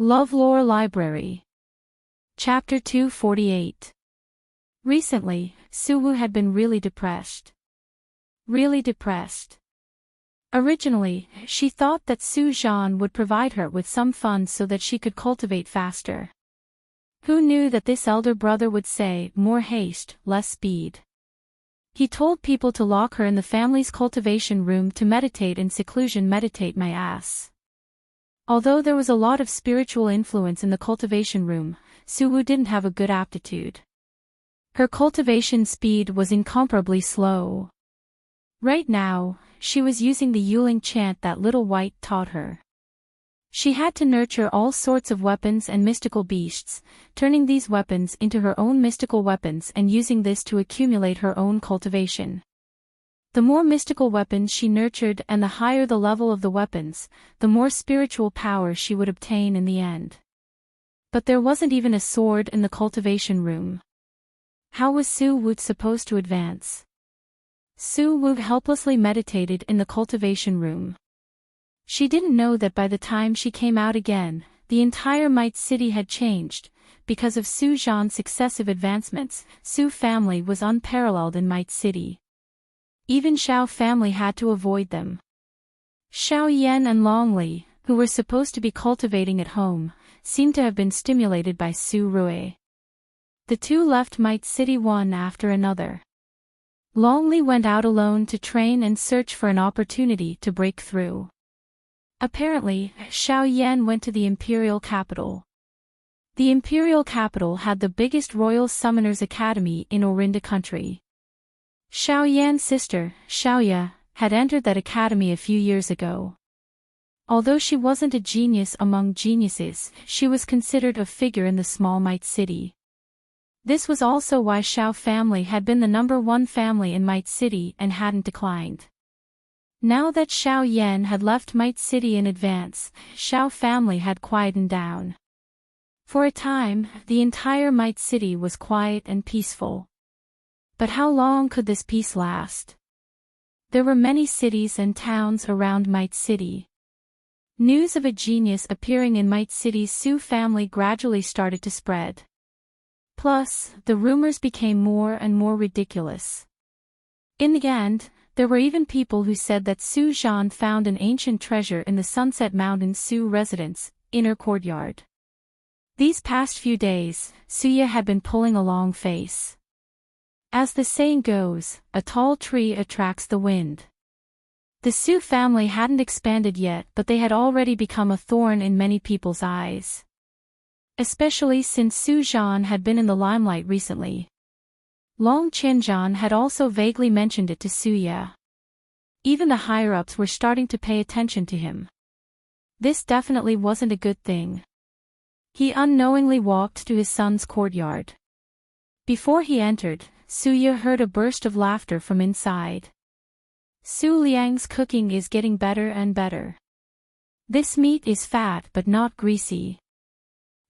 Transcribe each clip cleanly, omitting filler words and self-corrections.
LoveLore Library. Chapter 248. Recently, Suwoo had been really depressed. Really depressed. Originally, she thought that Su-jeon would provide her with some funds so that she could cultivate faster. Who knew that this elder brother would say, more haste, less speed. He told people to lock her in the family's cultivation room to meditate in seclusion. Meditate my ass. Although there was a lot of spiritual influence in the cultivation room, Suwoo didn't have a good aptitude. Her cultivation speed was incomparably slow. Right now, she was using the Yuling chant that Little White taught her. She had to nurture all sorts of weapons and mystical beasts, turning these weapons into her own mystical weapons and using this to accumulate her own cultivation. The more mystical weapons she nurtured and the higher the level of the weapons, the more spiritual power she would obtain in the end. But there wasn't even a sword in the cultivation room. How was Suwoo supposed to advance? Suwoo helplessly meditated in the cultivation room. She didn't know that by the time she came out again, the entire Might City had changed. Because of Su-jeon's successive advancements, Su family was unparalleled in Might City. Even Xiao family had to avoid them. Xiao Yan and Long Li, who were supposed to be cultivating at home, seemed to have been stimulated by Su Rui. The two left Might City one after another. Long Li went out alone to train and search for an opportunity to break through. Apparently, Xiao Yan went to the imperial capital. The imperial capital had the biggest royal summoners academy in Orinda country. Xiao Yan's sister, Xiaoya, had entered that academy a few years ago. Although she wasn't a genius among geniuses, she was considered a figure in the small Might City. This was also why Xiao family had been the #1 family in Might City and hadn't declined. Now that Xiao Yan had left Might City in advance, Xiao family had quietened down. For a time, the entire Might City was quiet and peaceful. But how long could this peace last? There were many cities and towns around Might City. News of a genius appearing in Might City's Su family gradually started to spread. Plus, the rumors became more and more ridiculous. In the end, there were even people who said that Su-jeon found an ancient treasure in the Sunset Mountain Su residence, inner courtyard. These past few days, Suya had been pulling a long face. As the saying goes, a tall tree attracts the wind. The Su family hadn't expanded yet, but they had already become a thorn in many people's eyes. Especially since Su-jeon had been in the limelight recently. Long Qianzhan had also vaguely mentioned it to Suya. Even the higher-ups were starting to pay attention to him. This definitely wasn't a good thing. He unknowingly walked to his son's courtyard. Before he entered, Suya heard a burst of laughter from inside. Su Liang's cooking is getting better and better. This meat is fat but not greasy.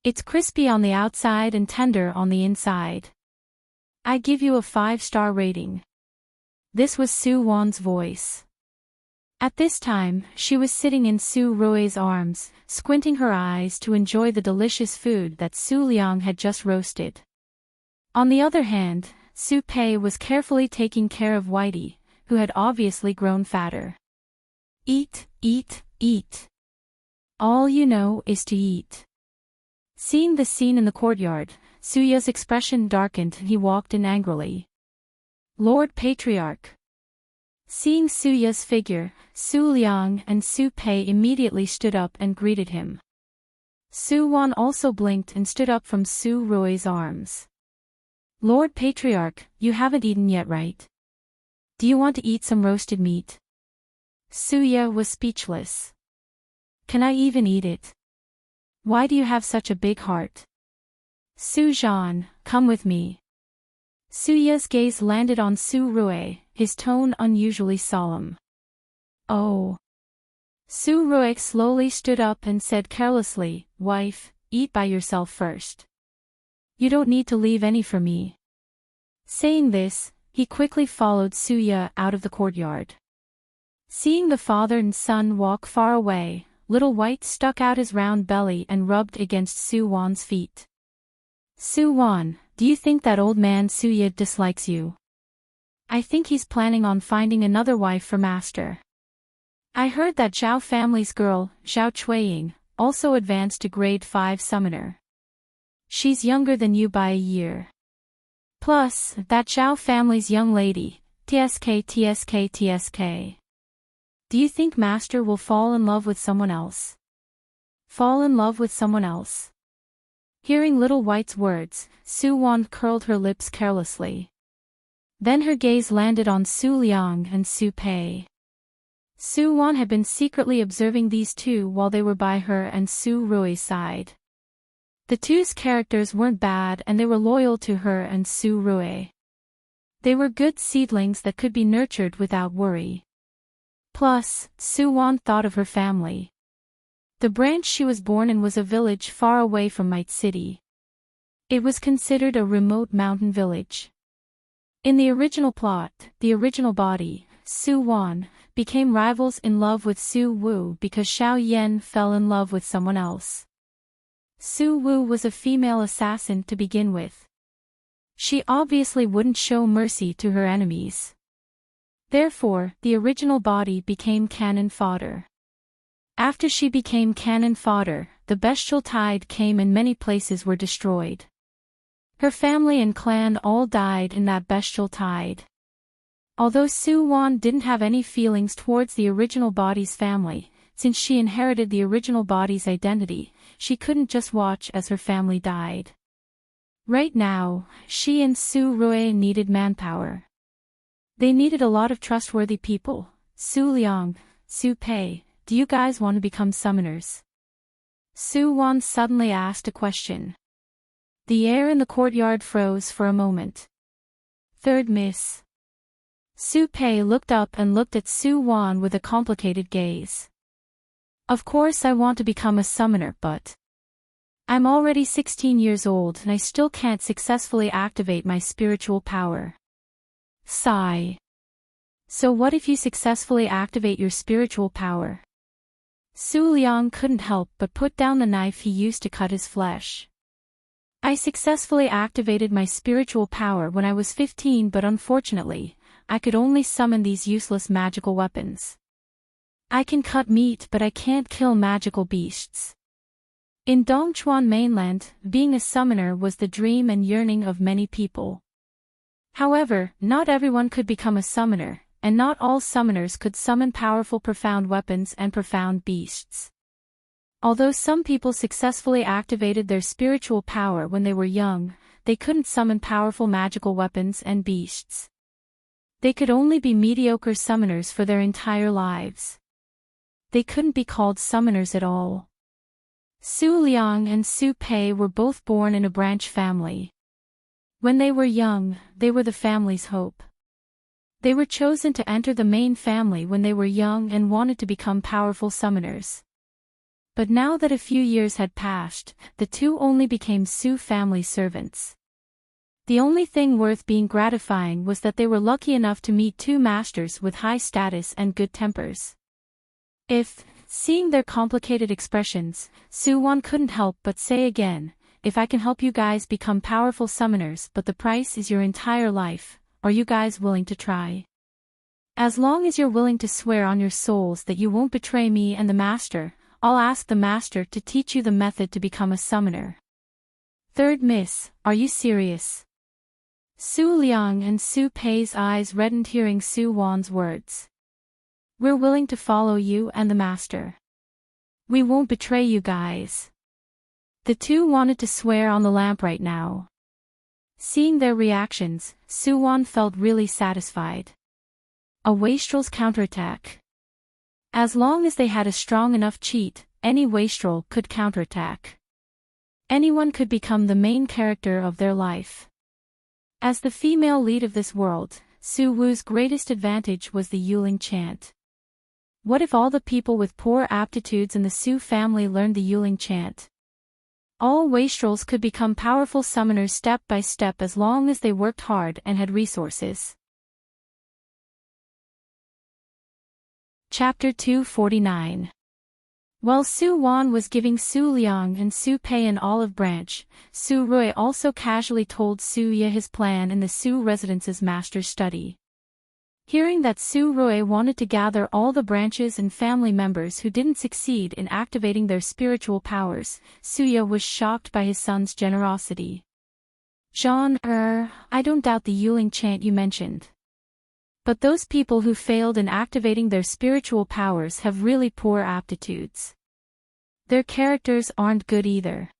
It's crispy on the outside and tender on the inside. I give you a 5-star rating. This was Su Wan's voice. At this time, she was sitting in Su Rui's arms, squinting her eyes to enjoy the delicious food that Su Liang had just roasted. On the other hand, Su Pei was carefully taking care of Whitey, who had obviously grown fatter. Eat, eat, eat. All you know is to eat. Seeing the scene in the courtyard, Suya's expression darkened and he walked in angrily. Lord Patriarch. Seeing Suya's figure, Su Liang and Su Pei immediately stood up and greeted him. Su Wan also blinked and stood up from Su Rui's arms. Lord Patriarch, you haven't eaten yet, right? Do you want to eat some roasted meat? Suya was speechless. Can I even eat it? Why do you have such a big heart? Su-jeon, come with me. Suya's gaze landed on Su Rui, his tone unusually solemn. Oh. Su Rui slowly stood up and said carelessly, Wife, eat by yourself first. You don't need to leave any for me. Saying this, he quickly followed Suya out of the courtyard. Seeing the father and son walk far away, Little White stuck out his round belly and rubbed against Su Wan's feet. Su Wan, do you think that old man Su Ye dislikes you? I think he's planning on finding another wife for master. I heard that Zhao family's girl, Zhao Chuiying, also advanced to grade 5 summoner. She's younger than you by a year. Plus, that Zhao family's young lady, TSK. Do you think master will fall in love with someone else? Fall in love with someone else? Hearing Little White's words, Su Wan curled her lips carelessly. Then her gaze landed on Su Liang and Su Pei. Su Wan had been secretly observing these two while they were by her and Su Rui's side. The two's characters weren't bad and they were loyal to her and Su Rui. They were good seedlings that could be nurtured without worry. Plus, Su Wan thought of her family. The branch she was born in was a village far away from Might City. It was considered a remote mountain village. In the original plot, the original body, Su Wan, became rivals in love with Su Wu because Xiao Yan fell in love with someone else. Su Wu was a female assassin to begin with. She obviously wouldn't show mercy to her enemies. Therefore, the original body became cannon fodder. After she became cannon fodder, the bestial tide came and many places were destroyed. Her family and clan all died in that bestial tide. Although Su Wan didn't have any feelings towards the original body's family, since she inherited the original body's identity, she couldn't just watch as her family died. Right now, she and Su Rui needed manpower. They needed a lot of trustworthy people. Su Liang, Su Pei, do you guys want to become summoners? Su Wan suddenly asked a question. The air in the courtyard froze for a moment. Third miss. Su Pei looked up and looked at Su Wan with a complicated gaze. Of course I want to become a summoner, but I'm already 16 years old and I still can't successfully activate my spiritual power. Sigh. So what if you successfully activate your spiritual power? Su Liang couldn't help but put down the knife he used to cut his flesh. I successfully activated my spiritual power when I was 15, but unfortunately, I could only summon these useless magical weapons. I can cut meat but I can't kill magical beasts. In Dongchuan mainland, being a summoner was the dream and yearning of many people. However, not everyone could become a summoner, and not all summoners could summon powerful profound weapons and profound beasts. Although some people successfully activated their spiritual power when they were young, they couldn't summon powerful magical weapons and beasts. They could only be mediocre summoners for their entire lives. They couldn't be called summoners at all. Su Liang and Su Pei were both born in a branch family. When they were young, they were the family's hope. They were chosen to enter the main family when they were young and wanted to become powerful summoners. But now that a few years had passed, the two only became Su family servants. The only thing worth being gratifying was that they were lucky enough to meet two masters with high status and good tempers. Seeing their complicated expressions, Su Wan couldn't help but say again, if I can help you guys become powerful summoners but the price is your entire life, are you guys willing to try? As long as you're willing to swear on your souls that you won't betray me and the master, I'll ask the master to teach you the method to become a summoner. Third miss, are you serious? Su Liang and Su Pei's eyes reddened hearing Su Wan's words. We're willing to follow you and the master. We won't betray you guys. The two wanted to swear on the lamp right now. Seeing their reactions, Su Wan felt really satisfied. A wastrel's counterattack. As long as they had a strong enough cheat, any wastrel could counterattack. Anyone could become the main character of their life. As the female lead of this world, Su Wu's greatest advantage was the Yuling chant. What if all the people with poor aptitudes in the Su family learned the Yuling chant? All wastrels could become powerful summoners step by step as long as they worked hard and had resources. Chapter 249. While Su Wan was giving Su Liang and Su Pei an olive branch, Su Rui also casually told Su Ye his plan in the Su residence's master's study. Hearing that Su Rui wanted to gather all the branches and family members who didn't succeed in activating their spiritual powers, Su Ye was shocked by his son's generosity. Jean, I don't doubt the Yuling chant you mentioned. But those people who failed in activating their spiritual powers have really poor aptitudes. Their characters aren't good either.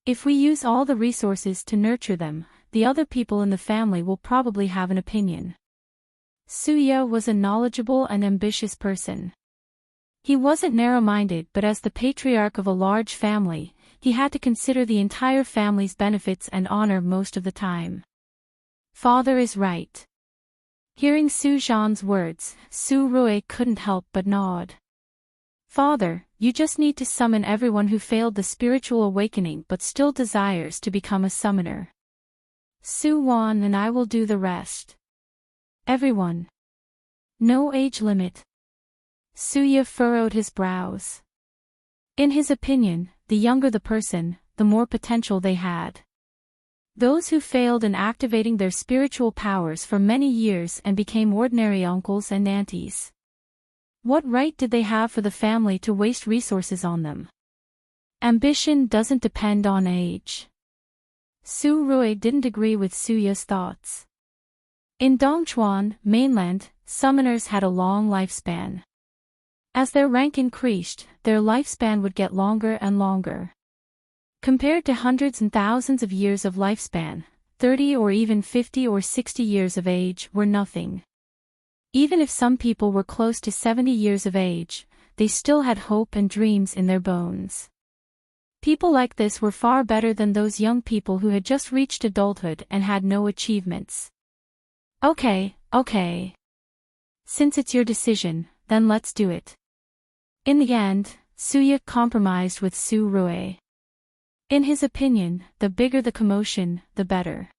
If we use all the resources to nurture them, the other people in the family will probably have an opinion. Su Ye was a knowledgeable and ambitious person. He wasn't narrow-minded, but as the patriarch of a large family, he had to consider the entire family's benefits and honor most of the time. Father is right. Hearing Su Zhan's words, Su Rui couldn't help but nod. Father, you just need to summon everyone who failed the spiritual awakening but still desires to become a summoner. Su Wan and I will do the rest. Everyone. No age limit. Su Ye furrowed his brows. In his opinion, the younger the person, the more potential they had. Those who failed in activating their spiritual powers for many years and became ordinary uncles and aunties. What right did they have for the family to waste resources on them? Ambition doesn't depend on age. Su Rui didn't agree with Su Ye's thoughts. In Dongchuan, mainland, summoners had a long lifespan. As their rank increased, their lifespan would get longer and longer. Compared to hundreds and thousands of years of lifespan, 30 or even 50 or 60 years of age were nothing. Even if some people were close to 70 years of age, they still had hope and dreams in their bones. People like this were far better than those young people who had just reached adulthood and had no achievements. Okay. Since it's your decision, then let's do it. In the end, Su Ye compromised with Su Rui. In his opinion, the bigger the commotion, the better.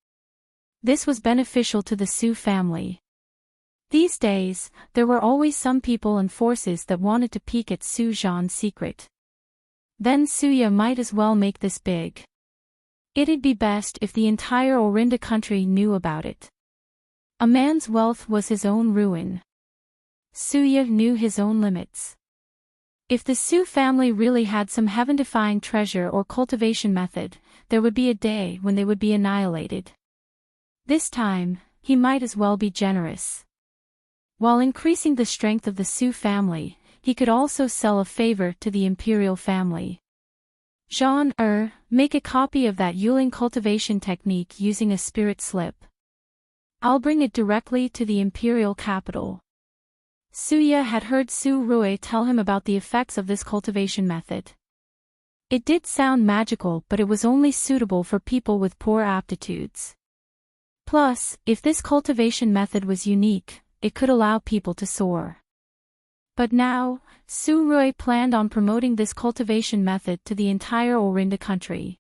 This was beneficial to the Su family. These days, there were always some people and forces that wanted to peek at Su Zhan's secret. Then Su Ye might as well make this big. It'd be best if the entire Orinda country knew about it. A man's wealth was his own ruin. Su Ye knew his own limits. If the Su family really had some heaven-defying treasure or cultivation method, there would be a day when they would be annihilated. This time, he might as well be generous. While increasing the strength of the Su family, he could also sell a favor to the imperial family. Jean, make a copy of that Yuling cultivation technique using a spirit slip. I'll bring it directly to the imperial capital. Su Ye had heard Su Rui tell him about the effects of this cultivation method. It did sound magical, but it was only suitable for people with poor aptitudes. Plus, if this cultivation method was unique, it could allow people to soar. But now, Su Rui planned on promoting this cultivation method to the entire Orinda country.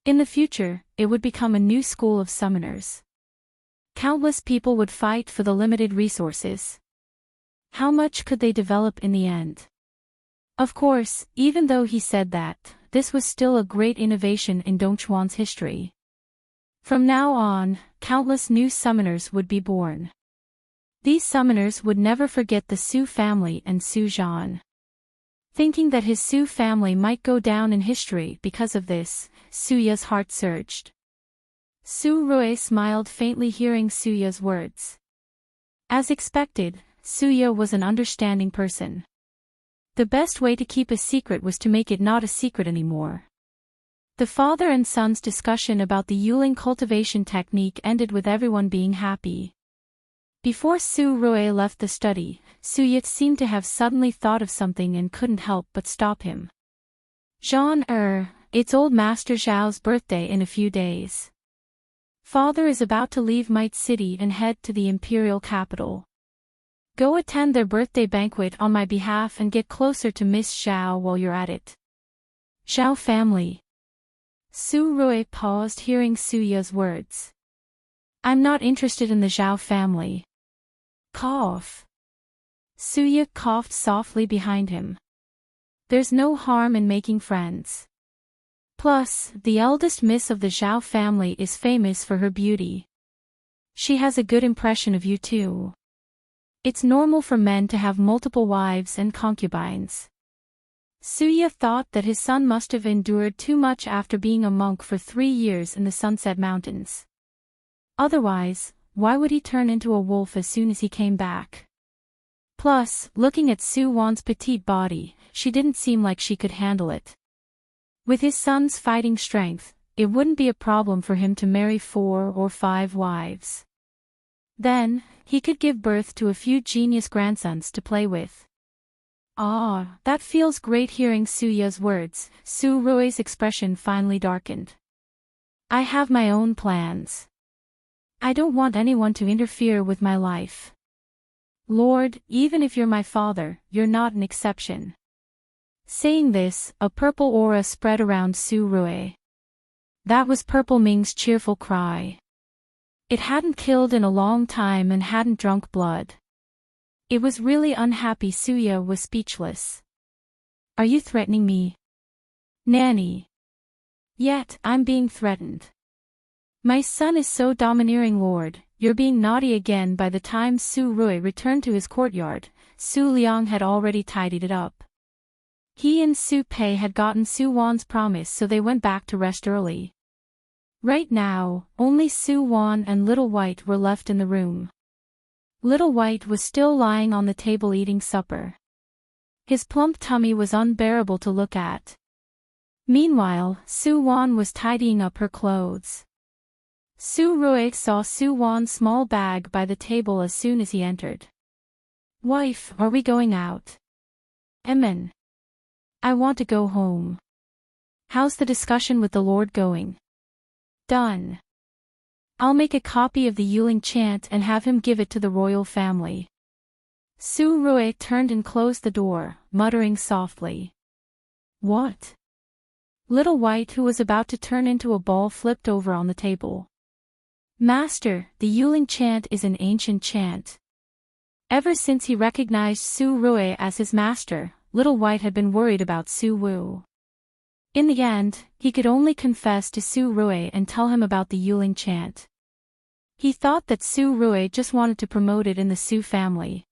In the future, it would become a new school of summoners. Countless people would fight for the limited resources. How much could they develop in the end? Of course, even though he said that, this was still a great innovation in Dongchuan's history. From now on, countless new summoners would be born. These summoners would never forget the Su family and Su Zhan. Thinking that his Su family might go down in history because of this, Su Ye's heart surged. Su Rui smiled faintly hearing Su Ye's words. As expected, Su Ye was an understanding person. The best way to keep a secret was to make it not a secret anymore. The father and son's discussion about the Yuling cultivation technique ended with everyone being happy. Before Su Rui left the study, Su Ye seemed to have suddenly thought of something and couldn't help but stop him. Jean, it's old Master Zhao's birthday in a few days. Father is about to leave Might City and head to the imperial capital. Go attend their birthday banquet on my behalf and get closer to Miss Zhao while you're at it. Zhao family. Su Rui paused hearing Su Ye's words. I'm not interested in the Zhao family. Cough. Su Ye coughed softly behind him. there's no harm in making friends. Plus, the eldest miss of the Zhao family is famous for her beauty. She has a good impression of you too. It's normal for men to have multiple wives and concubines. Suya thought that his son must have endured too much after being a monk for 3 years in the Sunset Mountains. Otherwise, why would he turn into a wolf as soon as he came back? Plus, looking at Su Wan's petite body, she didn't seem like she could handle it. With his son's fighting strength, it wouldn't be a problem for him to marry 4 or 5 wives. Then, he could give birth to a few genius grandsons to play with. Ah, that feels great. Hearing Suya's words, Su Rui's expression finally darkened. I have my own plans. I don't want anyone to interfere with my life. Lord, even if you're my father, you're not an exception. Saying this, a purple aura spread around Su Rui. That was Purple Ming's cheerful cry. It hadn't killed in a long time and hadn't drunk blood. It was really unhappy. Suya was speechless. Are you threatening me? Nanny. Yet, I'm being threatened. My son is so domineering, Lord. You're being naughty again. By the time Su Rui returned to his courtyard, Su Liang had already tidied it up. He and Su Pei had gotten Su Wan's promise, so they went back to rest early. Right now, only Su Wan and Little White were left in the room. Little White was still lying on the table eating supper. His plump tummy was unbearable to look at. Meanwhile, Su Wan was tidying up her clothes. Su Rui saw Su Wan's small bag by the table as soon as he entered. Wife, are we going out? Emin. I want to go home. How's the discussion with the Lord going? Done. I'll make a copy of the Yuling chant and have him give it to the royal family. Su Rui turned and closed the door, muttering softly. What? Little White, who was about to turn into a ball, flipped over on the table. Master, the Yuling chant is an ancient chant. Ever since he recognized Su Rui as his master, Little White had been worried about Su Wu. In the end, he could only confess to Su Rui and tell him about the Yuling chant. He thought that Su Rui just wanted to promote it in the Su family.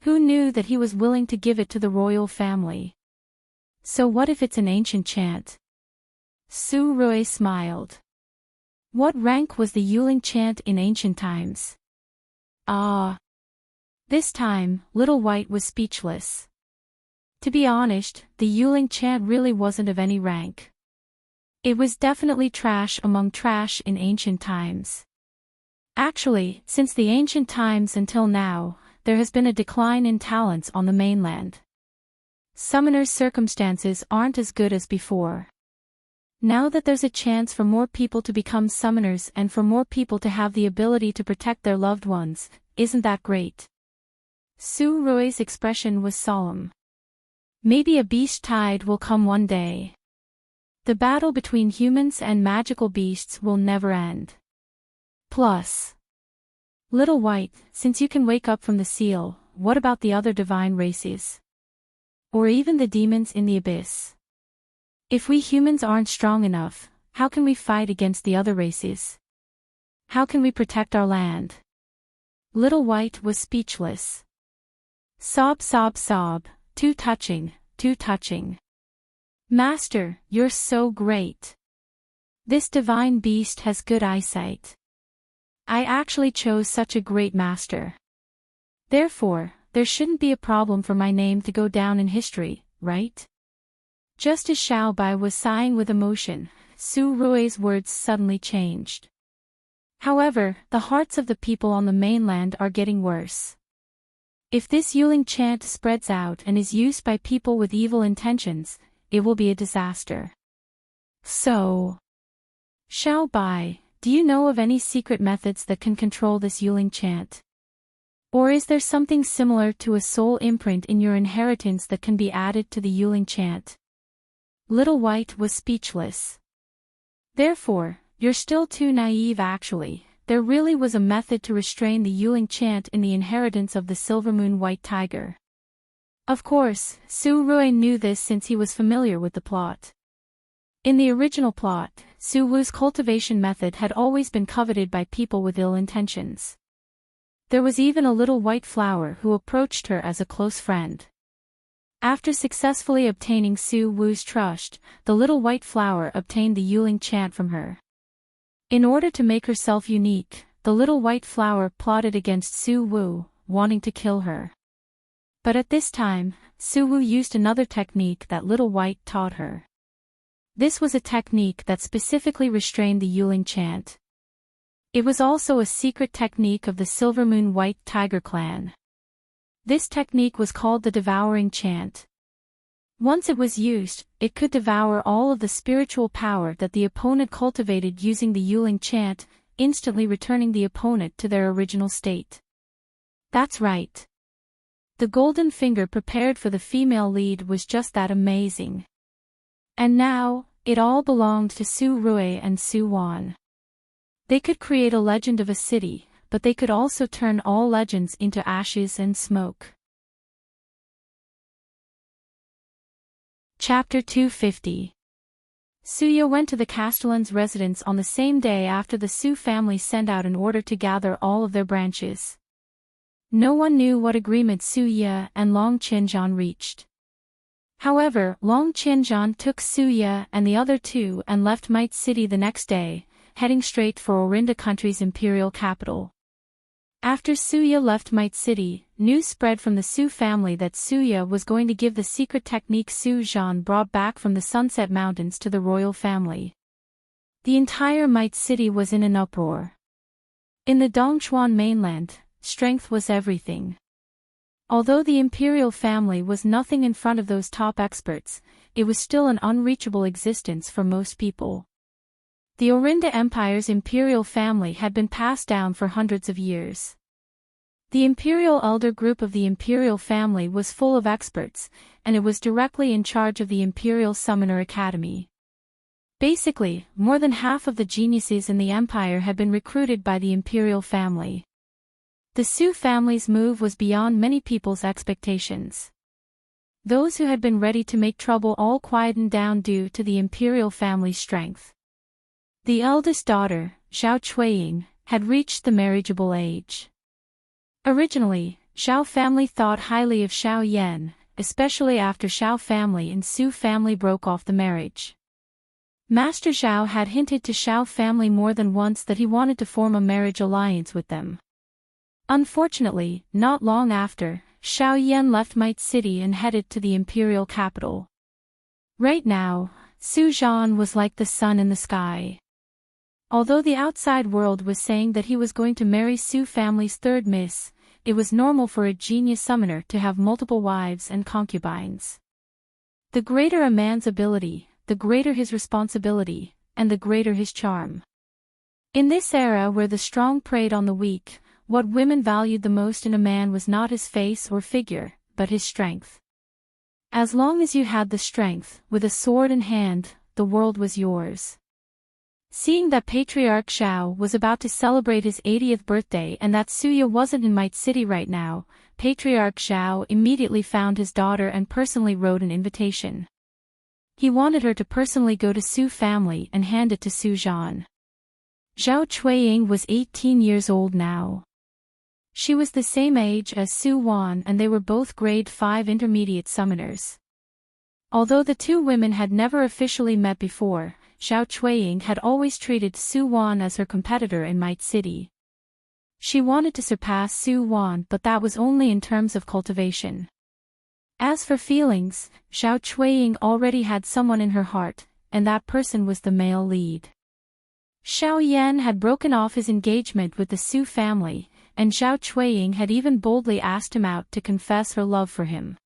Who knew that he was willing to give it to the royal family? So what if it's an ancient chant? Su Rui smiled. What rank was the Yuling chant in ancient times? Ah. This time, Little White was speechless. To be honest, the Yuling chant really wasn't of any rank. It was definitely trash among trash in ancient times. Actually, since the ancient times until now, there has been a decline in talents on the mainland. Summoners' circumstances aren't as good as before. Now that there's a chance for more people to become summoners and for more people to have the ability to protect their loved ones, isn't that great? Su Rui's expression was solemn. Maybe a beast tide will come one day. The battle between humans and magical beasts will never end. Plus, Little White, since you can wake up from the seal, what about the other divine races? Or even the demons in the abyss? If we humans aren't strong enough, how can we fight against the other races? How can we protect our land? Little White was speechless. Sob, sob, sob. Too touching, too touching. Master, you're so great. This divine beast has good eyesight. I actually chose such a great master. Therefore, there shouldn't be a problem for my name to go down in history, right? Just as Xiaobai was sighing with emotion, Su Rui's words suddenly changed. However, the hearts of the people on the mainland are getting worse. If this Yuling chant spreads out and is used by people with evil intentions, it will be a disaster. So, Xiaobai, do you know of any secret methods that can control this Yuling chant? Or is there something similar to a soul imprint in your inheritance that can be added to the Yuling chant? Little White was speechless. Therefore, you're still too naive actually. There really was a method to restrain the Yuling chant in the inheritance of the Silver Moon White Tiger. Of course, Su Rui knew this since he was familiar with the plot. In the original plot, Su Wu's cultivation method had always been coveted by people with ill intentions. There was even a little white flower who approached her as a close friend. After successfully obtaining Su Wu's trust, the little white flower obtained the Yuling chant from her. In order to make herself unique, the little white flower plotted against Su Wu, wanting to kill her. But at this time, Su Wu used another technique that Little White taught her. This was a technique that specifically restrained the Yuling chant. It was also a secret technique of the Silver Moon White Tiger clan. This technique was called the Devouring Chant. Once it was used, it could devour all of the spiritual power that the opponent cultivated using the Yuling chant, instantly returning the opponent to their original state. That's right. The golden finger prepared for the female lead was just that amazing. And now, it all belonged to Su Rui and Su Wan. They could create a legend of a city, but they could also turn all legends into ashes and smoke. Chapter 250. Suya went to the Castellan's residence on the same day after the Su family sent out an order to gather all of their branches. No one knew what agreement Suya and Long Qinzhan reached. However, Long Qinzhan took Suya and the other two and left Might City the next day, heading straight for Orinda country's imperial capital. After Suya left Might City, news spread from the Su family that Suya was going to give the secret technique Su Zhan brought back from the Sunset Mountains to the royal family. The entire Might City was in an uproar. In the Dongchuan mainland, strength was everything. Although the imperial family was nothing in front of those top experts, it was still an unreachable existence for most people. The Orinda Empire's imperial family had been passed down for hundreds of years. The imperial elder group of the imperial family was full of experts, and it was directly in charge of the Imperial Summoner Academy. Basically, more than half of the geniuses in the empire had been recruited by the imperial family. The Su family's move was beyond many people's expectations. Those who had been ready to make trouble all quietened down due to the imperial family's strength. The eldest daughter, Xiao Chuiying, had reached the marriageable age. Originally, Xiao family thought highly of Xiao Yan, especially after Xiao family and Su family broke off the marriage. Master Xiao had hinted to Xiao family more than once that he wanted to form a marriage alliance with them. Unfortunately, not long after, Xiao Yan left Might City and headed to the imperial capital. Right now, Su Zhan was like the sun in the sky. Although the outside world was saying that he was going to marry Su family's third miss, it was normal for a genius summoner to have multiple wives and concubines. The greater a man's ability, the greater his responsibility, and the greater his charm. In this era where the strong preyed on the weak, what women valued the most in a man was not his face or figure, but his strength. As long as you had the strength, with a sword in hand, the world was yours. Seeing that Patriarch Xiao was about to celebrate his 80th birthday and that Suya wasn't in Might City right now, Patriarch Xiao immediately found his daughter and personally wrote an invitation. He wanted her to personally go to Su family and hand it to Su Zhan. Xiao Chuiying was 18 years old now. She was the same age as Su Wan and they were both grade 5 intermediate summoners. Although the two women had never officially met before, Xiao Chuiying had always treated Su Wan as her competitor in Might City. She wanted to surpass Su Wan, but that was only in terms of cultivation. As for feelings, Xiao Chuiying already had someone in her heart, and that person was the male lead. Xiao Yan had broken off his engagement with the Su family, and Xiao Chuiying had even boldly asked him out to confess her love for him.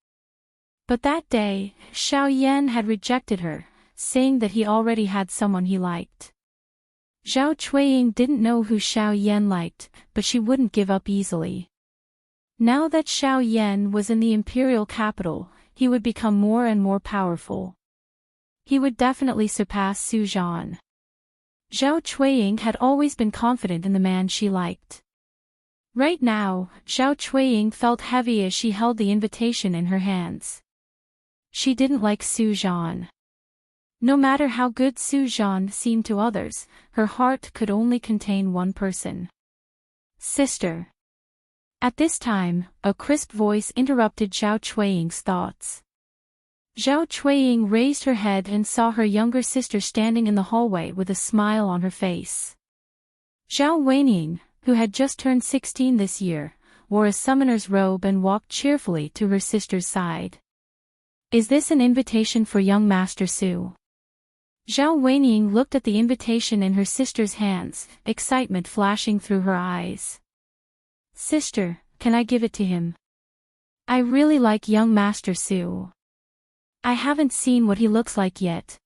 But that day, Xiao Yan had rejected her, saying that he already had someone he liked. Xiao Chuiying didn't know who Xiao Yan liked, but she wouldn't give up easily. Now that Xiao Yan was in the imperial capital, he would become more and more powerful. He would definitely surpass Su Zhan. Xiao Chuiying had always been confident in the man she liked. Right now, Zhao Chuiying felt heavy as she held the invitation in her hands. She didn't like Su Zhan. No matter how good Su Zhan seemed to others, her heart could only contain one person. Sister. At this time, a crisp voice interrupted Zhao Chuiying's thoughts. Zhao Chuiying raised her head and saw her younger sister standing in the hallway with a smile on her face. Zhao Weiying, who had just turned 16 this year, wore a summoner's robe and walked cheerfully to her sister's side. Is this an invitation for young Master Su? Zhao Weiying looked at the invitation in her sister's hands, excitement flashing through her eyes. Sister, can I give it to him? I really like young Master Su. I haven't seen what he looks like yet.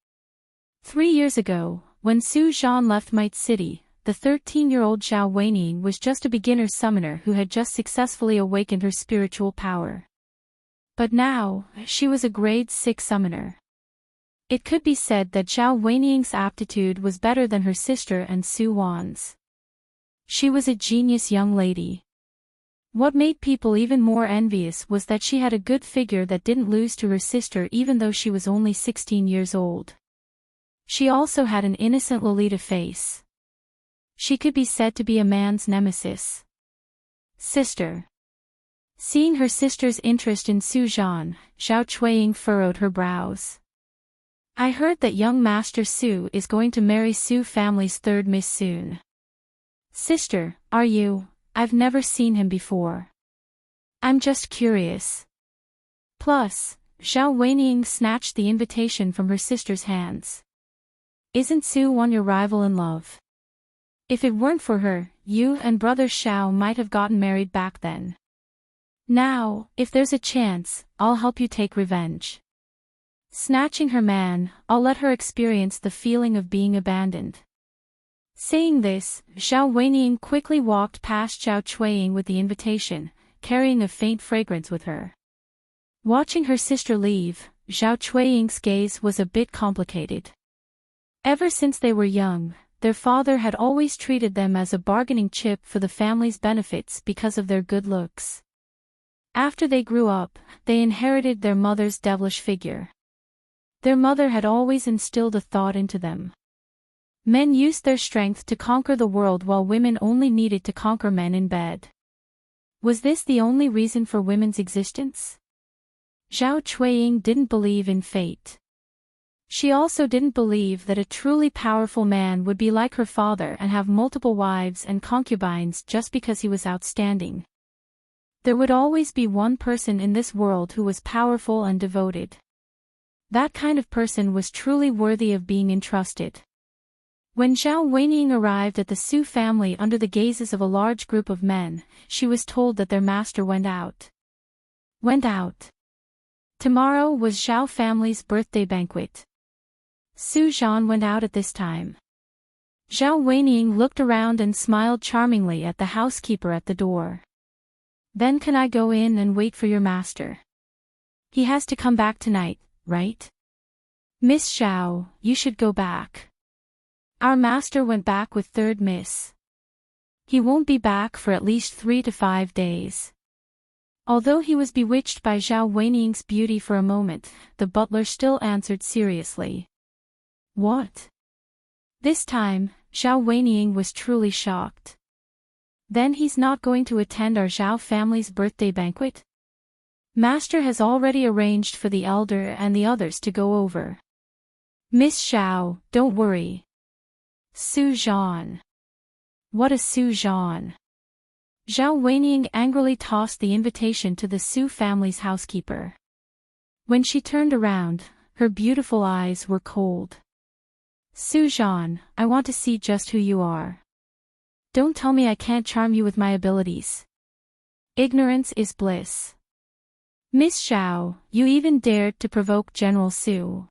3 years ago, when Su Zhan left Might City, the 13-year-old Zhao Weiying was just a beginner summoner who had just successfully awakened her spiritual power. But now, she was a grade 6 summoner. It could be said that Zhao Weiying's aptitude was better than her sister and Su Wan's. She was a genius young lady. What made people even more envious was that she had a good figure that didn't lose to her sister even though she was only 16 years old. She also had an innocent Lolita face. She could be said to be a man's nemesis. Sister. Seeing her sister's interest in Su Zhan, Zhao Chuiying furrowed her brows. I heard that young Master Su is going to marry Su family's third miss soon. Sister, are you? I've never seen him before. I'm just curious. Plus, Zhao Weiying snatched the invitation from her sister's hands. Isn't Su Wan your rival in love? If it weren't for her, you and brother Xiao might have gotten married back then. Now, if there's a chance, I'll help you take revenge. Snatching her man, I'll let her experience the feeling of being abandoned. Saying this, Zhao Weiying quickly walked past Zhao Chuiying with the invitation, carrying a faint fragrance with her. Watching her sister leave, Zhao Chuiying's gaze was a bit complicated. Ever since they were young, their father had always treated them as a bargaining chip for the family's benefits because of their good looks. After they grew up, they inherited their mother's devilish figure. Their mother had always instilled a thought into them. Men used their strength to conquer the world while women only needed to conquer men in bed. Was this the only reason for women's existence? Zhao Chuiying didn't believe in fate. She also didn't believe that a truly powerful man would be like her father and have multiple wives and concubines just because he was outstanding. There would always be one person in this world who was powerful and devoted. That kind of person was truly worthy of being entrusted. When Zhao Weiying arrived at the Su family under the gazes of a large group of men, she was told that their master went out. Went out. Tomorrow was Zhao family's birthday banquet. Su Zhan went out at this time. Zhao Weiying looked around and smiled charmingly at the housekeeper at the door. Then can I go in and wait for your master? He has to come back tonight, right? Miss Zhao, you should go back. Our master went back with third miss. He won't be back for at least 3 to 5 days. Although he was bewitched by Zhao Weiying's beauty for a moment, the butler still answered seriously. What? This time, Zhao Weiying was truly shocked. Then he's not going to attend our Zhao family's birthday banquet? Master has already arranged for the elder and the others to go over. Miss Zhao, don't worry. Su Zhan. What a Su Zhan. Zhao Weiying angrily tossed the invitation to the Su family's housekeeper. When she turned around, her beautiful eyes were cold. Su Zhan, I want to see just who you are. Don't tell me I can't charm you with my abilities. Ignorance is bliss. Miss Zhao, you even dared to provoke General Su.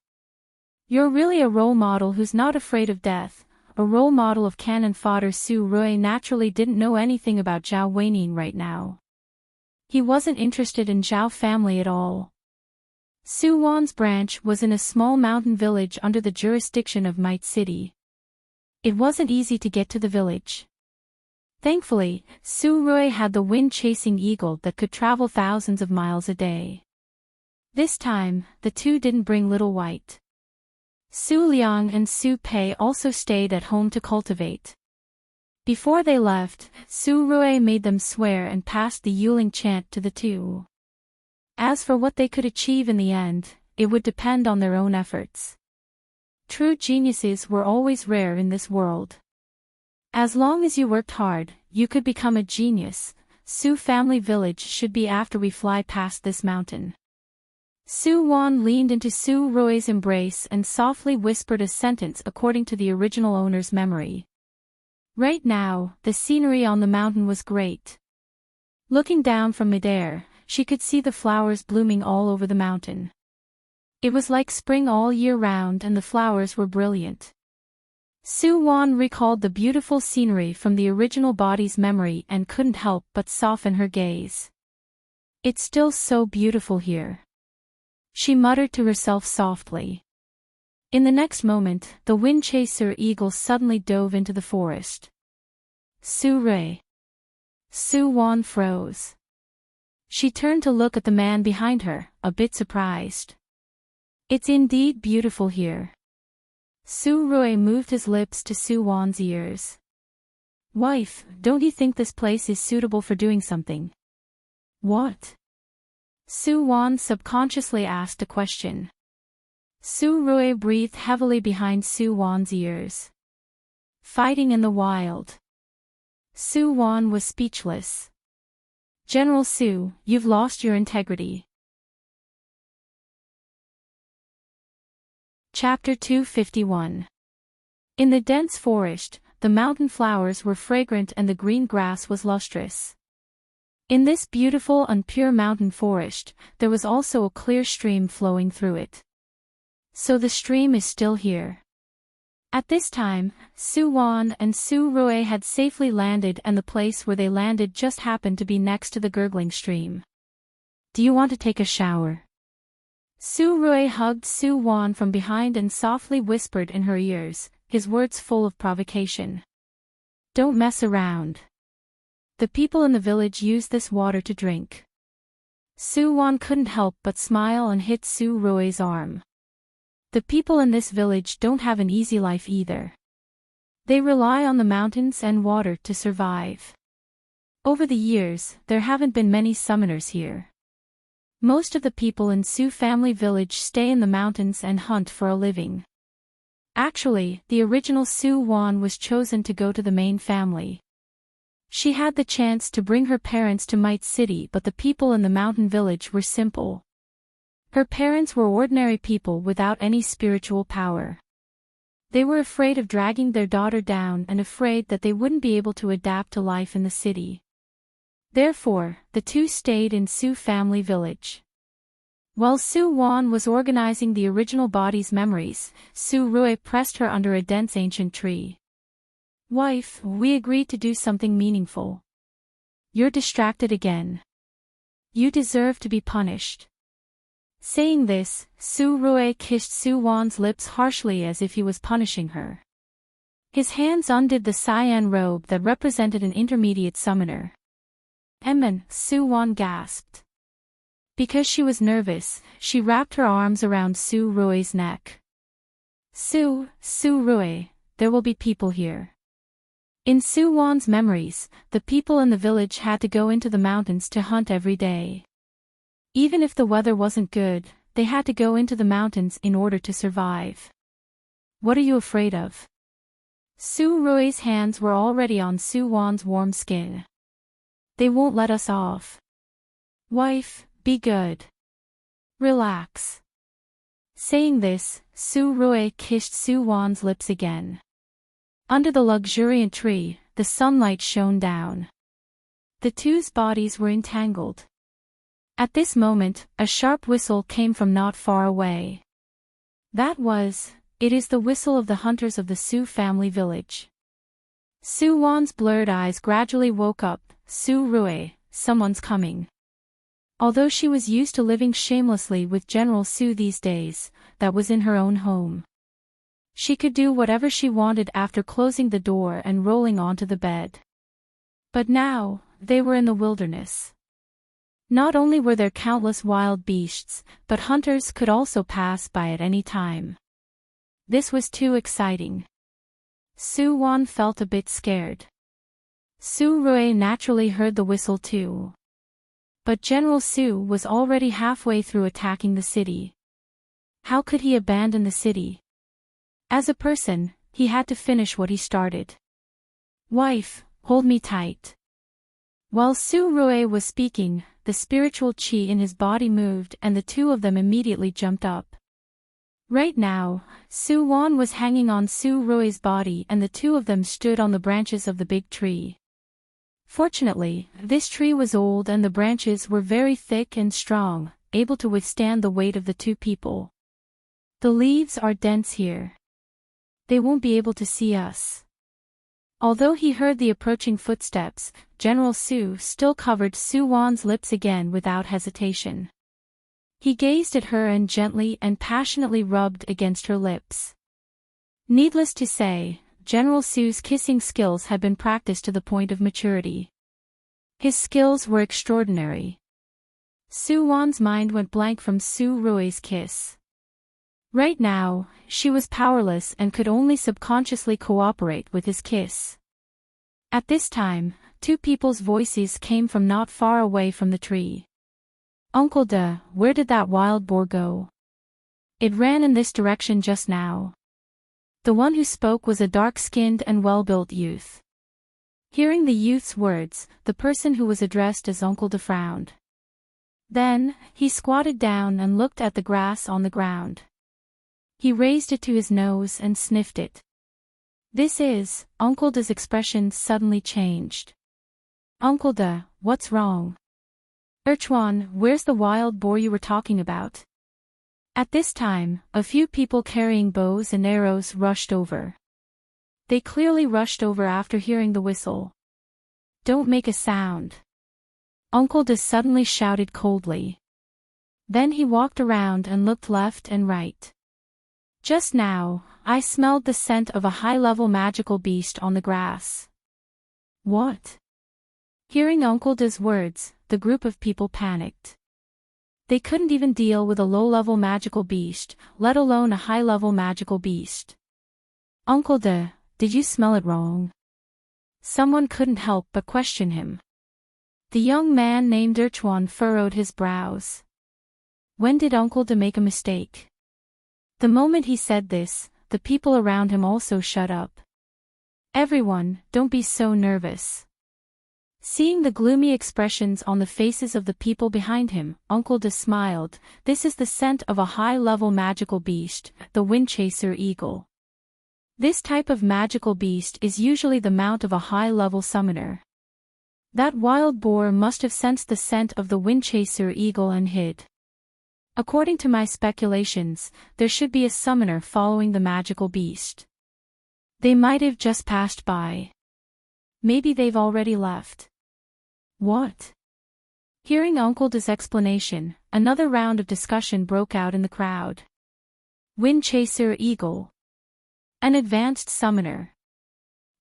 You're really a role model who's not afraid of death. A role model of cannon fodder. Su Rui naturally didn't know anything about Zhao Weiying right now. He wasn't interested in Zhao family at all. Su Wan's branch was in a small mountain village under the jurisdiction of Might City. It wasn't easy to get to the village. Thankfully, Su-rui had the wind-chasing eagle that could travel thousands of miles a day. This time, the two didn't bring Little White. Su Liang and Su Pei also stayed at home to cultivate. Before they left, Su-rui made them swear and passed the Yuling chant to the two. As for what they could achieve in the end, it would depend on their own efforts. True geniuses were always rare in this world. As long as you worked hard, you could become a genius. Su family village should be after we fly past this mountain. Su Wan leaned into Su-rui's embrace and softly whispered a sentence according to the original owner's memory. Right now, the scenery on the mountain was great. Looking down from midair, she could see the flowers blooming all over the mountain. It was like spring all year round and the flowers were brilliant. Su Wan recalled the beautiful scenery from the original body's memory and couldn't help but soften her gaze. It's still so beautiful here, she muttered to herself softly. In the next moment, the wind chaser eagle suddenly dove into the forest. Su-rui. Su Wan froze. She turned to look at the man behind her, a bit surprised. It's indeed beautiful here. Su-rui moved his lips to Su Wan's ears. Wife, don't you think this place is suitable for doing something? What? Su Wan subconsciously asked a question. Su-rui breathed heavily behind Su Wan's ears. Fighting in the wild. Su Wan was speechless. General Su, you've lost your integrity. Chapter 251. In the dense forest, the mountain flowers were fragrant and the green grass was lustrous. In this beautiful and pure mountain forest, there was also a clear stream flowing through it. So the stream is still here. At this time, Su Wan and Su-rui had safely landed and the place where they landed just happened to be next to the gurgling stream. Do you want to take a shower? Su-rui hugged Su Wan from behind and softly whispered in her ears, his words full of provocation. Don't mess around. The people in the village use this water to drink. Su Wan couldn't help but smile and hit Su-rui's arm. The people in this village don't have an easy life either. They rely on the mountains and water to survive. Over the years, there haven't been many summoners here. Most of the people in Su family village stay in the mountains and hunt for a living. Actually, the original Su Wan was chosen to go to the main family. She had the chance to bring her parents to Might City, but the people in the mountain village were simple. Her parents were ordinary people without any spiritual power. They were afraid of dragging their daughter down and afraid that they wouldn't be able to adapt to life in the city. Therefore, the two stayed in Su family village. While Su Wan was organizing the original body's memories, Su-rui pressed her under a dense ancient tree. Wife, we agreed to do something meaningful. You're distracted again. You deserve to be punished. Saying this, Su-rui kissed Su Wan's lips harshly as if he was punishing her. His hands undid the cyan robe that represented an intermediate summoner. Su Wan gasped. Because she was nervous, she wrapped her arms around Su-rui's neck. Su-rui, there will be people here. In Su Wan's memories, the people in the village had to go into the mountains to hunt every day. Even if the weather wasn't good, they had to go into the mountains in order to survive. What are you afraid of? Su-rui's hands were already on Su Wan's warm skin. They won't let us off. Wife, be good. Relax. Saying this, Su-rui kissed Su Wan's lips again. Under the luxuriant tree, the sunlight shone down. The two's bodies were entangled. At this moment, a sharp whistle came from not far away. It is the whistle of the hunters of the Su family village. Su Wan's blurred eyes gradually woke up. Su-rui, someone's coming. Although she was used to living shamelessly with General Su these days, that was in her own home. She could do whatever she wanted after closing the door and rolling onto the bed. But now, they were in the wilderness. Not only were there countless wild beasts, but hunters could also pass by at any time. This was too exciting. Su Wan felt a bit scared. Su Rui naturally heard the whistle too. But General Su was already halfway through attacking the city. How could he abandon the city? As a person, he had to finish what he started. Wife, hold me tight. While Su Rui was speaking, the spiritual qi in his body moved and the two of them immediately jumped up. Right now, Su Wan was hanging on Su Rui's body and the two of them stood on the branches of the big tree. Fortunately, this tree was old and the branches were very thick and strong, able to withstand the weight of the two people. The leaves are dense here. They won't be able to see us. Although he heard the approaching footsteps, General Su still covered Su Wan's lips again without hesitation. He gazed at her and gently and passionately rubbed against her lips. Needless to say, General Su's kissing skills had been practiced to the point of maturity. His skills were extraordinary. Su Wan's mind went blank from Su Rui's kiss. Right now, she was powerless and could only subconsciously cooperate with his kiss. At this time, two people's voices came from not far away from the tree. Uncle De, where did that wild boar go? It ran in this direction just now. The one who spoke was a dark-skinned and well-built youth. Hearing the youth's words, the person who was addressed as Uncle De frowned. Then, he squatted down and looked at the grass on the ground. He raised it to his nose and sniffed it. Uncle De's expression suddenly changed. Uncle De, what's wrong? Erchuan, where's the wild boar you were talking about? At this time, a few people carrying bows and arrows rushed over. They clearly rushed over after hearing the whistle. Don't make a sound. Uncle De suddenly shouted coldly. Then he walked around and looked left and right. Just now, I smelled the scent of a high-level magical beast on the grass. What? Hearing Uncle De's words, the group of people panicked. They couldn't even deal with a low-level magical beast, let alone a high-level magical beast. Uncle De, did you smell it wrong? Someone couldn't help but question him. The young man named Erchuan furrowed his brows. When did Uncle De make a mistake? The moment he said this, the people around him also shut up. Everyone, don't be so nervous. Seeing the gloomy expressions on the faces of the people behind him, Uncle De smiled. This is the scent of a high-level magical beast, the Windchaser eagle. This type of magical beast is usually the mount of a high-level summoner. That wild boar must have sensed the scent of the Windchaser eagle and hid. According to my speculations, there should be a summoner following the magical beast. They might have just passed by. Maybe they've already left. What? Hearing Uncle De's explanation, another round of discussion broke out in the crowd. Windchaser eagle. An advanced summoner.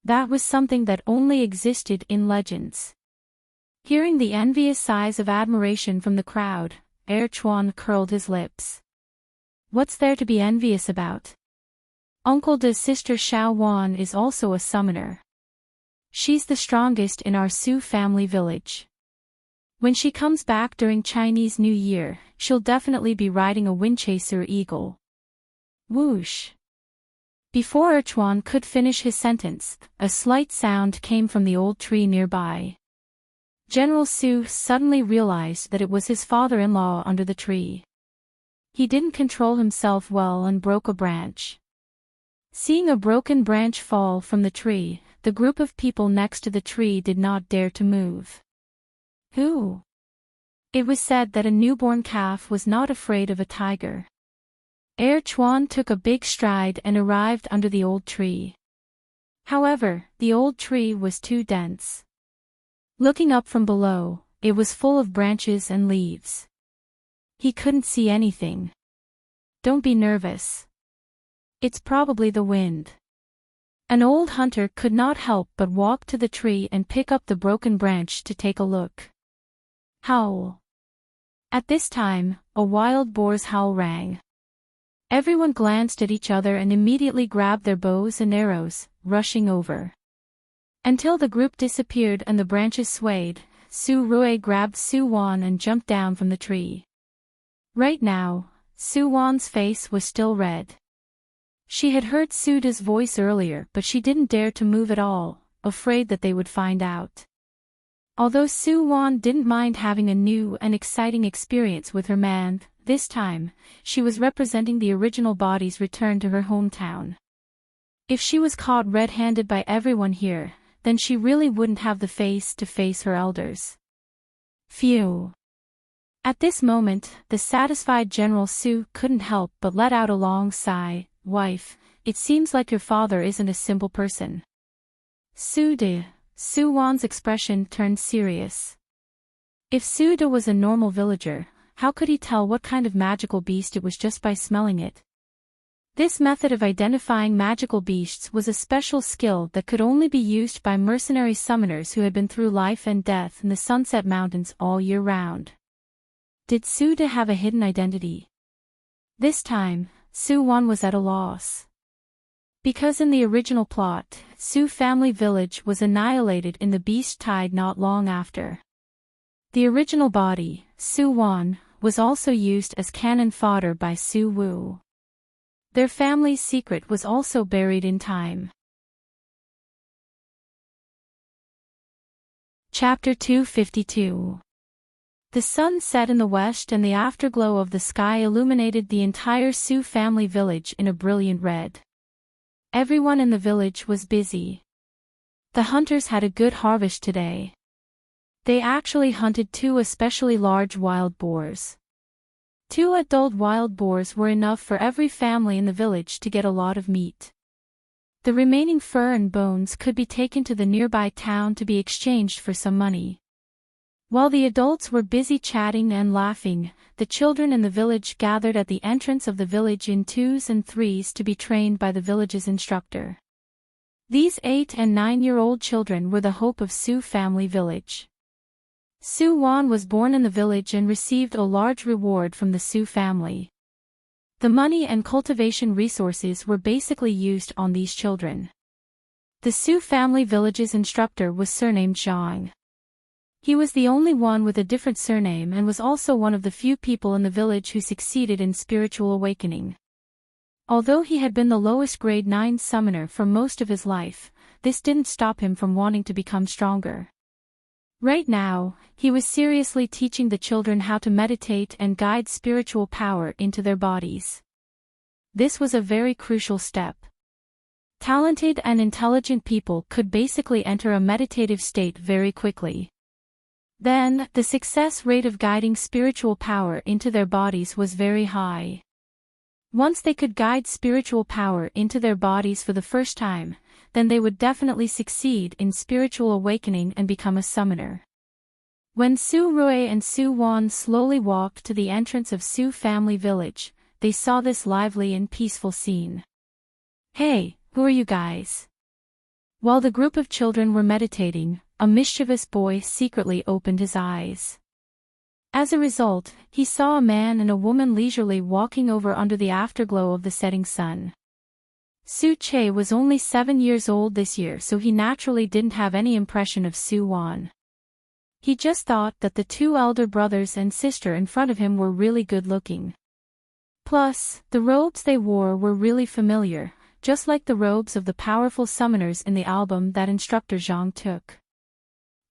That was something that only existed in legends. Hearing the envious sighs of admiration from the crowd, Erchuan curled his lips. What's there to be envious about? Uncle De's sister Xiao Wan is also a summoner. She's the strongest in our Su family village. When she comes back during Chinese New Year, she'll definitely be riding a Windchaser eagle. Whoosh! Before Erchuan could finish his sentence, a slight sound came from the old tree nearby. General Su suddenly realized that it was his father-in-law under the tree. He didn't control himself well and broke a branch. Seeing a broken branch fall from the tree, the group of people next to the tree did not dare to move. Who? It was said that a newborn calf was not afraid of a tiger. Erchuan took a big stride and arrived under the old tree. However, the old tree was too dense. Looking up from below, it was full of branches and leaves. He couldn't see anything. Don't be nervous. It's probably the wind. An old hunter could not help but walk to the tree and pick up the broken branch to take a look. Howl. At this time, a wild boar's howl rang. Everyone glanced at each other and immediately grabbed their bows and arrows, rushing over. Until the group disappeared and the branches swayed, Su Rui grabbed Su Wan and jumped down from the tree. Right now, Su Wan's face was still red. She had heard Suda's voice earlier, but she didn't dare to move at all, afraid that they would find out. Although Su Wan didn't mind having a new and exciting experience with her man, this time, she was representing the original body's return to her hometown. If she was caught red-handed by everyone here, then she really wouldn't have the face to face her elders. Phew. At this moment, the satisfied General Su couldn't help but let out a long sigh. Wife, it seems like your father isn't a simple person. Su Wan's expression turned serious. If Suda was a normal villager, how could he tell what kind of magical beast it was just by smelling it? This method of identifying magical beasts was a special skill that could only be used by mercenary summoners who had been through life and death in the Sunset Mountains all year round. Did Suda have a hidden identity? This time, Su Wan was at a loss. Because in the original plot, Su family village was annihilated in the beast tide not long after. The original body, Su Wan, was also used as cannon fodder by Su Wu. Their family's secret was also buried in time. Chapter 252. The sun set in the west and the afterglow of the sky illuminated the entire Su family village in a brilliant red. Everyone in the village was busy. The hunters had a good harvest today. They actually hunted 2 especially large wild boars. 2 adult wild boars were enough for every family in the village to get a lot of meat. The remaining fur and bones could be taken to the nearby town to be exchanged for some money. While the adults were busy chatting and laughing, the children in the village gathered at the entrance of the village in 2s and 3s to be trained by the village's instructor. These 8- and 9-year-old children were the hope of Su family village. Su Wan was born in the village and received a large reward from the Su family. The money and cultivation resources were basically used on these children. The Su family village's instructor was surnamed Zhang. He was the only one with a different surname and was also one of the few people in the village who succeeded in spiritual awakening. Although he had been the lowest grade 9 summoner for most of his life, this didn't stop him from wanting to become stronger. Right now, he was seriously teaching the children how to meditate and guide spiritual power into their bodies. This was a very crucial step. Talented and intelligent people could basically enter a meditative state very quickly. Then, the success rate of guiding spiritual power into their bodies was very high. Once they could guide spiritual power into their bodies for the first time, then they would definitely succeed in spiritual awakening and become a summoner. When Su Rui and Su Wan slowly walked to the entrance of Su family village, they saw this lively and peaceful scene. Hey, who are you guys? While the group of children were meditating, a mischievous boy secretly opened his eyes. As a result, he saw a man and a woman leisurely walking over under the afterglow of the setting sun. Su Che was only 7 years old this year, so he naturally didn't have any impression of Su Wan. He just thought that the 2 elder brothers and sister in front of him were really good looking. Plus, the robes they wore were really familiar, just like the robes of the powerful summoners in the album that instructor Zhang took.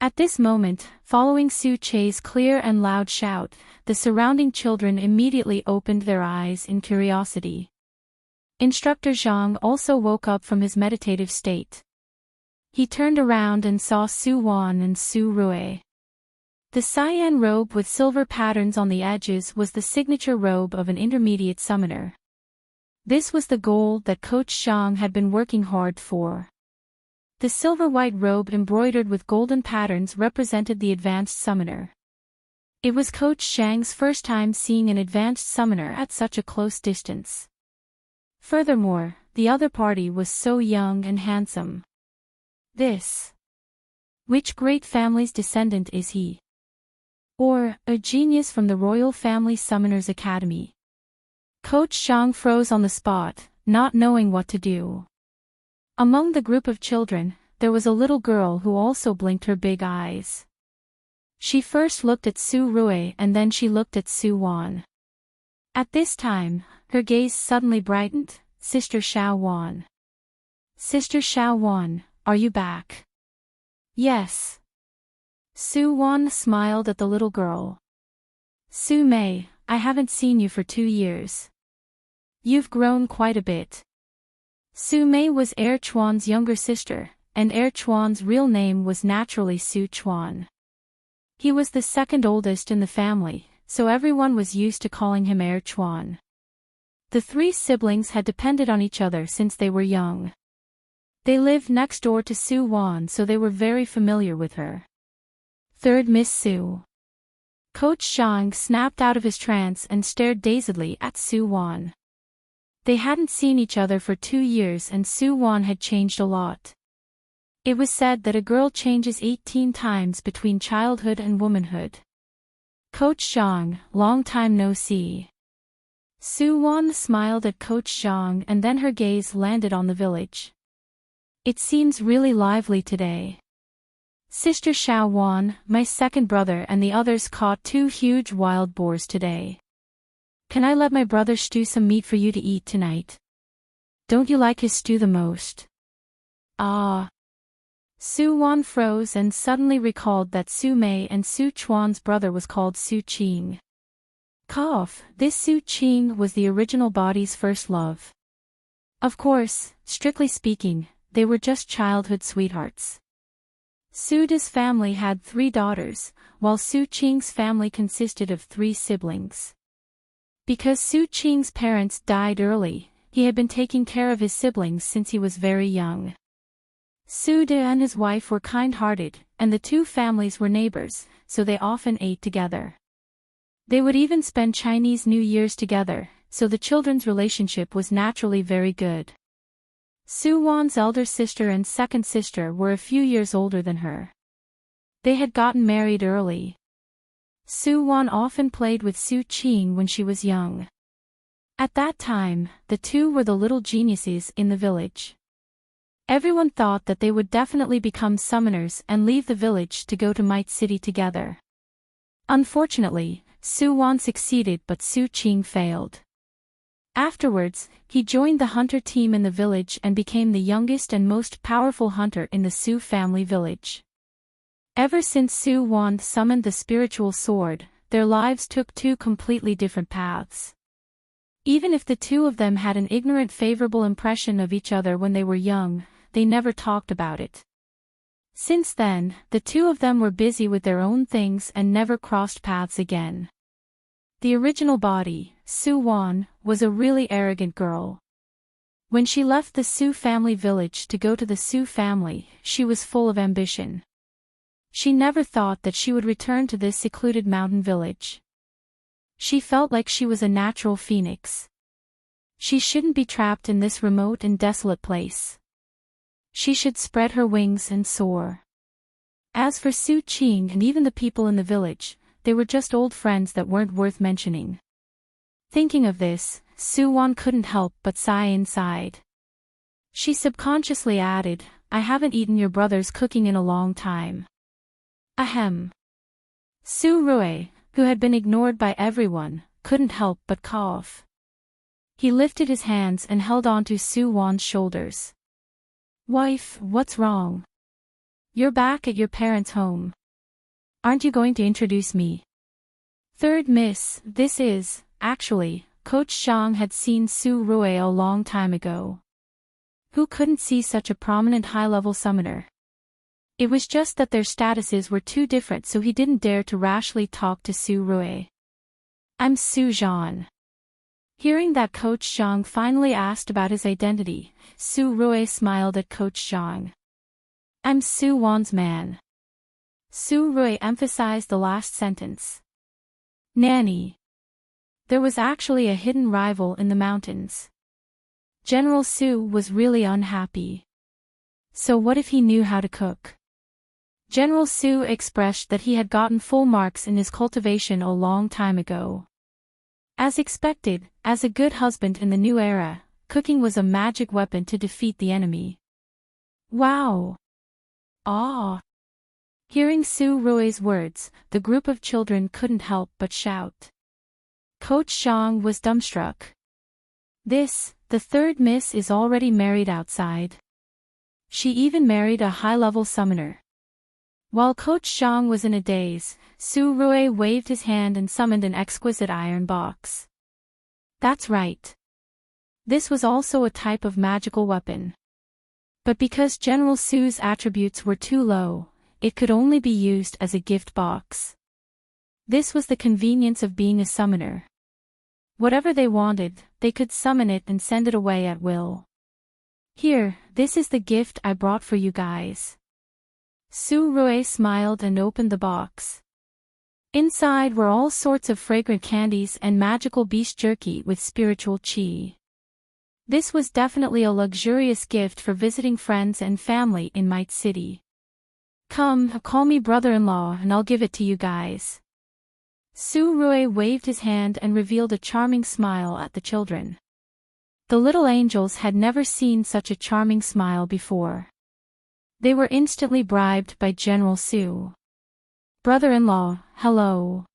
At this moment, following Su Che's clear and loud shout, the surrounding children immediately opened their eyes in curiosity. Instructor Zhang also woke up from his meditative state. He turned around and saw Su Wan and Su Rui. The cyan robe with silver patterns on the edges was the signature robe of an intermediate summoner. This was the goal that Coach Zhang had been working hard for. The silver-white robe embroidered with golden patterns represented the advanced summoner. It was Coach Zhang's first time seeing an advanced summoner at such a close distance. Furthermore, the other party was so young and handsome. This. Which great family's descendant is he? Or, a genius from the Royal Family Summoners Academy? Coach Zhang froze on the spot, not knowing what to do. Among the group of children, there was a little girl who also blinked her big eyes. She first looked at Su Rui and then she looked at Su Wan. At this time, her gaze suddenly brightened. Sister Xiao Wan. Sister Xiao Wan, are you back? Yes. Su Wan smiled at the little girl. Su Mei, I haven't seen you for 2 years. You've grown quite a bit. Su Mei was Heir Chuan's younger sister, and Heir Chuan's real name was naturally Su Chuan. He was the second oldest in the family, so everyone was used to calling him Heir Chuan. The 3 siblings had depended on each other since they were young. They lived next door to Su Wan, so they were very familiar with her. Third Miss Su. Coach Zhang snapped out of his trance and stared dazedly at Su Wan. They hadn't seen each other for 2 years and Su Wan had changed a lot. It was said that a girl changes 18 times between childhood and womanhood. Coach Zhang, long time no see. Su Wan smiled at Coach Zhang and then her gaze landed on the village. It seems really lively today. Sister Xiao Wan, my second brother and the others caught 2 huge wild boars today. Can I let my brother stew some meat for you to eat tonight? Don't you like his stew the most? Ah. Su Wan froze and suddenly recalled that Su Mei and Su Chuan's brother was called Su Qing. Cough, this Su Qing was the original body's first love. Of course, strictly speaking, they were just childhood sweethearts. Su De's family had 3 daughters, while Su Qing's family consisted of 3 siblings. Because Su Qing's parents died early, he had been taking care of his siblings since he was very young. Su De and his wife were kind-hearted, and the 2 families were neighbors, so they often ate together. They would even spend Chinese New Year's together, so the children's relationship was naturally very good. Su Wan's elder sister and second sister were a few years older than her. They had gotten married early. Su Wan often played with Su Qing when she was young. At that time, the 2 were the little geniuses in the village. Everyone thought that they would definitely become summoners and leave the village to go to Might City together. Unfortunately, Su Wan succeeded but Su Qing failed. Afterwards, he joined the hunter team in the village and became the youngest and most powerful hunter in the Su family village. Ever since Su Wan summoned the spiritual sword, their lives took 2 completely different paths. Even if the 2 of them had an ignorant favorable impression of each other when they were young, they never talked about it. Since then, the 2 of them were busy with their own things and never crossed paths again. The original body, Su Wan, was a really arrogant girl. When she left the Su family village to go to the Su family, she was full of ambition. She never thought that she would return to this secluded mountain village. She felt like she was a natural phoenix. She shouldn't be trapped in this remote and desolate place. She should spread her wings and soar. As for Su Qing and even the people in the village, they were just old friends that weren't worth mentioning. Thinking of this, Su Wan couldn't help but sigh inside. She subconsciously added, I haven't eaten your brother's cooking in a long time. Ahem. Su Rui, who had been ignored by everyone, couldn't help but cough. He lifted his hands and held onto Su Wan's shoulders. Wife, what's wrong? You're back at your parents' home. Aren't you going to introduce me? Third Miss, this is, actually, Coach Zhang had seen Su Rui a long time ago. Who couldn't see such a prominent high-level summoner? It was just that their statuses were too different, so he didn't dare to rashly talk to Su Rui. I'm Su Zhan. Hearing that Coach Zhang finally asked about his identity, Su Rui smiled at Coach Zhang. I'm Su Wan's man. Su Rui emphasized the last sentence. Nanny. There was actually a hidden rival in the mountains. General Su was really unhappy. So what if he knew how to cook? General Su expressed that he had gotten full marks in his cultivation a long time ago. As expected, as a good husband in the new era, cooking was a magic weapon to defeat the enemy. Wow! Ah! Hearing Su Rui's words, the group of children couldn't help but shout. Coach Zhang was dumbstruck. The third miss is already married outside. She even married a high-level summoner. While Coach Zhang was in a daze, Su Rui waved his hand and summoned an exquisite iron box. That's right. This was also a type of magical weapon. But because General Su's attributes were too low, it could only be used as a gift box. This was the convenience of being a summoner. Whatever they wanted, they could summon it and send it away at will. Here, this is the gift I brought for you guys. Su Rui smiled and opened the box. Inside were all sorts of fragrant candies and magical beast jerky with spiritual chi. This was definitely a luxurious gift for visiting friends and family in Might City. Come, call me brother-in-law and I'll give it to you guys. Su Rui waved his hand and revealed a charming smile at the children. The little angels had never seen such a charming smile before. They were instantly bribed by General Su. Brother-in-law, hello.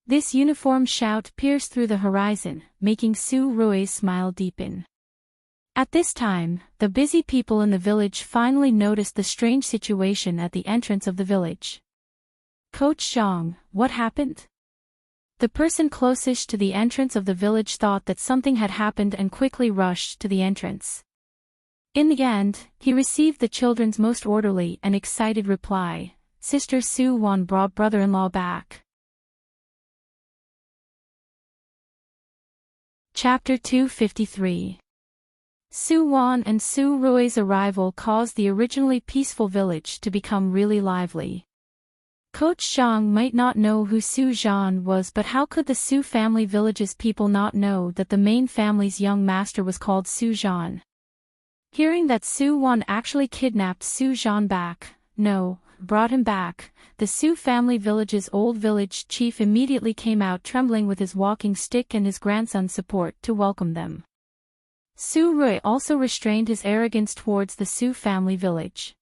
This uniform shout pierced through the horizon, making Su Rui's smile deepen. At this time, the busy people in the village finally noticed the strange situation at the entrance of the village. Coach Zhang, what happened? The person closest to the entrance of the village thought that something had happened and quickly rushed to the entrance. In the end, he received the children's most orderly and excited reply. Sister Su Wan brought brother-in-law back. Chapter 253. Su Wan and Su Rui's arrival caused the originally peaceful village to become really lively. Coach Zhang might not know who Su Zhan was, but how could the Su family village's people not know that the main family's young master was called Su Zhan? Hearing that Su Wan actually kidnapped Su Zhan brought him back, the Su family village's old village chief immediately came out trembling with his walking stick and his grandson's support to welcome them. Su Rui also restrained his arrogance towards the Su family village.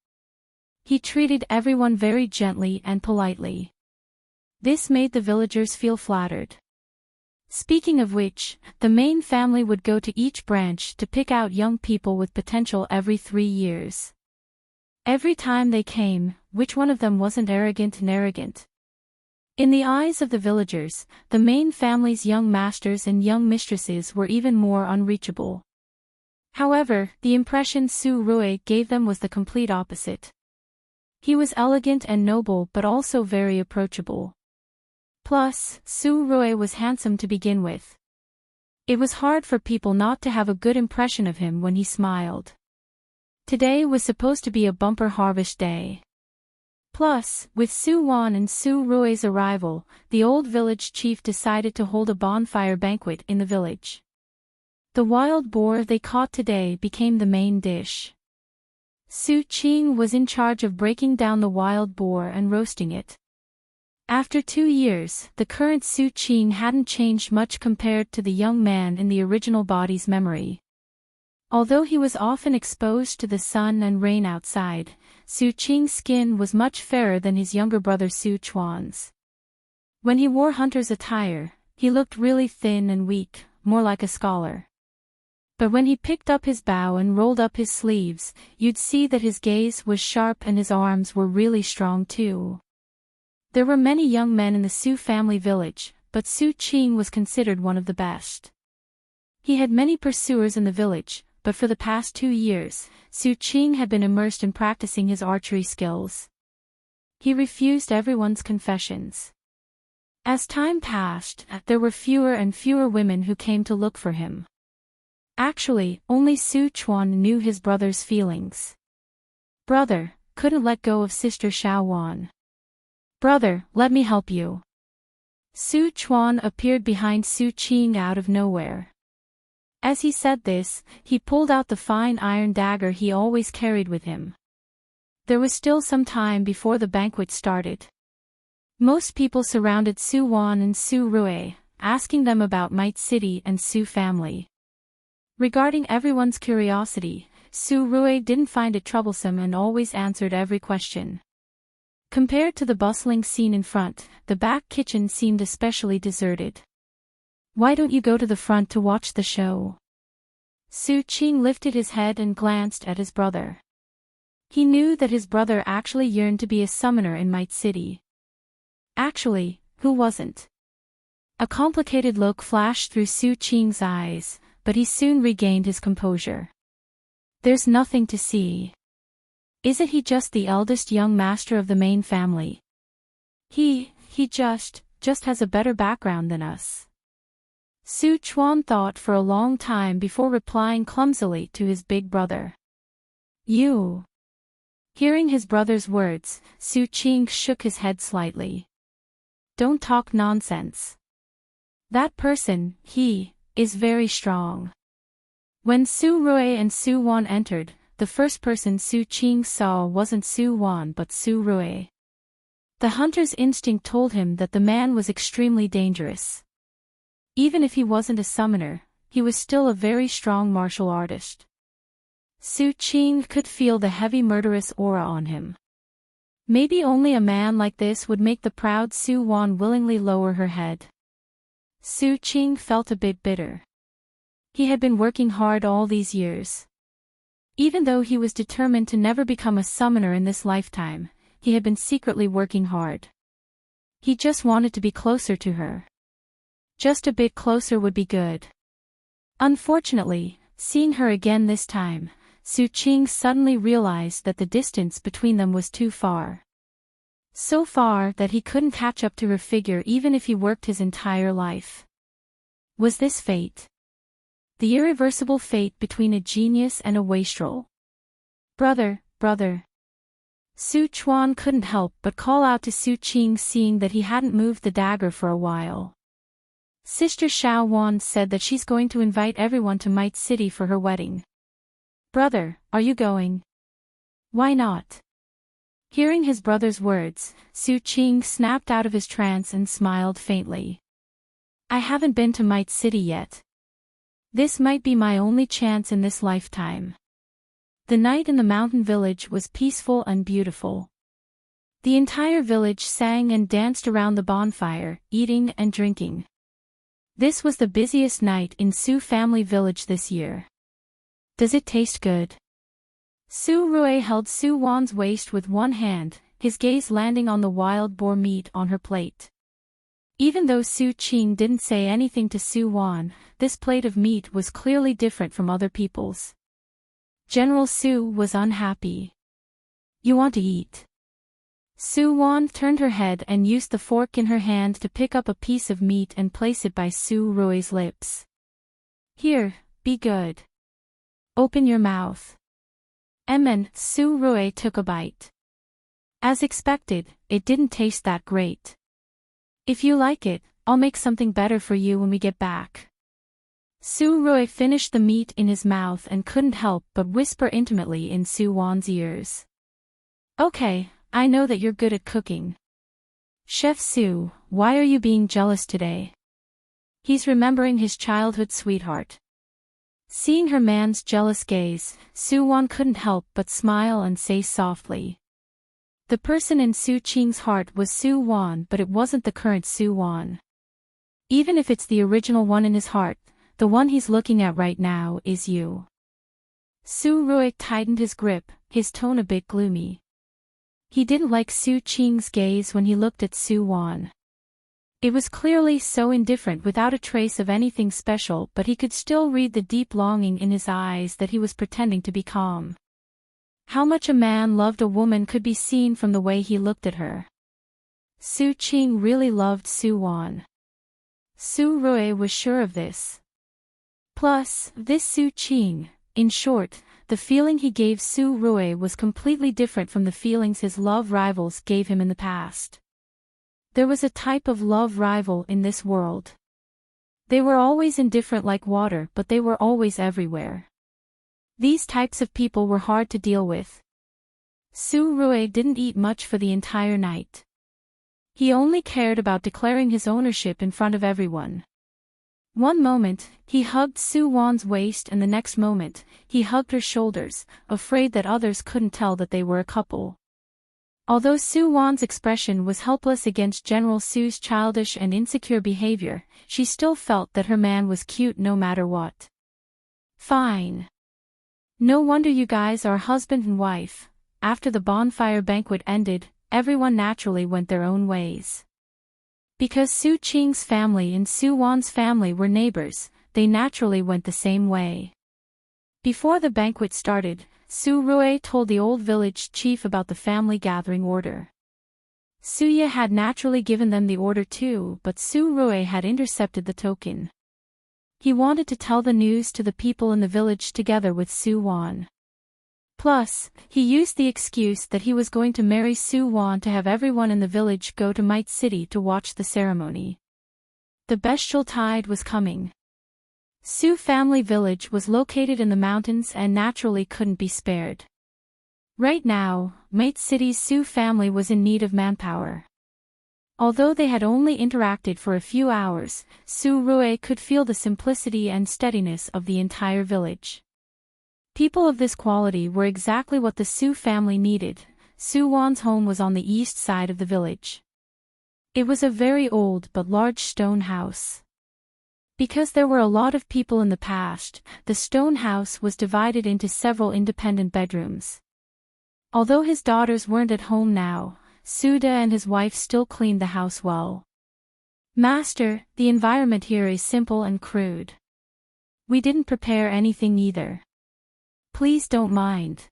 He treated everyone very gently and politely. This made the villagers feel flattered. Speaking of which, the main family would go to each branch to pick out young people with potential every 3 years. Every time they came, which one of them wasn't arrogant and arrogant? In the eyes of the villagers, the main family's young masters and young mistresses were even more unreachable. However, the impression Su Rui gave them was the complete opposite. He was elegant and noble but also very approachable. Plus, Su Rui was handsome to begin with. It was hard for people not to have a good impression of him when he smiled. Today was supposed to be a bumper harvest day. Plus, with Su Wan and Su Rui's arrival, the old village chief decided to hold a bonfire banquet in the village. The wild boar they caught today became the main dish. Su Qing was in charge of breaking down the wild boar and roasting it. After 2 years, the current Su Qing hadn't changed much compared to the young man in the original body's memory. Although he was often exposed to the sun and rain outside, Su Qing's skin was much fairer than his younger brother Su Chuan's. When he wore hunter's attire, he looked really thin and weak, more like a scholar. But when he picked up his bow and rolled up his sleeves, you'd see that his gaze was sharp and his arms were really strong too. There were many young men in the Su family village, but Su Qing was considered one of the best. He had many pursuers in the village, but for the past 2 years, Su Qing had been immersed in practicing his archery skills. He refused everyone's confessions. As time passed, there were fewer and fewer women who came to look for him. Actually, only Su Chuan knew his brother's feelings. Brother, couldn't let go of Sister Xiaowan. Brother, let me help you. Su Chuan appeared behind Su Qing out of nowhere. As he said this, he pulled out the fine iron dagger he always carried with him. There was still some time before the banquet started. Most people surrounded Su Wan and Su Rui, asking them about Might City and Su family. Regarding everyone's curiosity, Su Rui didn't find it troublesome and always answered every question. Compared to the bustling scene in front, the back kitchen seemed especially deserted. Why don't you go to the front to watch the show? Su Qing lifted his head and glanced at his brother. He knew that his brother actually yearned to be a summoner in Might City. Actually, who wasn't? A complicated look flashed through Su Qing's eyes, but he soon regained his composure. There's nothing to see. Isn't he just the eldest young master of the main family? He just has a better background than us. Su Chuan thought for a long time before replying clumsily to his big brother. You. Hearing his brother's words, Su Qing shook his head slightly. Don't talk nonsense. That person, he, is very strong. When Su Rui and Su Wan entered, the first person Su Qing saw wasn't Su Wan but Su Rui. The hunter's instinct told him that the man was extremely dangerous. Even if he wasn't a summoner, he was still a very strong martial artist. Su Qing could feel the heavy murderous aura on him. Maybe only a man like this would make the proud Su Wan willingly lower her head. Su Qing felt a bit bitter. He had been working hard all these years. Even though he was determined to never become a summoner in this lifetime, he had been secretly working hard. He just wanted to be closer to her. Just a bit closer would be good. Unfortunately, seeing her again this time, Su Qing suddenly realized that the distance between them was too far. So far that he couldn't catch up to her figure even if he worked his entire life. Was this fate? The irreversible fate between a genius and a wastrel? Brother. Su Chuan couldn't help but call out to Su Qing seeing that he hadn't moved the dagger for a while. Sister Xiao Wan said that she's going to invite everyone to Might City for her wedding. Brother, are you going? Why not? Hearing his brother's words, Su Qing snapped out of his trance and smiled faintly. I haven't been to Might City yet. This might be my only chance in this lifetime. The night in the mountain village was peaceful and beautiful. The entire village sang and danced around the bonfire, eating and drinking. This was the busiest night in Su family village this year. Does it taste good? Su Rui held Su Wan's waist with one hand, his gaze landing on the wild boar meat on her plate. Even though Su Qing didn't say anything to Su Wan, this plate of meat was clearly different from other people's. General Su was unhappy. You want to eat? Su Wan turned her head and used the fork in her hand to pick up a piece of meat and place it by Su Rui's lips. Here, be good. Open your mouth. And Su Rui took a bite. As expected, it didn't taste that great. If you like it, I'll make something better for you when we get back. Su Rui finished the meat in his mouth and couldn't help but whisper intimately in Su Wan's ears. Okay, I know that you're good at cooking. Chef Su, why are you being jealous today? He's remembering his childhood sweetheart. Seeing her man's jealous gaze, Su Wan couldn't help but smile and say softly. The person in Su Qing's heart was Su Wan, but it wasn't the current Su Wan. Even if it's the original one in his heart, the one he's looking at right now is you. Su Rui tightened his grip, his tone a bit gloomy. He didn't like Su Qing's gaze when he looked at Su Wan. It was clearly so indifferent without a trace of anything special, but he could still read the deep longing in his eyes that he was pretending to be calm. How much a man loved a woman could be seen from the way he looked at her. Su Qing really loved Su Wan. Su Rui was sure of this. Plus, this Su Qing, in short, the feeling he gave Su Rui was completely different from the feelings his love rivals gave him in the past. There was a type of love rival in this world. They were always indifferent like water, but they were always everywhere. These types of people were hard to deal with. Su-rui didn't eat much for the entire night. He only cared about declaring his ownership in front of everyone. One moment, he hugged Su-won's waist, and the next moment, he hugged her shoulders, afraid that others couldn't tell that they were a couple. Although Su-won's expression was helpless against General Su's childish and insecure behavior, she still felt that her man was cute no matter what. Fine. No wonder you guys are husband and wife. After the bonfire banquet ended, everyone naturally went their own ways. Because Su Qing's family and Su Wan's family were neighbors, they naturally went the same way. Before the banquet started, Su-rui told the old village chief about the family gathering order. Suya had naturally given them the order too, but Su-rui had intercepted the token. He wanted to tell the news to the people in the village together with Su Wan. Plus, he used the excuse that he was going to marry Su Wan to have everyone in the village go to Might City to watch the ceremony. The bestial tide was coming. Su family village was located in the mountains and naturally couldn't be spared. Right now, Might City's Su family was in need of manpower. Although they had only interacted for a few hours, Su-rui could feel the simplicity and steadiness of the entire village. People of this quality were exactly what the Su family needed. Su Wan's home was on the east side of the village. It was a very old but large stone house. Because there were a lot of people in the past, the stone house was divided into several independent bedrooms. Although his daughters weren't at home now, Suda and his wife still cleaned the house well. Master, the environment here is simple and crude. We didn't prepare anything either. Please don't mind.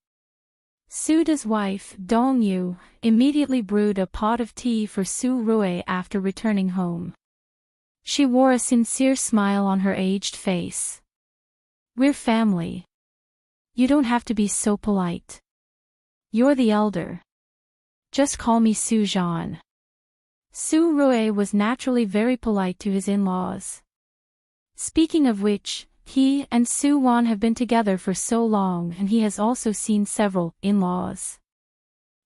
Suda's wife, Dong-yu, immediately brewed a pot of tea for Su-rui after returning home. She wore a sincere smile on her aged face. We're family. You don't have to be so polite. You're the elder. Just call me Su-jean. Su-rui was naturally very polite to his in-laws. Speaking of which, he and Su Wan have been together for so long, and he has also seen several in-laws.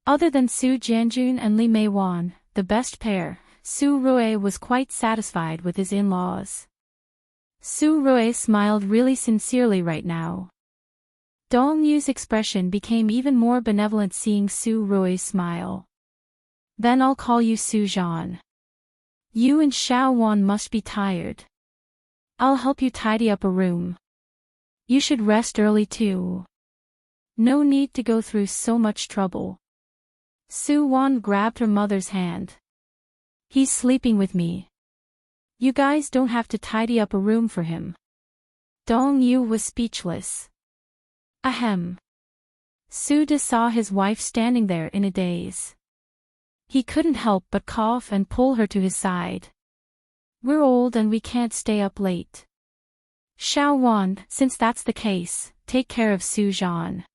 Other than Su Jianjun and Li Meiwan, the best pair, Su-rui was quite satisfied with his in-laws. Su-rui smiled really sincerely right now. Dong-yu's expression became even more benevolent seeing Su-rui's smile. Then I'll call you Su-jean. You and Xiao Wan must be tired. I'll help you tidy up a room. You should rest early too. No need to go through so much trouble. Su Wan grabbed her mother's hand. He's sleeping with me. You guys don't have to tidy up a room for him. Dong-yu was speechless. Ahem. Suda saw his wife standing there in a daze. He couldn't help but cough and pull her to his side. We're old and we can't stay up late. Xiao Wan, since that's the case, take care of Su-jean.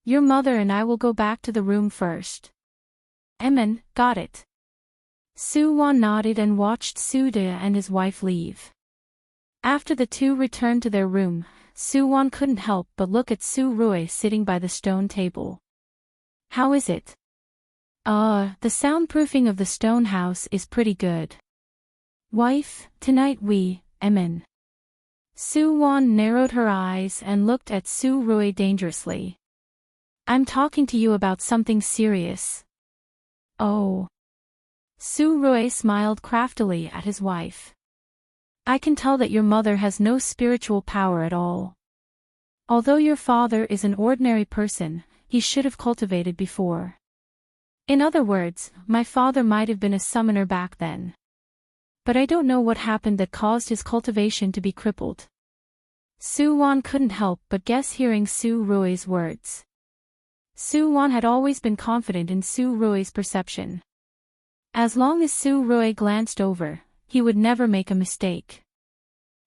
Your mother and I will go back to the room first. Emin, got it. Su Wan nodded and watched Suda and his wife leave. After the two returned to their room, Su Wan couldn't help but look at Su-rui sitting by the stone table. How is it? The soundproofing of the stone house is pretty good. Wife, tonight Emin. Su Wan narrowed her eyes and looked at Su-rui dangerously. I'm talking to you about something serious. Oh. Su-rui smiled craftily at his wife. I can tell that your mother has no spiritual power at all. Although your father is an ordinary person, he should have cultivated before. In other words, my father might have been a summoner back then. But I don't know what happened that caused his cultivation to be crippled. Su Wan couldn't help but guess hearing Su-rui's words. Su Wan had always been confident in Su-rui's perception. As long as Su-rui glanced over, he would never make a mistake.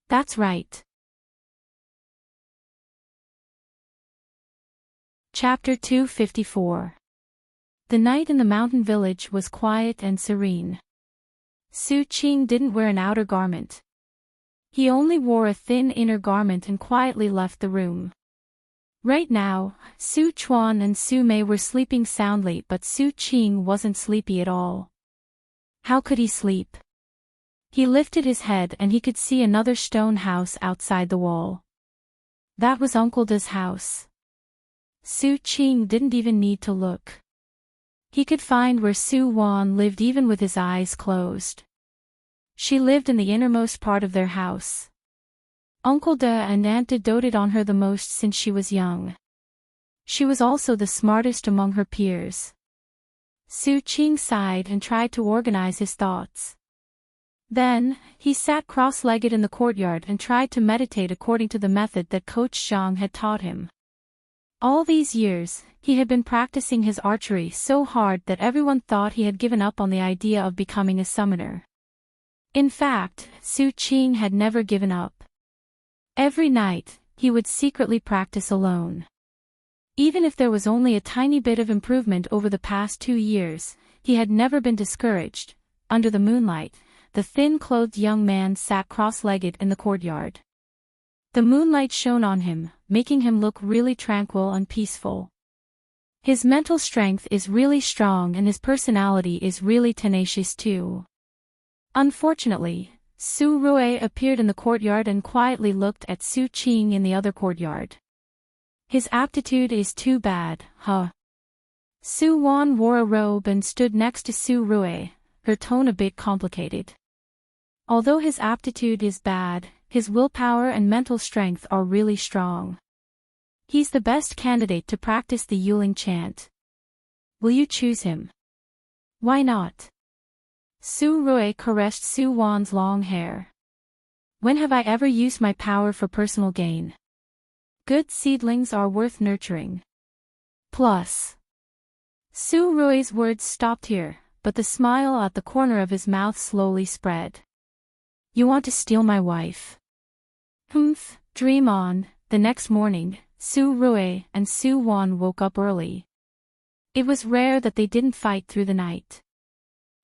That's right. Chapter 254. The night in the mountain village was quiet and serene. Su Qing didn't wear an outer garment. He only wore a thin inner garment and quietly left the room. Right now, Su Chuan and Su Mei were sleeping soundly, but Su Qing wasn't sleepy at all. How could he sleep? He lifted his head and he could see another stone house outside the wall. That was Uncle Da's house. Su Qing didn't even need to look. He could find where Su Wan lived even with his eyes closed. She lived in the innermost part of their house. Uncle Da and Aunt Da doted on her the most since she was young. She was also the smartest among her peers. Su Qing sighed and tried to organize his thoughts. Then, he sat cross-legged in the courtyard and tried to meditate according to the method that Coach Zhang had taught him. All these years, he had been practicing his archery so hard that everyone thought he had given up on the idea of becoming a summoner. In fact, Su Qing had never given up. Every night, he would secretly practice alone. Even if there was only a tiny bit of improvement over the past 2 years, he had never been discouraged. Under the moonlight, the thin-clothed young man sat cross-legged in the courtyard. The moonlight shone on him, making him look really tranquil and peaceful. His mental strength is really strong and his personality is really tenacious too. Unfortunately, Su Rui appeared in the courtyard and quietly looked at Su Qing in the other courtyard. His aptitude is too bad, huh? Su Wan wore a robe and stood next to Su Rui, her tone a bit complicated. Although his aptitude is bad, his willpower and mental strength are really strong. He's the best candidate to practice the Yuling chant. Will you choose him? Why not? Su Rui caressed Su Wan's long hair. When have I ever used my power for personal gain? Good seedlings are worth nurturing. Plus. Su Rui's words stopped here, but the smile at the corner of his mouth slowly spread. You want to steal my wife? Humph, dream on. The next morning, Su Rui and Su Wan woke up early. It was rare that they didn't fight through the night.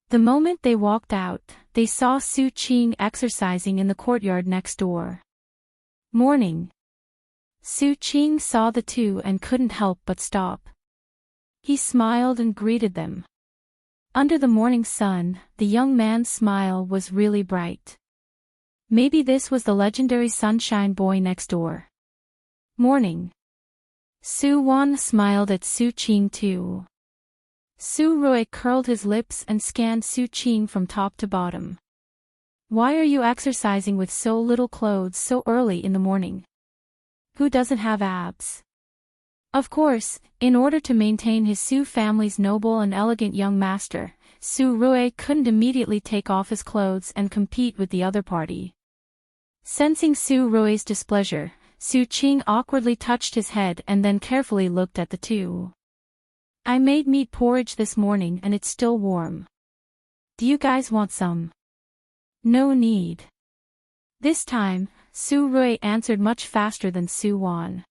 The moment they walked out, they saw Su Qing exercising in the courtyard next door. Morning. Su Qing saw the two and couldn't help but stop. He smiled and greeted them. Under the morning sun, the young man's smile was really bright. Maybe this was the legendary sunshine boy next door. Morning. Su Wan smiled at Su Qing too. Su Rui curled his lips and scanned Su Qing from top to bottom. Why are you exercising with so little clothes so early in the morning? Who doesn't have abs? Of course, in order to maintain his Su family's noble and elegant young master, Su Rui couldn't immediately take off his clothes and compete with the other party. Sensing Su Rui's displeasure, Su Qing awkwardly touched his head and then carefully looked at the two. I made meat porridge this morning and it's still warm. Do you guys want some? No need. This time, Su Rui answered much faster than Su Wan.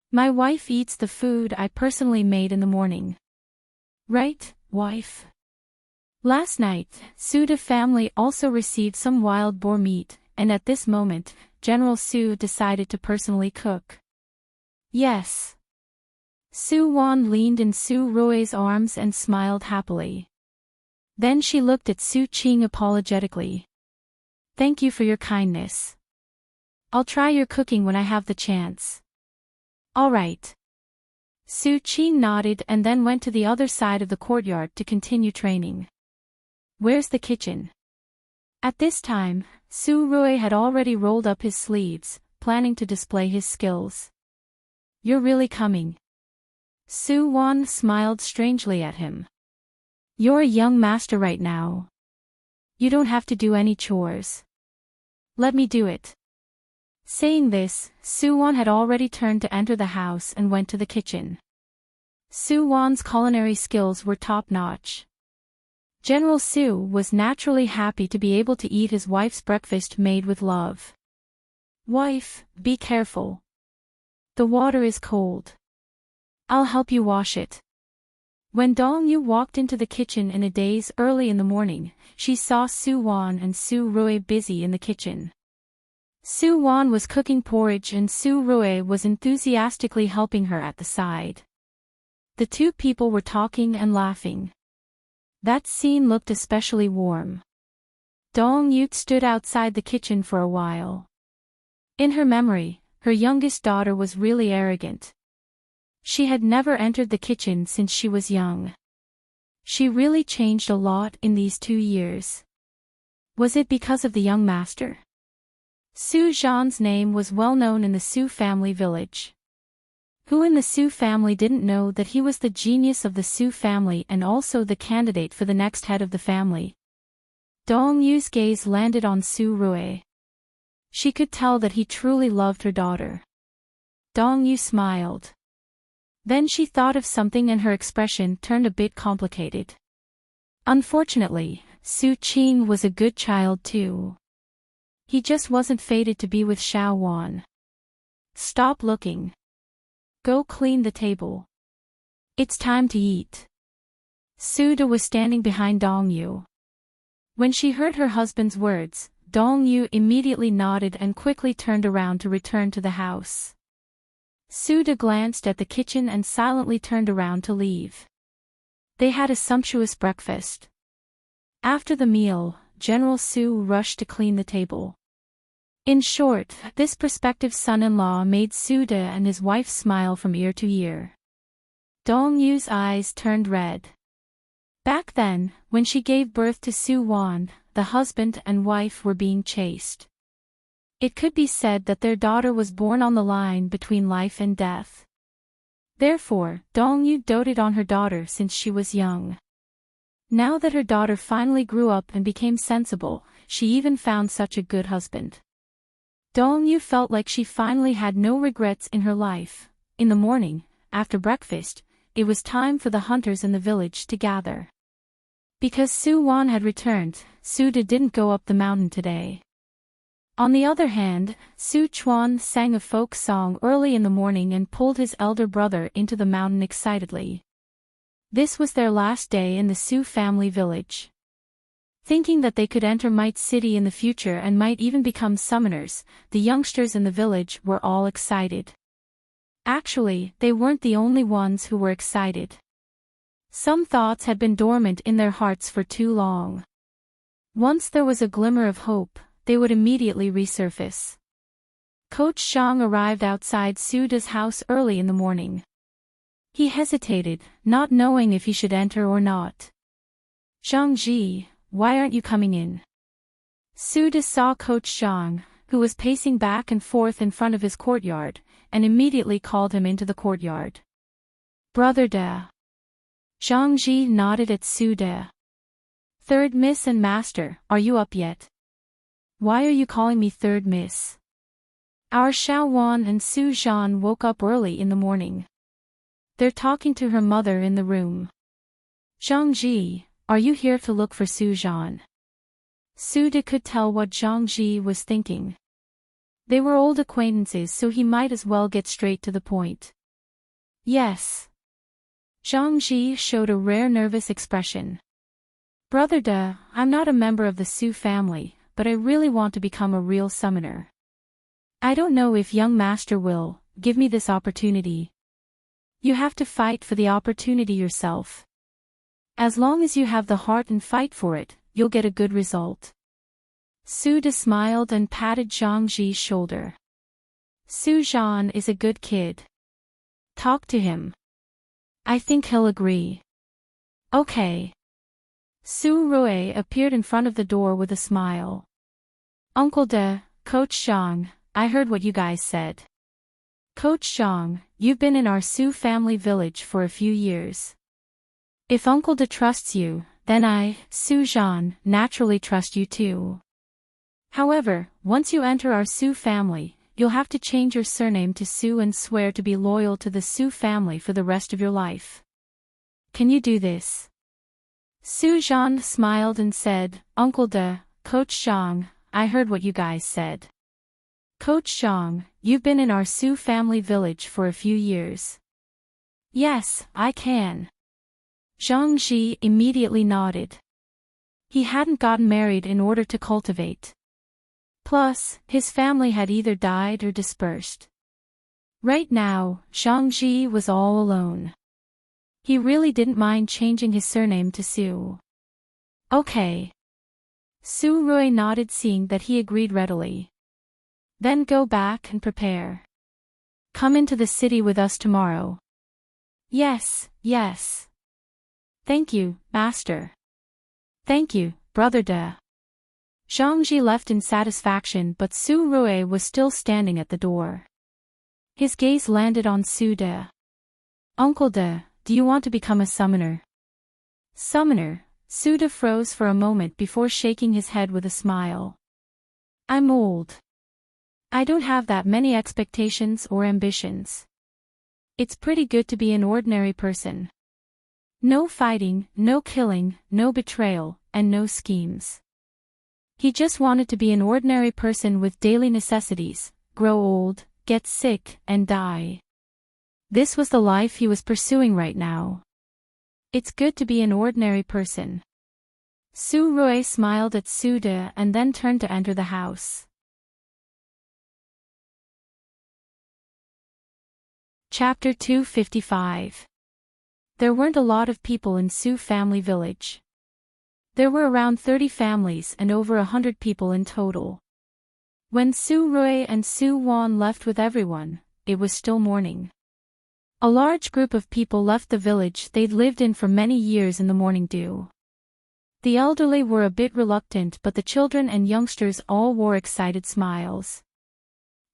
My wife eats the food I personally made in the morning. Right, wife? Last night, Su's family also received some wild boar meat, and at this moment, General Su decided to personally cook. Yes. Su Wan leaned in Su Rui's arms and smiled happily. Then she looked at Su Qing apologetically. Thank you for your kindness. I'll try your cooking when I have the chance. All right. Su Qing nodded and then went to the other side of the courtyard to continue training. Where's the kitchen? At this time, Su Rui had already rolled up his sleeves, planning to display his skills. You're really coming. Su Wan smiled strangely at him. You're a young master right now. You don't have to do any chores. Let me do it. Saying this, Su Wan had already turned to enter the house and went to the kitchen. Su Wan's culinary skills were top-notch. General Su was naturally happy to be able to eat his wife's breakfast made with love. Wife, be careful. The water is cold. I'll help you wash it. When Dong Yu walked into the kitchen in a daze early in the morning, she saw Su Wan and Su Rui busy in the kitchen. Su Wan was cooking porridge and Su Rui was enthusiastically helping her at the side. The two people were talking and laughing. That scene looked especially warm. Dong Yut stood outside the kitchen for a while. In her memory, her youngest daughter was really arrogant. She had never entered the kitchen since she was young. She really changed a lot in these 2 years. Was it because of the young master? Su Zhan's name was well known in the Su family village. Who in the Su family didn't know that he was the genius of the Su family and also the candidate for the next head of the family? Dong Yu's gaze landed on Su Rui. She could tell that he truly loved her daughter. Dong Yu smiled. Then she thought of something and her expression turned a bit complicated. Unfortunately, Su Qing was a good child too. He just wasn't fated to be with Xiao Wan. Stop looking. Go clean the table. It's time to eat. Su De was standing behind Dong Yu. When she heard her husband's words, Dong Yu immediately nodded and quickly turned around to return to the house. Su De glanced at the kitchen and silently turned around to leave. They had a sumptuous breakfast. After the meal, General Su rushed to clean the table. In short, this prospective son-in-law made Su De and his wife smile from ear to ear. Dong Yu's eyes turned red. Back then, when she gave birth to Su Wan, the husband and wife were being chased. It could be said that their daughter was born on the line between life and death. Therefore, Dong Yu doted on her daughter since she was young. Now that her daughter finally grew up and became sensible, she even found such a good husband. Dong Yu felt like she finally had no regrets in her life. In the morning, after breakfast, it was time for the hunters in the village to gather. Because Su Wan had returned, Su De didn't go up the mountain today. On the other hand, Su Chuan sang a folk song early in the morning and pulled his elder brother into the mountain excitedly. This was their last day in the Su family village. Thinking that they could enter Might City in the future and might even become summoners, the youngsters in the village were all excited. Actually, they weren't the only ones who were excited. Some thoughts had been dormant in their hearts for too long. Once there was a glimmer of hope, they would immediately resurface. Coach Zhang arrived outside Su De's house early in the morning. He hesitated, not knowing if he should enter or not. Zhang Ji, why aren't you coming in? Su De saw Coach Zhang, who was pacing back and forth in front of his courtyard, and immediately called him into the courtyard. Brother De. Zhang Ji nodded at Su De. Third Miss and Master, are you up yet? Why are you calling me Third Miss? Our Xiao Wan and Su Zhan woke up early in the morning. They're talking to her mother in the room. Zhang Ji, are you here to look for Su Zhan? Su De could tell what Zhang Ji was thinking. They were old acquaintances, so he might as well get straight to the point. Yes. Zhang Ji showed a rare nervous expression. Brother De, I'm not a member of the Su family, but I really want to become a real summoner. I don't know if young master will give me this opportunity. You have to fight for the opportunity yourself. As long as you have the heart and fight for it, you'll get a good result. Su De smiled and patted Zhang Ji's shoulder. Su Zhan is a good kid. Talk to him. I think he'll agree. Okay. Su Rui appeared in front of the door with a smile. Uncle De, Coach Zhang, I heard what you guys said. Coach Zhang, you've been in our Su family village for a few years. If Uncle De trusts you, then I, Su Zhan, naturally trust you too. However, once you enter our Su family, you'll have to change your surname to Su and swear to be loyal to the Su family for the rest of your life. Can you do this? Su Zhan smiled and said, Uncle De, Coach Zhang, I heard what you guys said. Coach Zhang, you've been in our Su family village for a few years. Yes, I can. Zhang Ji immediately nodded. He hadn't gotten married in order to cultivate. Plus, his family had either died or dispersed. Right now, Zhangji was all alone. He really didn't mind changing his surname to Su. Okay. Su Rui nodded, seeing that he agreed readily. Then go back and prepare. Come into the city with us tomorrow. Yes, yes. Thank you, master. Thank you, brother De. Zhangji left in satisfaction, but Su Rui was still standing at the door. His gaze landed on Su De. Uncle De, do you want to become a summoner? Summoner? Su De froze for a moment before shaking his head with a smile. I'm old. I don't have that many expectations or ambitions. It's pretty good to be an ordinary person. No fighting, no killing, no betrayal, and no schemes. He just wanted to be an ordinary person with daily necessities, grow old, get sick, and die. This was the life he was pursuing right now. It's good to be an ordinary person. Su Rui smiled at Su De and then turned to enter the house. Chapter 255. There weren't a lot of people in Su family village. There were around 30 families and over 100 people in total. When Su Rui and Su Wan left with everyone, it was still morning. A large group of people left the village they'd lived in for many years in the morning dew. The elderly were a bit reluctant, but the children and youngsters all wore excited smiles.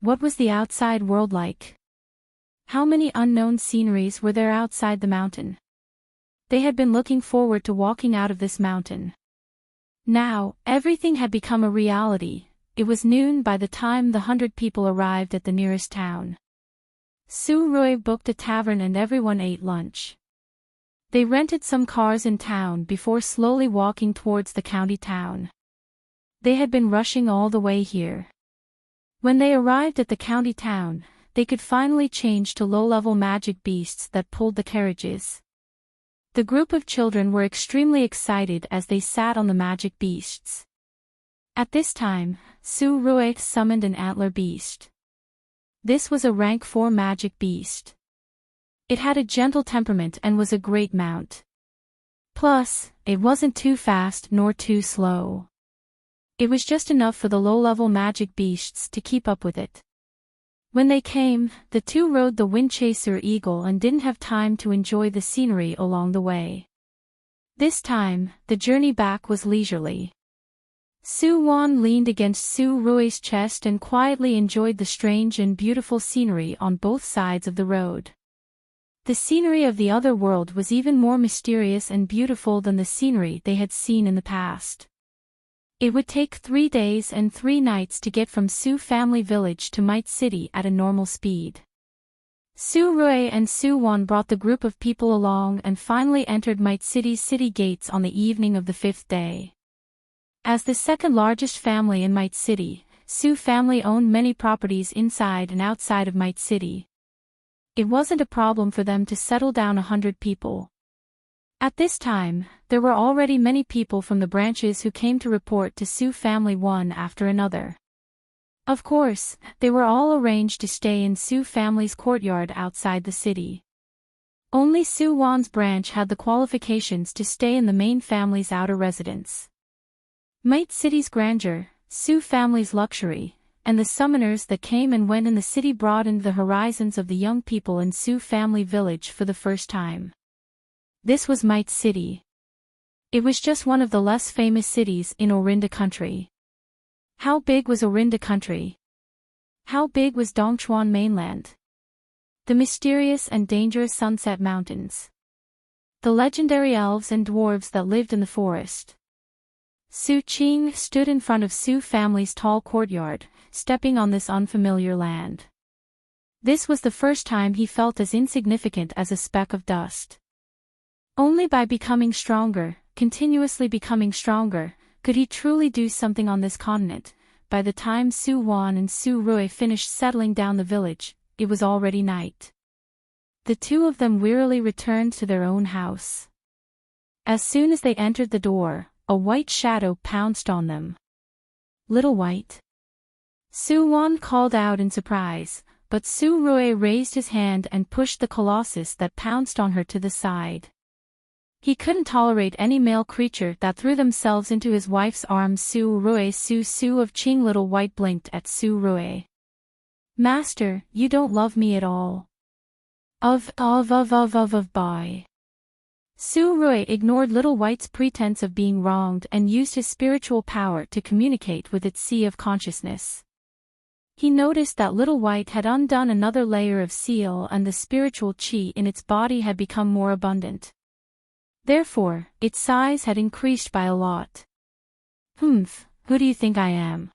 What was the outside world like? How many unknown sceneries were there outside the mountain? They had been looking forward to walking out of this mountain. Now, everything had become a reality. It was noon by the time the 100 people arrived at the nearest town. Su Rui booked a tavern and everyone ate lunch. They rented some cars in town before slowly walking towards the county town. They had been rushing all the way here. When they arrived at the county town, they could finally change to low-level magic beasts that pulled the carriages. The group of children were extremely excited as they sat on the magic beasts. At this time, Su Rui summoned an antler beast. This was a rank 4 magic beast. It had a gentle temperament and was a great mount. Plus, it wasn't too fast nor too slow. It was just enough for the low-level magic beasts to keep up with it. When they came, the two rode the Windchaser Eagle and didn't have time to enjoy the scenery along the way. This time, the journey back was leisurely. Su Wan leaned against Su Rui's chest and quietly enjoyed the strange and beautiful scenery on both sides of the road. The scenery of the other world was even more mysterious and beautiful than the scenery they had seen in the past. It would take 3 days and 3 nights to get from Su family village to Might City at a normal speed. Su Rui and Su Wan brought the group of people along and finally entered Might City's city gates on the evening of the 5th day. As the second largest family in Might City, Su family owned many properties inside and outside of Might City. It wasn't a problem for them to settle down 100 people. At this time, there were already many people from the branches who came to report to Su family one after another. Of course, they were all arranged to stay in Su family's courtyard outside the city. Only Su Wan's branch had the qualifications to stay in the main family's outer residence. Might City's grandeur, Su family's luxury, and the summoners that came and went in the city broadened the horizons of the young people in Su family village for the first time. This was Might City. It was just one of the less famous cities in Orinda country. How big was Orinda country? How big was Dongchuan mainland? The mysterious and dangerous Sunset Mountains. The legendary elves and dwarves that lived in the forest. Su Qing stood in front of Su family's tall courtyard, stepping on this unfamiliar land. This was the first time he felt as insignificant as a speck of dust. Only by becoming stronger, continuously becoming stronger, could he truly do something on this continent. By the time Su Wan and Su Rui finished settling down the village, it was already night. The two of them wearily returned to their own house. As soon as they entered the door, a white shadow pounced on them. Little White. Su Wan called out in surprise, but Su Rui raised his hand and pushed the colossus that pounced on her to the side. He couldn't tolerate any male creature that threw themselves into his wife's arms. Su Rui Su of Qing. Little White blinked at Su Rui. Master, you don't love me at all. Bye. Su Rui ignored Little White's pretense of being wronged and used his spiritual power to communicate with its sea of consciousness. He noticed that Little White had undone another layer of seal and the spiritual qi in its body had become more abundant. Therefore, its size had increased by a lot. Who do you think I am?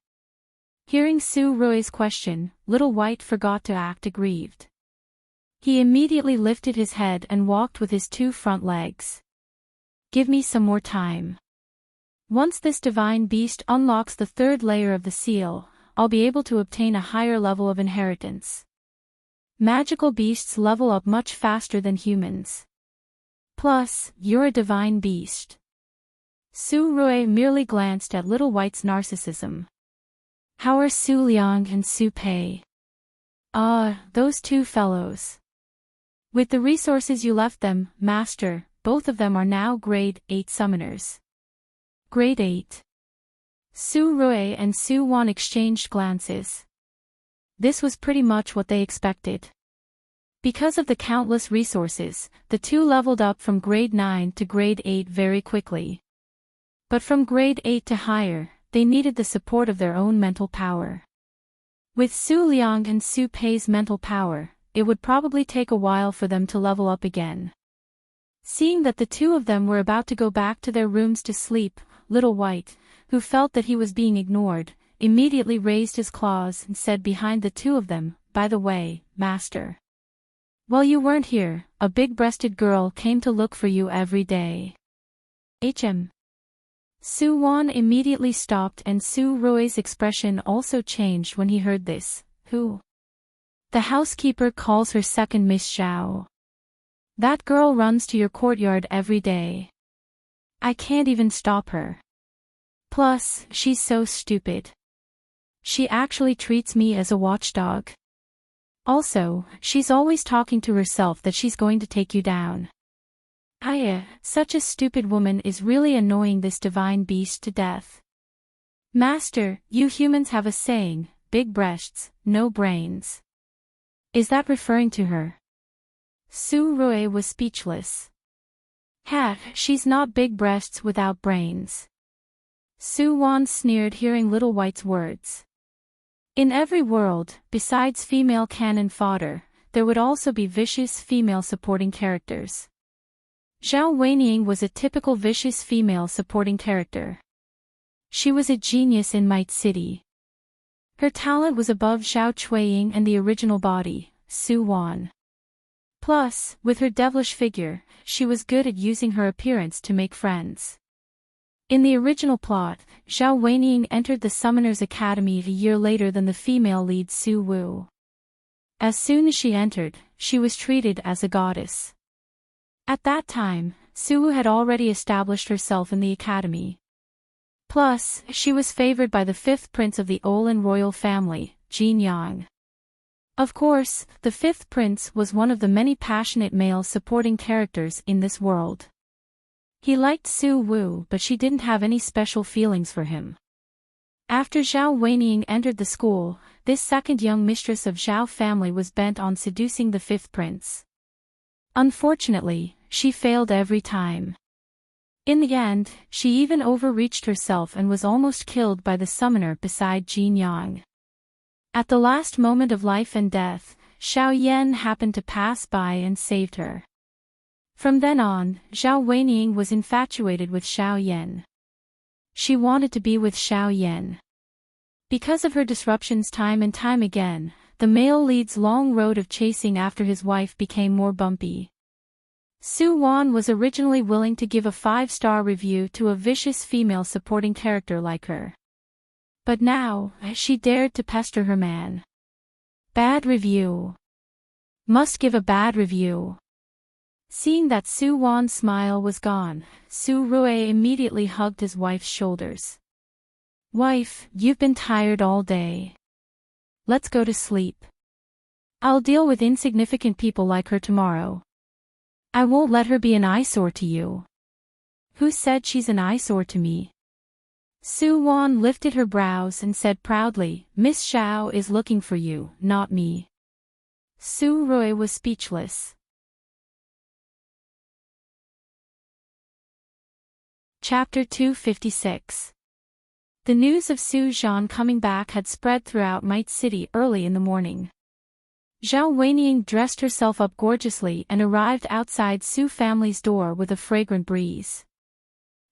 Hearing Su Rui's question, Little White forgot to act aggrieved. He immediately lifted his head and walked with his two front legs. Give me some more time. Once this divine beast unlocks the third layer of the seal, I'll be able to obtain a higher level of inheritance. Magical beasts level up much faster than humans. Plus, you're a divine beast. Su Rui merely glanced at Little White's narcissism. How are Su Liang and Su Pei? Those two fellows. With the resources you left them, Master, both of them are now Grade 8 summoners. Grade 8. Su Rui and Su Wan exchanged glances. This was pretty much what they expected. Because of the countless resources, the two leveled up from Grade 9 to Grade 8 very quickly. But from Grade 8 to higher, they needed the support of their own mental power. With Su Liang and Su Pei's mental power, it would probably take a while for them to level up again. Seeing that the two of them were about to go back to their rooms to sleep, Little White, who felt that he was being ignored, immediately raised his claws and said behind the two of them, "By the way, Master. While you weren't here, a big-breasted girl came to look for you every day." Su Wan immediately stopped and Su Rui's expression also changed when he heard this. Who? The housekeeper calls her second Miss Zhao. That girl runs to your courtyard every day. I can't even stop her. Plus, she's so stupid. She actually treats me as a watchdog. Also, she's always talking to herself that she's going to take you down. Such a stupid woman is really annoying this divine beast to death. Master, you humans have a saying, big breasts, no brains. Is that referring to her? Su Rui was speechless. She's not big breasts without brains. Su Wan sneered hearing Little White's words. In every world, besides female cannon fodder, there would also be vicious female supporting characters. Zhao Weiniing was a typical vicious female supporting character. She was a genius in Might City. Her talent was above Zhao Chuiying and the original body, Su Wan. Plus, with her devilish figure, she was good at using her appearance to make friends. In the original plot, Zhao Weiniing entered the Summoners Academy a year later than the female lead Su Wu. As soon as she entered, she was treated as a goddess. At that time, Su Wu had already established herself in the academy. Plus, she was favored by the fifth prince of the Olin royal family, Jin Yang. Of course, the fifth prince was one of the many passionate male supporting characters in this world. He liked Su Wu but she didn't have any special feelings for him. After Zhao Weiniing entered the school, this second young mistress of Zhao family was bent on seducing the fifth prince. Unfortunately, she failed every time. In the end, she even overreached herself and was almost killed by the summoner beside Jin Yang. At the last moment of life and death, Xiao Yan happened to pass by and saved her. From then on, Zhao Weiniing was infatuated with Xiao Yan. She wanted to be with Xiao Yan. Because of her disruptions time and time again, the male lead's long road of chasing after his wife became more bumpy. Su Wan was originally willing to give a 5-star review to a vicious female supporting character like her. But now, she dared to pester her man. Bad review. Must give a bad review. Seeing that Su Wan's smile was gone, Su Rui immediately hugged his wife's shoulders. Wife, you've been tired all day. let's go to sleep. I'll deal with insignificant people like her tomorrow. I won't let her be an eyesore to you. Who said she's an eyesore to me? Su Wan lifted her brows and said proudly, Miss Xiao is looking for you, not me. Su Rui was speechless. Chapter 256. The news of Su Zhan coming back had spread throughout Might City early in the morning. Zhao Weiniang dressed herself up gorgeously and arrived outside Su family's door with a fragrant breeze.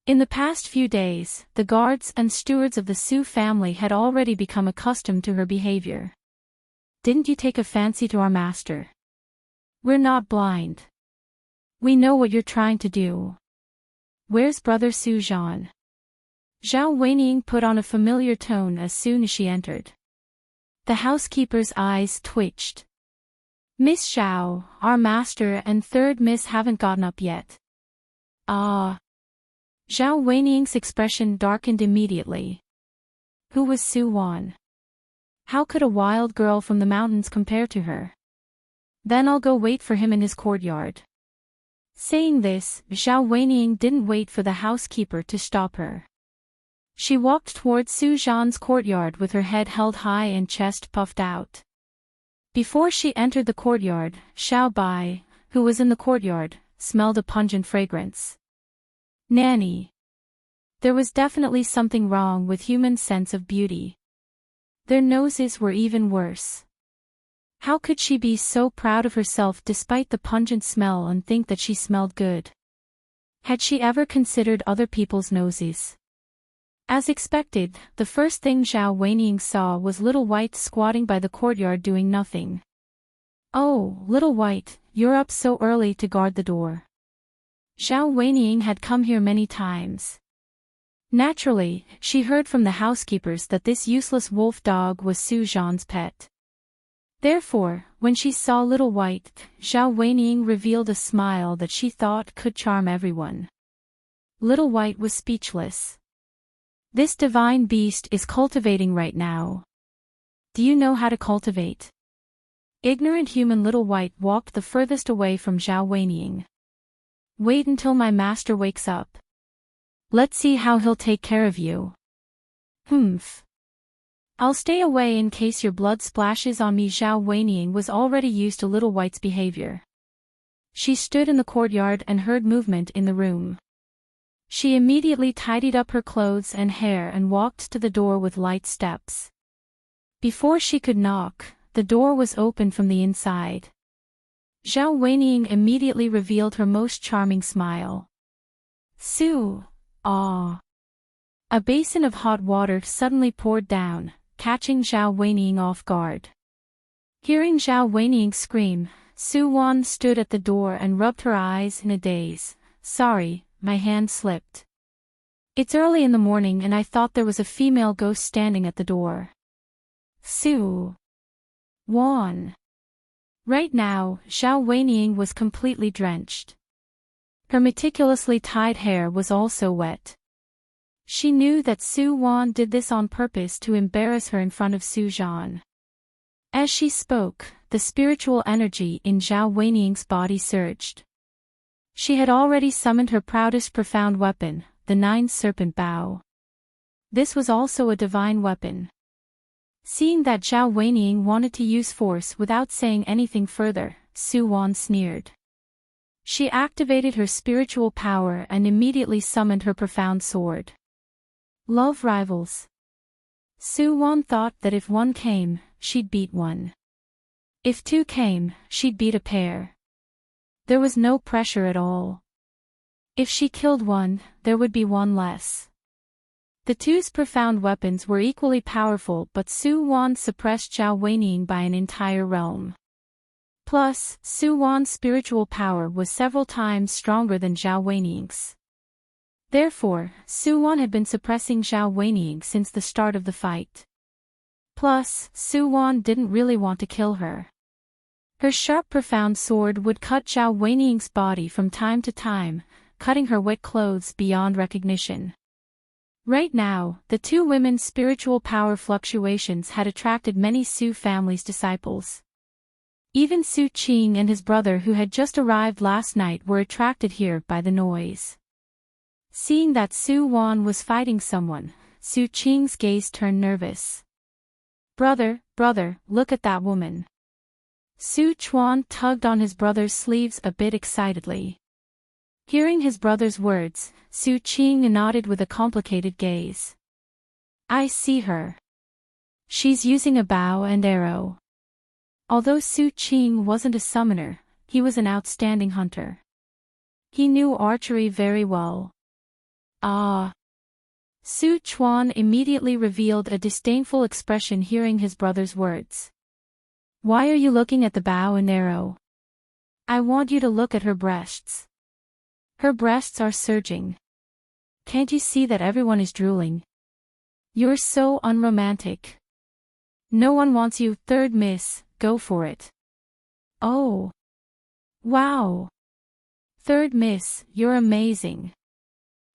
In the past few days, the guards and stewards of the Su family had already become accustomed to her behavior. Didn't you take a fancy to our master? We're not blind. We know what you're trying to do. Where's brother Su Zhan? Zhao Weiniang put on a familiar tone as soon as she entered. The housekeeper's eyes twitched. Miss Xiao, our master and third miss haven't gotten up yet. Ah. Zhao Weiniang's expression darkened immediately. Who was Su Wan? How could a wild girl from the mountains compare to her? Then I'll go wait for him in his courtyard. Saying this, Zhao Weiniang didn't wait for the housekeeper to stop her. She walked towards Su Zhan's courtyard with her head held high and chest puffed out. Before she entered the courtyard, Xiao Bai, who was in the courtyard, smelled a pungent fragrance. Nanny. There was definitely something wrong with human sense of beauty. Their noses were even worse. How could she be so proud of herself despite the pungent smell and think that she smelled good? Had she ever considered other people's noses? As expected, the first thing Zhao Weiniang saw was Little White squatting by the courtyard doing nothing. Oh, Little White, you're up so early to guard the door. Zhao Weiniang had come here many times. Naturally, she heard from the housekeepers that this useless wolf dog was Su Zhan's pet. Therefore, when she saw Little White, Zhao Weiniang revealed a smile that she thought could charm everyone. Little White was speechless. This divine beast is cultivating right now. Do you know how to cultivate? Ignorant human Little White walked the furthest away from Zhao Weiniang. Wait until my master wakes up. Let's see how he'll take care of you. Humph. I'll stay away in case your blood splashes on me. Zhao Weiniang was already used to Little White's behavior. She stood in the courtyard and heard movement in the room. She immediately tidied up her clothes and hair and walked to the door with light steps. Before she could knock, the door was opened from the inside. Zhao Weiniang immediately revealed her most charming smile. Su! Ah! A basin of hot water suddenly poured down, catching Zhao Weiniang off guard. Hearing Zhao Weiniang scream, Su Wan stood at the door and rubbed her eyes in a daze. Sorry, my hand slipped. It's early in the morning and I thought there was a female ghost standing at the door. Su Wan. Right now, Zhao Weiniang was completely drenched. Her meticulously tied hair was also wet. She knew that Su Wan did this on purpose to embarrass her in front of Su Zhan. As she spoke, the spiritual energy in Zhao Weiniang's body surged. She had already summoned her proudest profound weapon, the Nine-Serpent Bow. This was also a divine weapon. Seeing that Zhao Weiniang wanted to use force without saying anything further, Su Wan sneered. She activated her spiritual power and immediately summoned her profound sword. Love rivals. Su Wan thought that if one came, she'd beat one. If two came, she'd beat a pair. There was no pressure at all. If she killed one, there would be one less. The two's profound weapons were equally powerful, but Su Wan suppressed Zhao Weiniang by an entire realm. Plus, Su Wan's spiritual power was several times stronger than Zhao Weiniang's. Therefore, Su Wan had been suppressing Zhao Weiniang since the start of the fight. Plus, Su Wan didn't really want to kill her. Her sharp profound sword would cut Zhao Weiniang's body from time to time, cutting her wet clothes beyond recognition. Right now, the two women's spiritual power fluctuations had attracted many Su family's disciples. Even Su Qing and his brother who had just arrived last night were attracted here by the noise. Seeing that Su Wan was fighting someone, Su Qing's gaze turned nervous. Brother, look at that woman. Su Chuan tugged on his brother's sleeves a bit excitedly. Hearing his brother's words, Su Qing nodded with a complicated gaze. I see her. She's using a bow and arrow. Although Su Qing wasn't a summoner, he was an outstanding hunter. He knew archery very well. Ah. Su Chuan immediately revealed a disdainful expression hearing his brother's words. Why are you looking at the bow and arrow? I want you to look at her breasts. Her breasts are surging. Can't you see that everyone is drooling? You're so unromantic. No one wants you. Third miss, go for it. Oh. Wow. Third miss, you're amazing.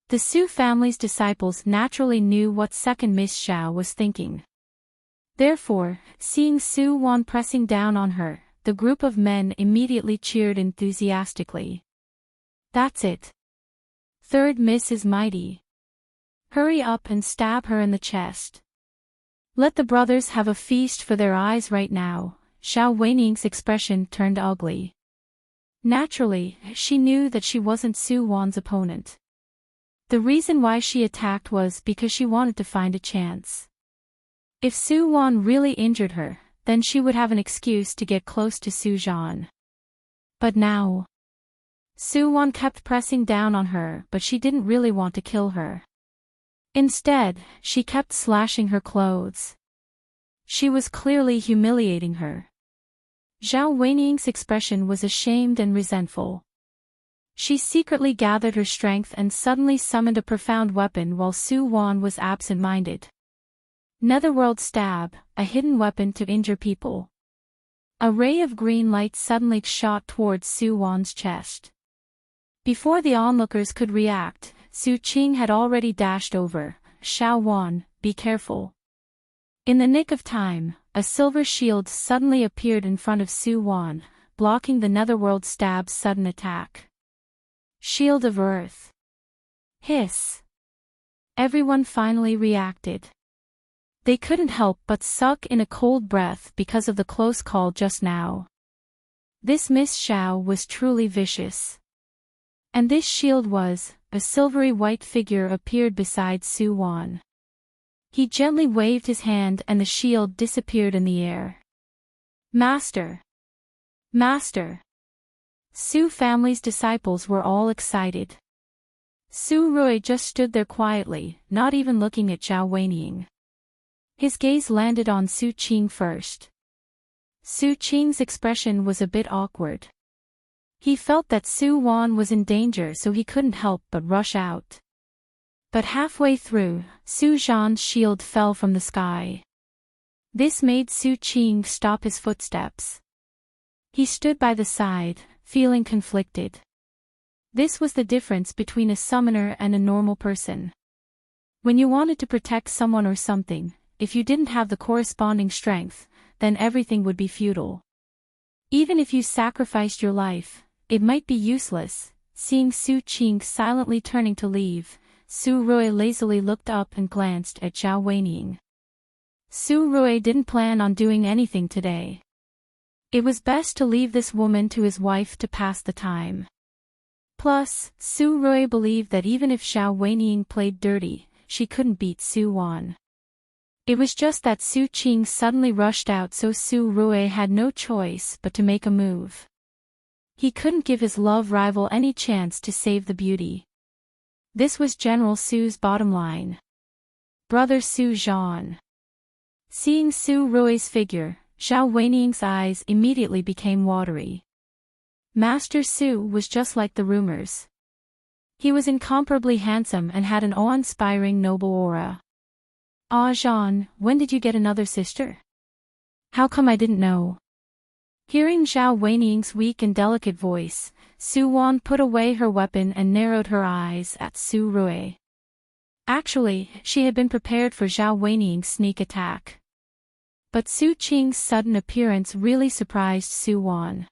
The Su family's disciples naturally knew what second Miss Xiao was thinking. Therefore, seeing Su Wan pressing down on her, the group of men immediately cheered enthusiastically. That's it. Third miss is mighty. Hurry up and stab her in the chest. Let the brothers have a feast for their eyes right now. Xiao Weining's expression turned ugly. Naturally, she knew that she wasn't Su Wan's opponent. The reason why she attacked was because she wanted to find a chance. If Su Wan really injured her, then she would have an excuse to get close to Su Zhan. But now, Su Wan kept pressing down on her, but she didn't really want to kill her. Instead, she kept slashing her clothes. She was clearly humiliating her. Zhao Weining's expression was ashamed and resentful. She secretly gathered her strength and suddenly summoned a profound weapon while Su Wan was absent-minded. Netherworld stab, a hidden weapon to injure people. A ray of green light suddenly shot towards Su Wan's chest. Before the onlookers could react, Su Qing had already dashed over. Xiao Wan, be careful. In the nick of time, a silver shield suddenly appeared in front of Su Wan, blocking the Netherworld stab's sudden attack. Shield of Earth. Hiss. Everyone finally reacted. They couldn't help but suck in a cold breath because of the close call just now. This Miss Xiao was truly vicious. And this shield was, a silvery white figure appeared beside Su Wan. He gently waved his hand and the shield disappeared in the air. Master! Master! Su family's disciples were all excited. Su Rui just stood there quietly, not even looking at Zhao Weining. His gaze landed on Su Qing first. Su Qing's expression was a bit awkward. He felt that Su Wan was in danger so he couldn't help but rush out. But halfway through, Su Zhan's shield fell from the sky. This made Su Qing stop his footsteps. He stood by the side, feeling conflicted. This was the difference between a summoner and a normal person. When you wanted to protect someone or something, if you didn't have the corresponding strength, then everything would be futile. Even if you sacrificed your life, it might be useless. Seeing Su Qing silently turning to leave, Su Rui lazily looked up and glanced at Zhao Weining. Su Rui didn't plan on doing anything today. It was best to leave this woman to his wife to pass the time. Plus, Su Rui believed that even if Zhao Weining played dirty, she couldn't beat Su Wan. It was just that Su Qing suddenly rushed out so Su Rui had no choice but to make a move. He couldn't give his love rival any chance to save the beauty. This was General Su's bottom line. Brother Su Zhan. Seeing Su Rui's figure, Zhao Weining's eyes immediately became watery. Master Su was just like the rumors. He was incomparably handsome and had an awe-inspiring noble aura. Ah Zhan, when did you get another sister? How come I didn't know? Hearing Zhao Weining's weak and delicate voice, Su Wan put away her weapon and narrowed her eyes at Su Rui. Actually, she had been prepared for Zhao Weining's sneak attack. But Su Qing's sudden appearance really surprised Su Wan.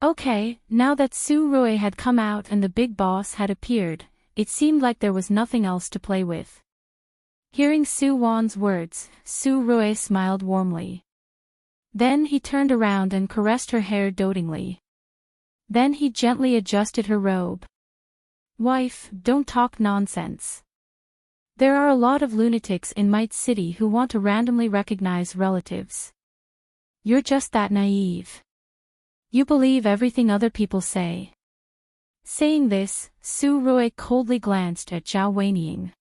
Okay, now that Su Rui had come out and the big boss had appeared, it seemed like there was nothing else to play with. Hearing Su Wan's words, Su Rui smiled warmly. Then he turned around and caressed her hair dotingly. Then he gently adjusted her robe. Wife, don't talk nonsense. There are a lot of lunatics in Might City who want to randomly recognize relatives. You're just that naive. You believe everything other people say. Saying this, Su Rui coldly glanced at Zhao Weining.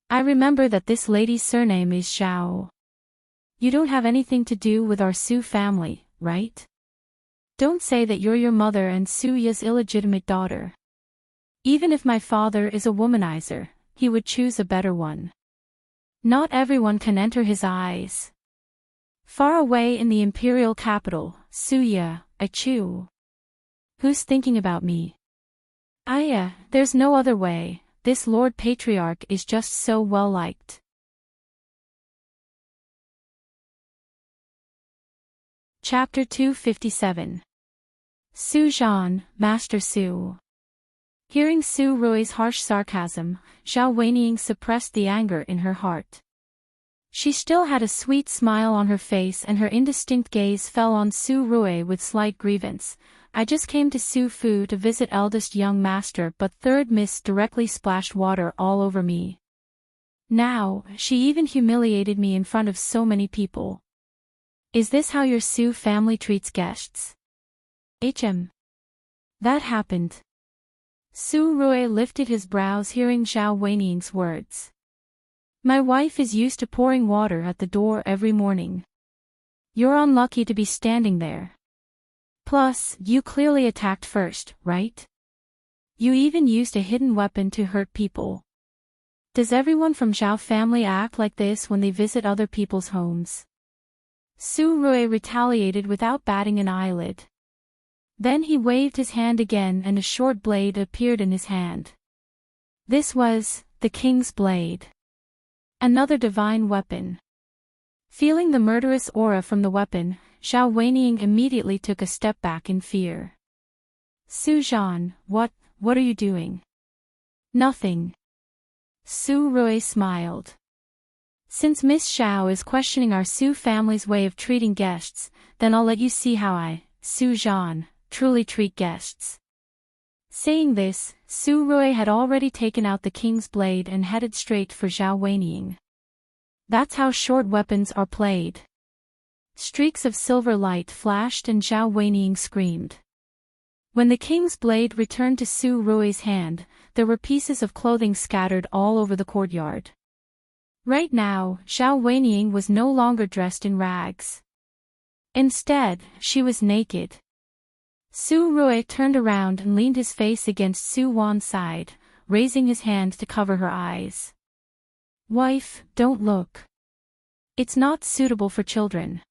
I remember that this lady's surname is Zhao. You don't have anything to do with our Su family, right? Don't say that you're your mother and Su Ya's illegitimate daughter. Even if my father is a womanizer, he would choose a better one. Not everyone can enter his eyes. Far away in the imperial capital, Suya, I chew. Who's thinking about me? There's no other way, this Lord Patriarch is just so well liked. Chapter 257. Su Zhan, Master Su. Hearing Su Rui's harsh sarcasm, Zhao Weining suppressed the anger in her heart. She still had a sweet smile on her face and her indistinct gaze fell on Su Rui with slight grievance. I just came to Su Fu to visit eldest young master but third miss directly splashed water all over me. Now, she even humiliated me in front of so many people. Is this how your Su family treats guests? That happened. Su Rui lifted his brows hearing Zhao Weining's words. My wife is used to pouring water at the door every morning. You're unlucky to be standing there. Plus, you clearly attacked first, right? You even used a hidden weapon to hurt people. Does everyone from Zhao family act like this when they visit other people's homes? Su Rui retaliated without batting an eyelid. Then he waved his hand again and a short blade appeared in his hand. This was the king's blade. Another divine weapon. Feeling the murderous aura from the weapon, Zhao Weining immediately took a step back in fear. Su Zhan, what are you doing? Nothing. Su Rui smiled. Since Miss Xiao is questioning our Su family's way of treating guests, then I'll let you see how I, Su Zhan, truly treat guests. Saying this, Su Rui had already taken out the king's blade and headed straight for Zhao Weining. That's how short weapons are played. Streaks of silver light flashed and Zhao Weining screamed. When the king's blade returned to Su Rui's hand, there were pieces of clothing scattered all over the courtyard. Right now, Zhao Weining was no longer dressed in rags. Instead, she was naked. Su Rui turned around and leaned his face against Su Wan's side, raising his hand to cover her eyes. Wife, don't look. It's not suitable for children.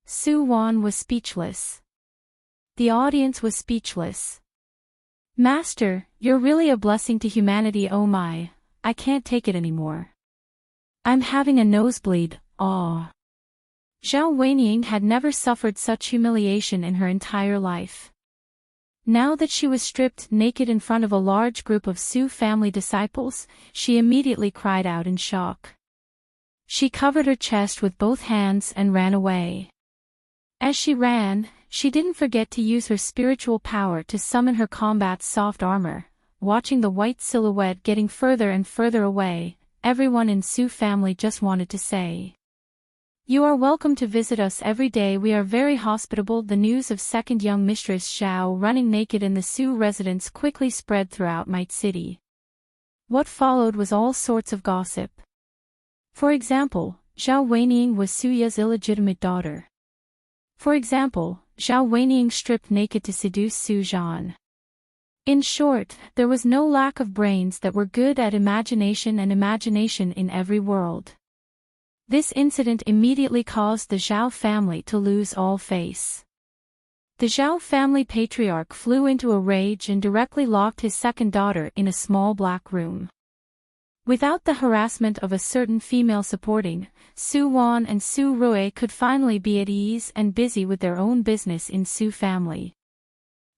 Su Wan was speechless. The audience was speechless. Master, you're really a blessing to humanity. Oh my, I can't take it anymore. I'm having a nosebleed, aw. Zhao Weining had never suffered such humiliation in her entire life. Now that she was stripped naked in front of a large group of Su family disciples, she immediately cried out in shock. She covered her chest with both hands and ran away. As she ran, she didn't forget to use her spiritual power to summon her combat's soft armor. Watching the white silhouette getting further and further away, everyone in Su family just wanted to say, "You are welcome to visit us every day. We are very hospitable." The news of second young mistress Xiao running naked in the Su residence quickly spread throughout Might City. What followed was all sorts of gossip. For example, Zhao Weining was Su Ya's illegitimate daughter. For example, Zhao Weining stripped naked to seduce Su Zhan. In short, there was no lack of brains that were good at imagination and imagination in every world. This incident immediately caused the Zhao family to lose all face. The Zhao family patriarch flew into a rage and directly locked his second daughter in a small black room. Without the harassment of a certain female supporting, Su Wan and Su Rui could finally be at ease and busy with their own business in Su family.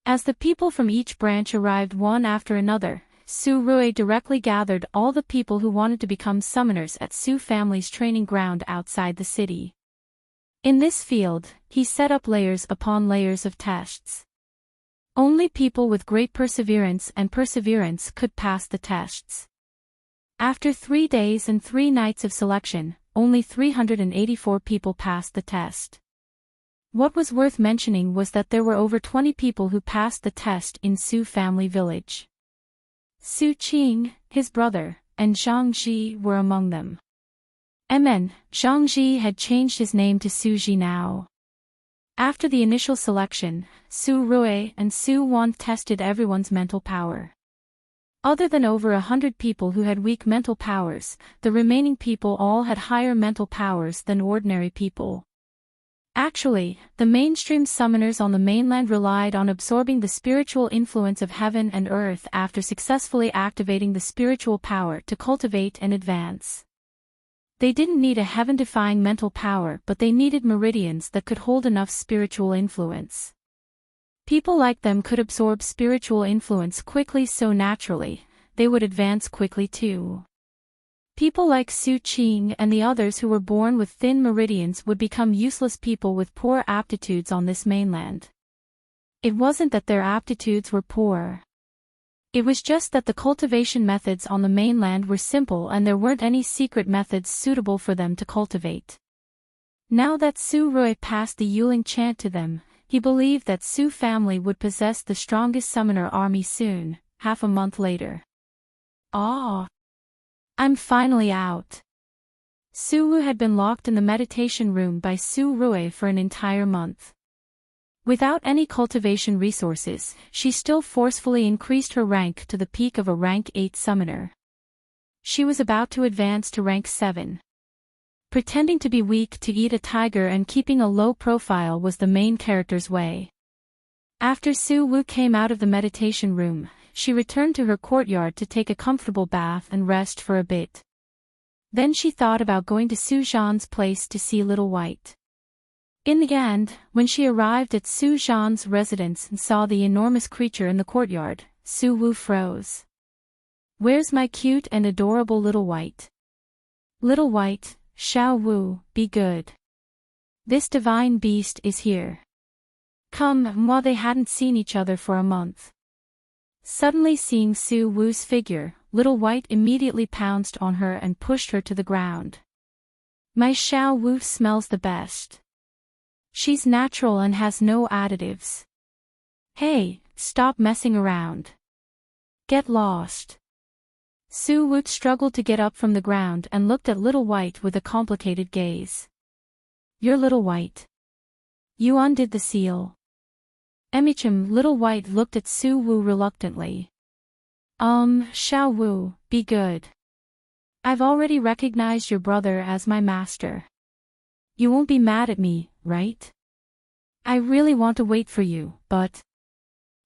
As the people from each branch arrived one after another, Su Rui directly gathered all the people who wanted to become summoners at Su family's training ground outside the city. In this field, he set up layers upon layers of tests. Only people with great perseverance could pass the tests. After 3 days and 3 nights of selection, only 384 people passed the test. What was worth mentioning was that there were over 20 people who passed the test in Su family village. Su Qing, his brother, and Zhang Ji were among them. Zhang Ji had changed his name to Su Ji now. After the initial selection, Su Rui and Su Wan tested everyone's mental power. Other than over 100 people who had weak mental powers, the remaining people all had higher mental powers than ordinary people. Actually, the mainstream summoners on the mainland relied on absorbing the spiritual influence of heaven and earth after successfully activating the spiritual power to cultivate and advance. They didn't need a heaven-defying mental power, but they needed meridians that could hold enough spiritual influence. People like them could absorb spiritual influence quickly, so naturally, they would advance quickly too. People like Su Qing and the others who were born with thin meridians would become useless people with poor aptitudes on this mainland. It wasn't that their aptitudes were poor. It was just that the cultivation methods on the mainland were simple and there weren't any secret methods suitable for them to cultivate. Now that Su Rui passed the Yuling chant to them, he believed that Su family would possess the strongest summoner army soon, half a month later. Ah! I'm finally out. Su Wu had been locked in the meditation room by Su Rui for an entire month. Without any cultivation resources, she still forcefully increased her rank to the peak of a rank 8 summoner. She was about to advance to rank 7. Pretending to be weak to eat a tiger and keeping a low profile was the main character's way. After Su Wu came out of the meditation room, she returned to her courtyard to take a comfortable bath and rest for a bit. Then she thought about going to Su Zhan's place to see Little White. In the end, when she arrived at Su Zhan's residence and saw the enormous creature in the courtyard, Su Wu froze. "Where's my cute and adorable Little White? Little White, Xiao Wu, be good. This divine beast is here." Come, while they hadn't seen each other for a month. Suddenly seeing Su Wu's figure, Little White immediately pounced on her and pushed her to the ground. "My Xiao Wu smells the best. She's natural and has no additives. Hey, stop messing around. Get lost." Su Wu struggled to get up from the ground and looked at Little White with a complicated gaze. "You're Little White. You undid the seal." Little White looked at Su Wu reluctantly. Xiao Wu, be good. I've already recognized your brother as my master. You won't be mad at me, right? I really want to wait for you, but...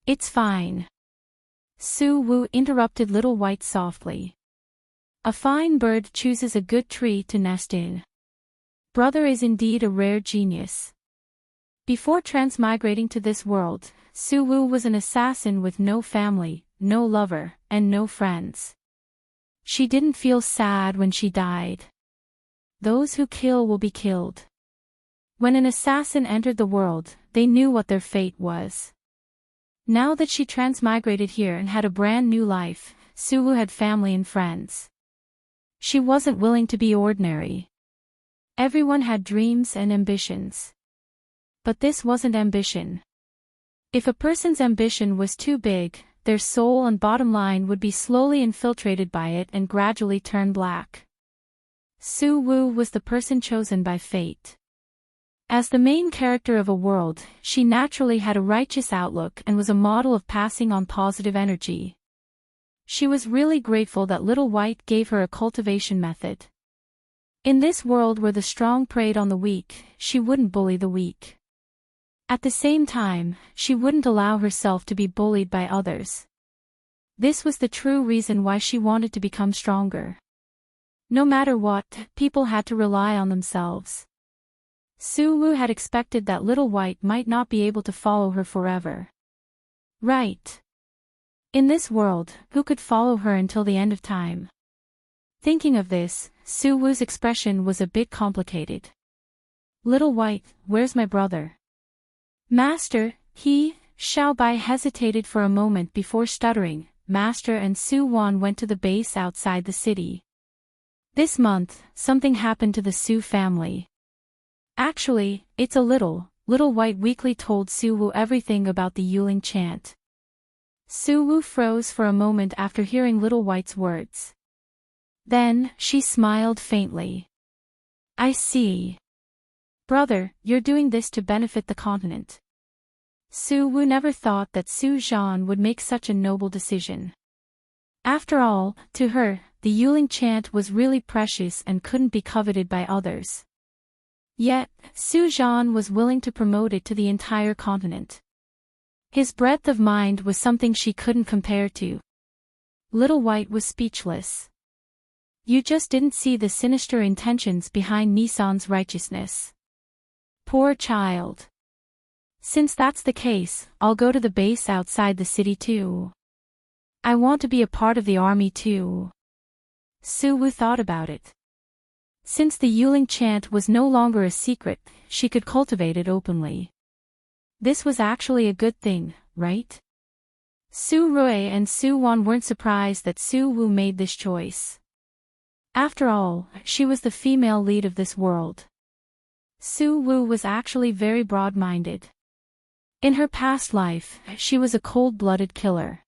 It's fine. Su Wu interrupted Little White softly. A fine bird chooses a good tree to nest in. Brother is indeed a rare genius. Before transmigrating to this world, Su Wu was an assassin with no family, no lover, and no friends. She didn't feel sad when she died. Those who kill will be killed. When an assassin entered the world, they knew what their fate was. Now that she transmigrated here and had a brand new life, Su Wu had family and friends. She wasn't willing to be ordinary. Everyone had dreams and ambitions. But this wasn't ambition. If a person's ambition was too big, their soul and bottom line would be slowly infiltrated by it and gradually turn black. Su Wu was the person chosen by fate. As the main character of a world, she naturally had a righteous outlook and was a model of passing on positive energy. She was really grateful that Little White gave her a cultivation method. In this world where the strong preyed on the weak, she wouldn't bully the weak. At the same time, she wouldn't allow herself to be bullied by others. This was the true reason why she wanted to become stronger. No matter what, people had to rely on themselves. Suwu had expected that Little White might not be able to follow her forever. Right. In this world, who could follow her until the end of time? Thinking of this, Suwu's expression was a bit complicated. Little White, where's my brother? Master, Xiao Bai hesitated for a moment before stuttering. Master and Su Wan went to the base outside the city. This month, something happened to the Su family. Actually, it's a Little White weakly told Suwu everything about the Yuling chant. Suwu froze for a moment after hearing Little White's words. Then, she smiled faintly. I see. Brother, you're doing this to benefit the continent. Suwu never thought that Su Zhan would make such a noble decision. After all, to her, the Yuling chant was really precious and couldn't be coveted by others. Yet, Su Zhan was willing to promote it to the entire continent. His breadth of mind was something she couldn't compare to. Little White was speechless. You just didn't see the sinister intentions behind Nissan's righteousness. Poor child. Since that's the case, I'll go to the base outside the city too. I want to be a part of the army too. Suwu thought about it. Since the Yuling chant was no longer a secret, she could cultivate it openly. This was actually a good thing, right? Su Rui and Su Wan weren't surprised that Su Wu made this choice. After all, she was the female lead of this world. Su Wu was actually very broad-minded. In her past life, she was a cold-blooded killer.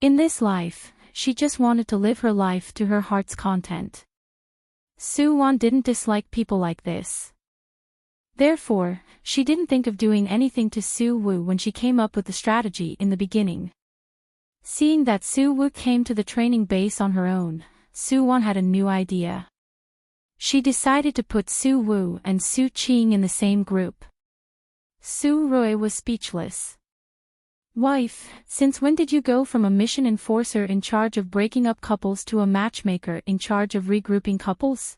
In this life, she just wanted to live her life to her heart's content. Su Wan didn't dislike people like this. Therefore, she didn't think of doing anything to Su Wu when she came up with the strategy in the beginning. Seeing that Su Wu came to the training base on her own, Su Wan had a new idea. She decided to put Su Wu and Su Qing in the same group. Su Rui was speechless. Wife, since when did you go from a mission enforcer in charge of breaking up couples to a matchmaker in charge of regrouping couples?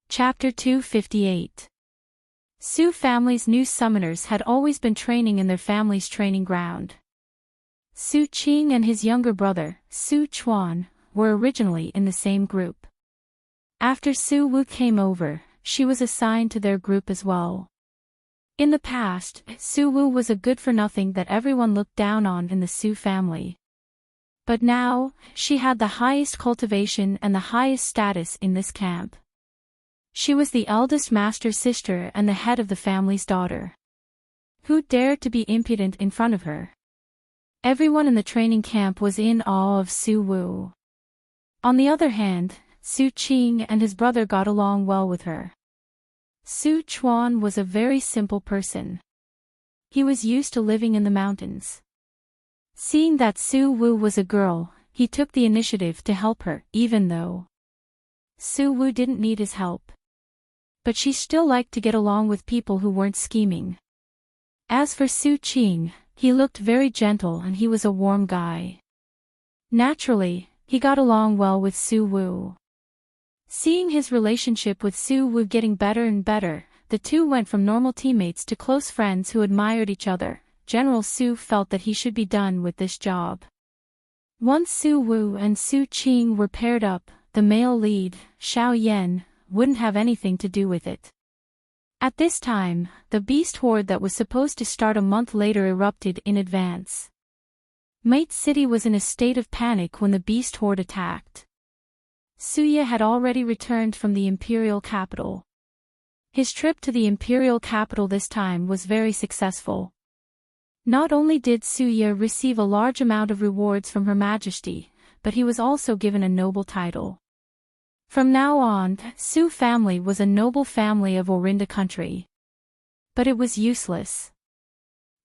Chapter 258. Su family's new summoners had always been training in their family's training ground. Su Qing and his younger brother, Su Chuan, were originally in the same group. After Su Wu came over, she was assigned to their group as well. In the past, Su Wu was a good-for-nothing that everyone looked down on in the Su family. But now, she had the highest cultivation and the highest status in this camp. She was the eldest master sister and the head of the family's daughter. Who dared to be impudent in front of her? Everyone in the training camp was in awe of Su Wu. On the other hand, Su Qing and his brother got along well with her. Su Chuan was a very simple person. He was used to living in the mountains. Seeing that Su Wu was a girl, he took the initiative to help her, even though Su Wu didn't need his help. But she still liked to get along with people who weren't scheming. As for Su Qing, he looked very gentle and he was a warm guy. Naturally, he got along well with Su Wu. Seeing his relationship with Su Wu getting better and better, the two went from normal teammates to close friends who admired each other. General Su felt that he should be done with this job. Once Su Wu and Su Qing were paired up, the male lead, Xiao Yan, wouldn't have anything to do with it. At this time, the beast horde that was supposed to start a month later erupted in advance. Mate City was in a state of panic when the beast horde attacked. Suya had already returned from the imperial capital. His trip to the imperial capital this time was very successful. Not only did Suya receive a large amount of rewards from Her Majesty, but he was also given a noble title. From now on, Su family was a noble family of Orinda country. But it was useless.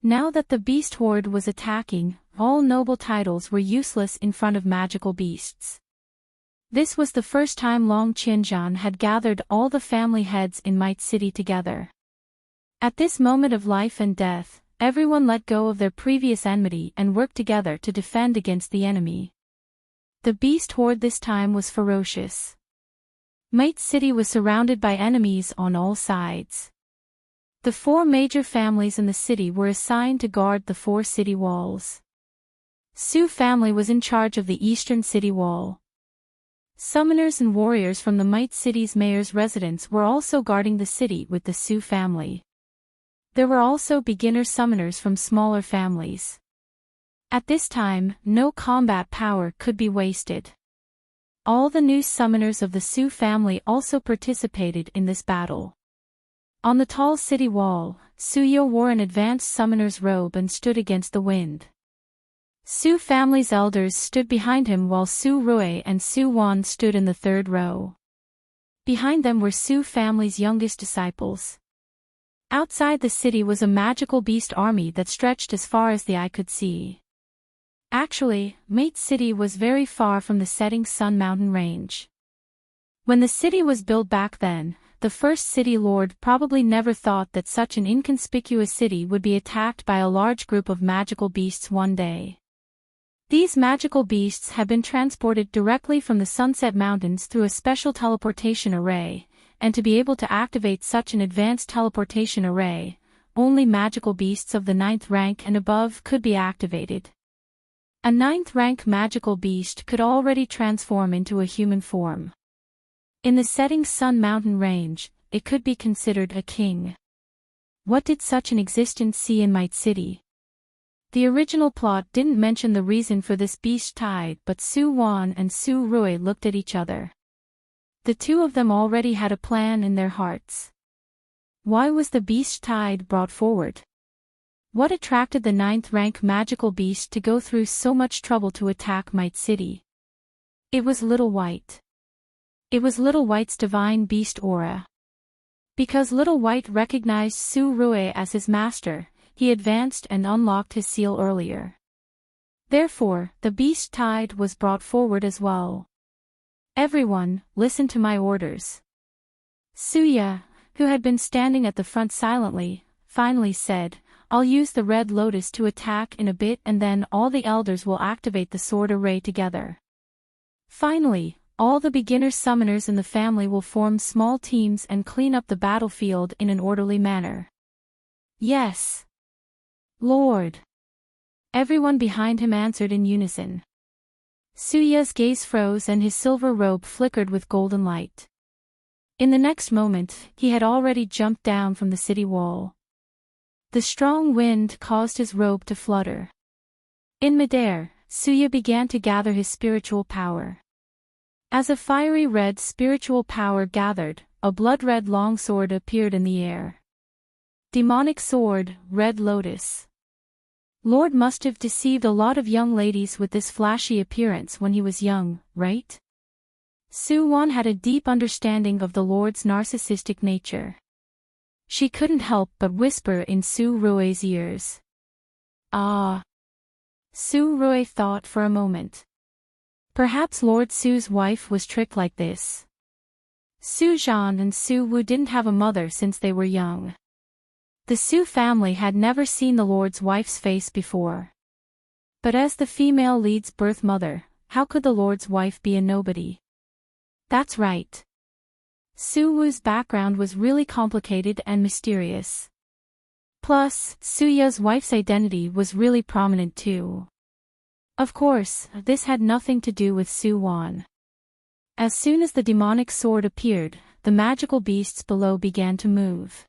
Now that the beast horde was attacking, all noble titles were useless in front of magical beasts. This was the first time Long Qianzhan had gathered all the family heads in Might City together. At this moment of life and death, everyone let go of their previous enmity and worked together to defend against the enemy. The beast horde this time was ferocious. Might City was surrounded by enemies on all sides. The 4 major families in the city were assigned to guard the 4 city walls. Sioux family was in charge of the eastern city wall. Summoners and warriors from the Might City's mayor's residence were also guarding the city with the Sioux family. There were also beginner summoners from smaller families. At this time, no combat power could be wasted. All the new summoners of the Sioux family also participated in this battle. On the tall city wall, Suyo wore an advanced summoner's robe and stood against the wind. Sioux family's elders stood behind him while Su Rui and Su Wan stood in the 3rd row. Behind them were Sioux family's youngest disciples. Outside the city was a magical beast army that stretched as far as the eye could see. Actually, Might City was very far from the setting sun mountain range. When the city was built back then, the first city lord probably never thought that such an inconspicuous city would be attacked by a large group of magical beasts one day. These magical beasts have been transported directly from the Sunset Mountains through a special teleportation array, and to be able to activate such an advanced teleportation array, only magical beasts of the 9th rank and above could be activated. A 9th rank magical beast could already transform into a human form. In the setting sun mountain range, it could be considered a king. What did such an existence see in Might City? The original plot didn't mention the reason for this beast tide, but Su Wan and Su Rui looked at each other. The 2 of them already had a plan in their hearts. Why was the beast tide brought forward? What attracted the 9th rank magical beast to go through so much trouble to attack Might City? It was Little White. It was Little White's divine beast aura. Because Little White recognized Su Rui as his master, he advanced and unlocked his seal earlier. Therefore, the beast tide was brought forward as well. Everyone, listen to my orders. Suya, who had been standing at the front silently, finally said, I'll use the red lotus to attack in a bit and then all the elders will activate the sword array together. Finally, all the beginner summoners in the family will form small teams and clean up the battlefield in an orderly manner. Yes, Lord. Everyone behind him answered in unison. Suya's gaze froze and his silver robe flickered with golden light. In the next moment, he had already jumped down from the city wall. The strong wind caused his robe to flutter. In midair, Suya began to gather his spiritual power. As a fiery red spiritual power gathered, a blood-red longsword appeared in the air. Demonic sword, red lotus. Lord must have deceived a lot of young ladies with this flashy appearance when he was young, right? Su Wan had a deep understanding of the Lord's narcissistic nature. She couldn't help but whisper in Su Rui's ears. Ah. Su Rui thought for a moment. Perhaps Lord Su's wife was tricked like this. Su Zhan and Su Wu didn't have a mother since they were young. The Su family had never seen the Lord's wife's face before. But as the female lead's birth mother, how could the Lord's wife be a nobody? That's right. Su Wu's background was really complicated and mysterious. Plus, Suya's wife's identity was really prominent too. Of course, this had nothing to do with Su Wan. As soon as the demonic sword appeared, the magical beasts below began to move.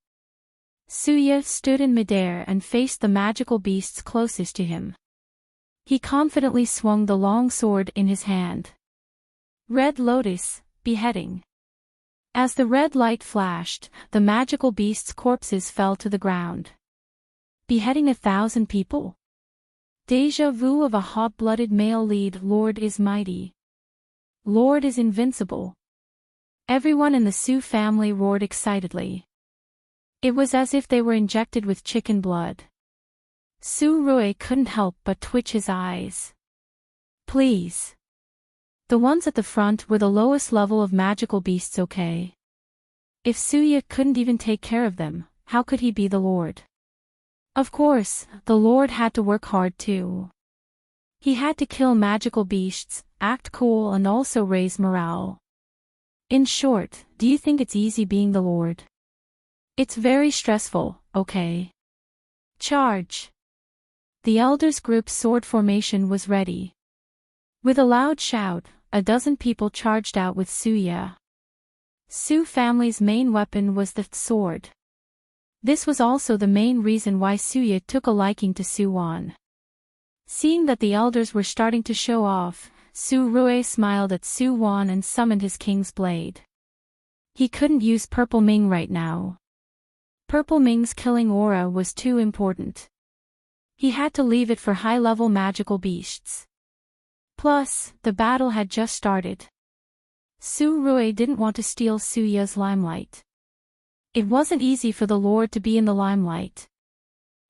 Suya stood in midair and faced the magical beasts closest to him. He confidently swung the long sword in his hand. Red Lotus, beheading. As the red light flashed, the magical beasts' corpses fell to the ground. Beheading 1,000 people? Deja vu of a hot-blooded male lead. Lord is mighty. Lord is invincible. Everyone in the Su family roared excitedly. It was as if they were injected with chicken blood. Su Rui couldn't help but twitch his eyes. Please. The ones at the front were the lowest level of magical beasts, okay? If Suya couldn't even take care of them, how could he be the Lord? Of course, the Lord had to work hard too. He had to kill magical beasts, act cool and also raise morale. In short, do you think it's easy being the Lord? It's very stressful, okay? Charge! The elders' group's sword formation was ready. With a loud shout, a dozen people charged out with Suya. Su family's main weapon was the sword. This was also the main reason why Suya took a liking to Su Wan. Seeing that the elders were starting to show off, Su Rui smiled at Su Wan and summoned his king's blade. He couldn't use Purple Ming right now. Purple Ming's killing aura was too important. He had to leave it for high-level magical beasts. Plus, the battle had just started. Su Rui didn't want to steal Suya's limelight. It wasn't easy for the Lord to be in the limelight.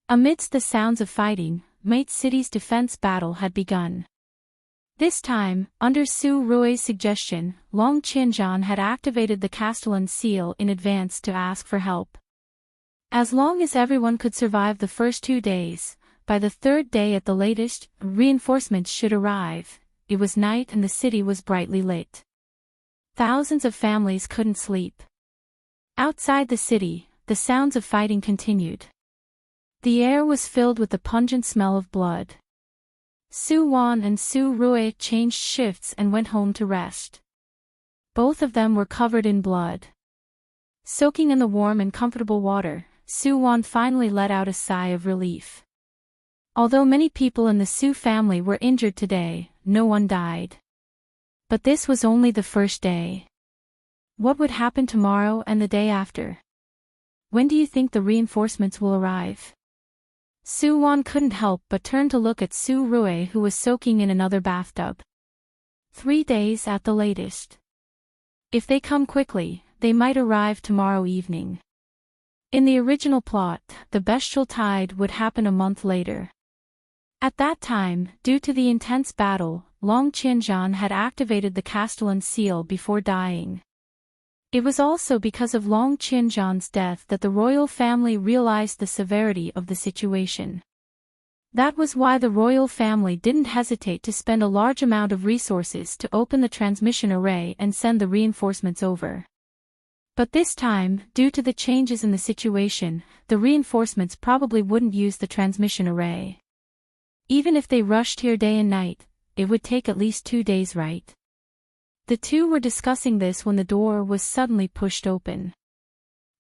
Amidst the sounds of fighting, Mate City's defense battle had begun. This time, under Su Rui's suggestion, Long Qianzhan had activated the Castellan seal in advance to ask for help. As long as everyone could survive the first 2 days, by the third day at the latest, reinforcements should arrive. It was night and the city was brightly lit. Thousands of families couldn't sleep. Outside the city, the sounds of fighting continued. The air was filled with the pungent smell of blood. Su Wan and Su Rui changed shifts and went home to rest. Both of them were covered in blood. Soaking in the warm and comfortable water, Su Wan finally let out a sigh of relief. Although many people in the Su family were injured today, no one died. But this was only the first day. What would happen tomorrow and the day after? When do you think the reinforcements will arrive? Su Wan couldn't help but turn to look at Su Rui, who was soaking in another bathtub. 3 days at the latest. If they come quickly, they might arrive tomorrow evening. In the original plot, the bestial tide would happen a month later. At that time, due to the intense battle, Long Qianzhan had activated the Castellan seal before dying. It was also because of Long Qianzhan's death that the royal family realized the severity of the situation. That was why the royal family didn't hesitate to spend a large amount of resources to open the transmission array and send the reinforcements over. But this time, due to the changes in the situation, the reinforcements probably wouldn't use the transmission array. Even if they rushed here day and night, it would take at least 2 days, right? The two were discussing this when the door was suddenly pushed open.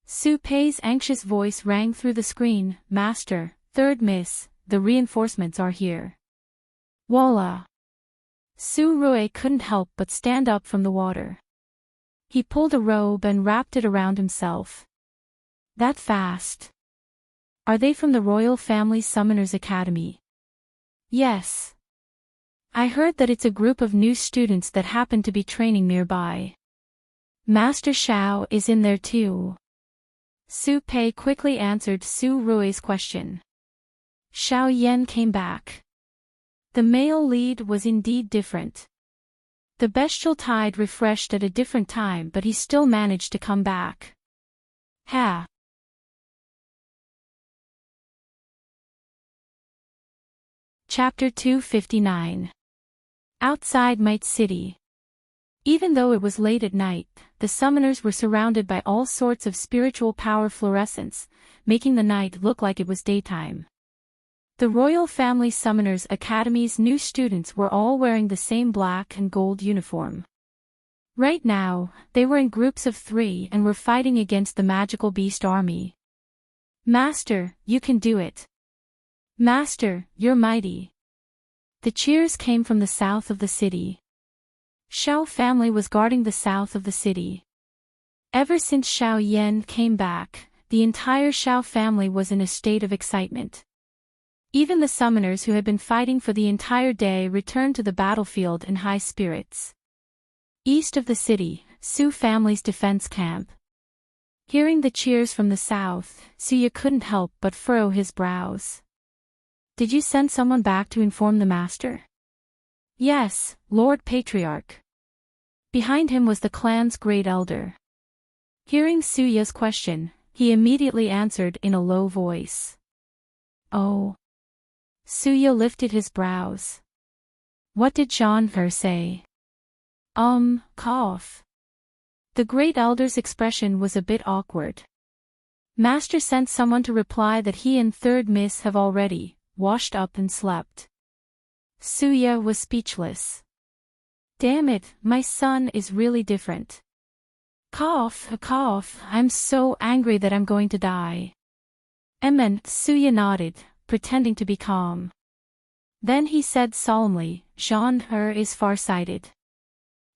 Su Pei's anxious voice rang through the screen, "Master, third miss, the reinforcements are here." Voila! Su Rui couldn't help but stand up from the water. He pulled a robe and wrapped it around himself. That fast? Are they from the Royal Family Summoners Academy? Yes. I heard that it's a group of new students that happen to be training nearby. Master Xiao is in there too. Su Pei quickly answered Su Rui's question. Xiao Yan came back. The male lead was indeed different. The bestial tide refreshed at a different time, but he still managed to come back. Ha! Chapter 259. Outside Might City. Even though it was late at night, the summoners were surrounded by all sorts of spiritual power fluorescence, making the night look like it was daytime. The Royal Family Summoners Academy's new students were all wearing the same black and gold uniform. Right now, they were in groups of 3 and were fighting against the magical beast army. Master, you can do it. Master, you're mighty. The cheers came from the south of the city. Xiao family was guarding the south of the city. Ever since Xiao Yan came back, the entire Xiao family was in a state of excitement. Even the summoners who had been fighting for the entire day returned to the battlefield in high spirits. East of the city, Su family's defense camp. Hearing the cheers from the south, Suya couldn't help but furrow his brows. Did you send someone back to inform the master? Yes, Lord Patriarch. Behind him was the clan's great elder. Hearing Suya's question, he immediately answered in a low voice. Oh. Suya lifted his brows. What did Jean-Her say? Cough. The great elder's expression was a bit awkward. Master sent someone to reply that he and third miss have already washed up and slept. Suya was speechless. Damn it, my son is really different. Cough, I'm so angry that I'm going to die. Suya nodded, pretending to be calm. Then he said solemnly, Jean-Her is far-sighted.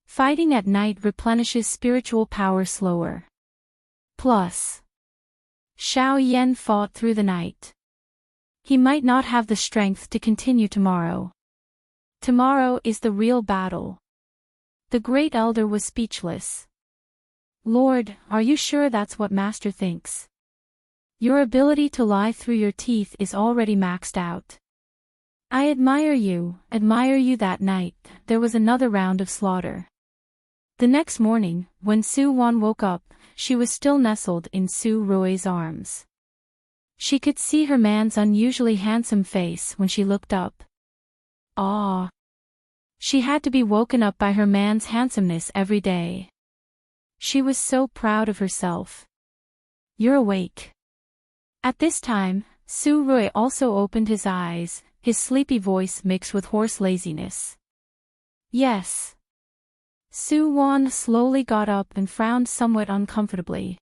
Fighting at night replenishes spiritual power slower. Plus, Xiao Yan fought through the night. He might not have the strength to continue tomorrow. Tomorrow is the real battle. The great elder was speechless. Lord, are you sure that's what Master thinks? Your ability to lie through your teeth is already maxed out. I admire you. That night, there was another round of slaughter. The next morning, when Su Wan woke up, she was still nestled in Su Rui's arms. She could see her man's unusually handsome face when she looked up. Ah! She had to be woken up by her man's handsomeness every day. She was so proud of herself. You're awake. At this time, Su Rui also opened his eyes, his sleepy voice mixed with hoarse laziness. Yes. Su Wan slowly got up and frowned somewhat uncomfortably.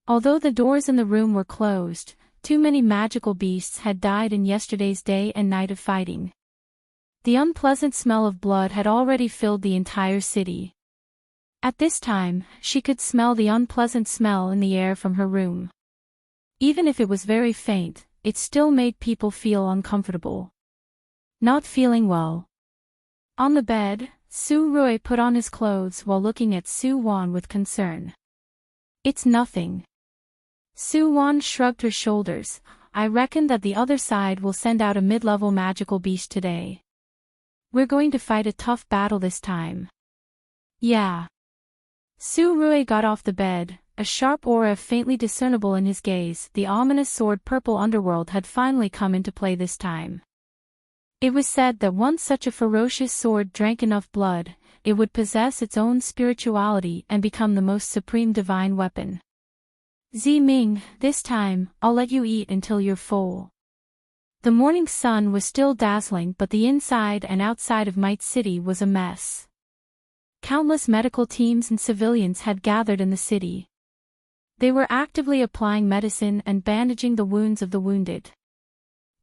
Although the doors in the room were closed, too many magical beasts had died in yesterday's day and night of fighting. The unpleasant smell of blood had already filled the entire city. At this time, she could smell the unpleasant smell in the air from her room. Even if it was very faint, it still made people feel uncomfortable. Not feeling well. On the bed, Su Rui put on his clothes while looking at Su Wan with concern. It's nothing. Su Wan shrugged her shoulders. I reckon that the other side will send out a mid-level magical beast today. We're going to fight a tough battle this time. Yeah. Su Rui got off the bed, a sharp aura faintly discernible in his gaze. The ominous sword-purple underworld had finally come into play this time. It was said that once such a ferocious sword drank enough blood, it would possess its own spirituality and become the most supreme divine weapon. Ming, this time, I'll let you eat until you're full. The morning sun was still dazzling, but the inside and outside of Might City was a mess. Countless medical teams and civilians had gathered in the city. They were actively applying medicine and bandaging the wounds of the wounded.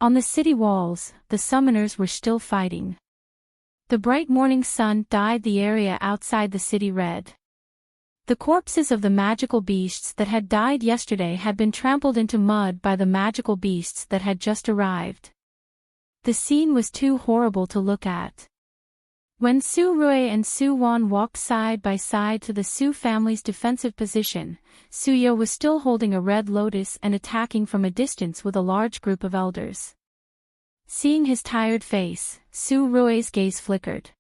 On the city walls, the summoners were still fighting. The bright morning sun dyed the area outside the city red. The corpses of the magical beasts that had died yesterday had been trampled into mud by the magical beasts that had just arrived. The scene was too horrible to look at. When Su Rui and Su Wan walked side by side to the Su family's defensive position, Suya was still holding a red lotus and attacking from a distance with a large group of elders. Seeing his tired face, Su Rui's gaze flickered.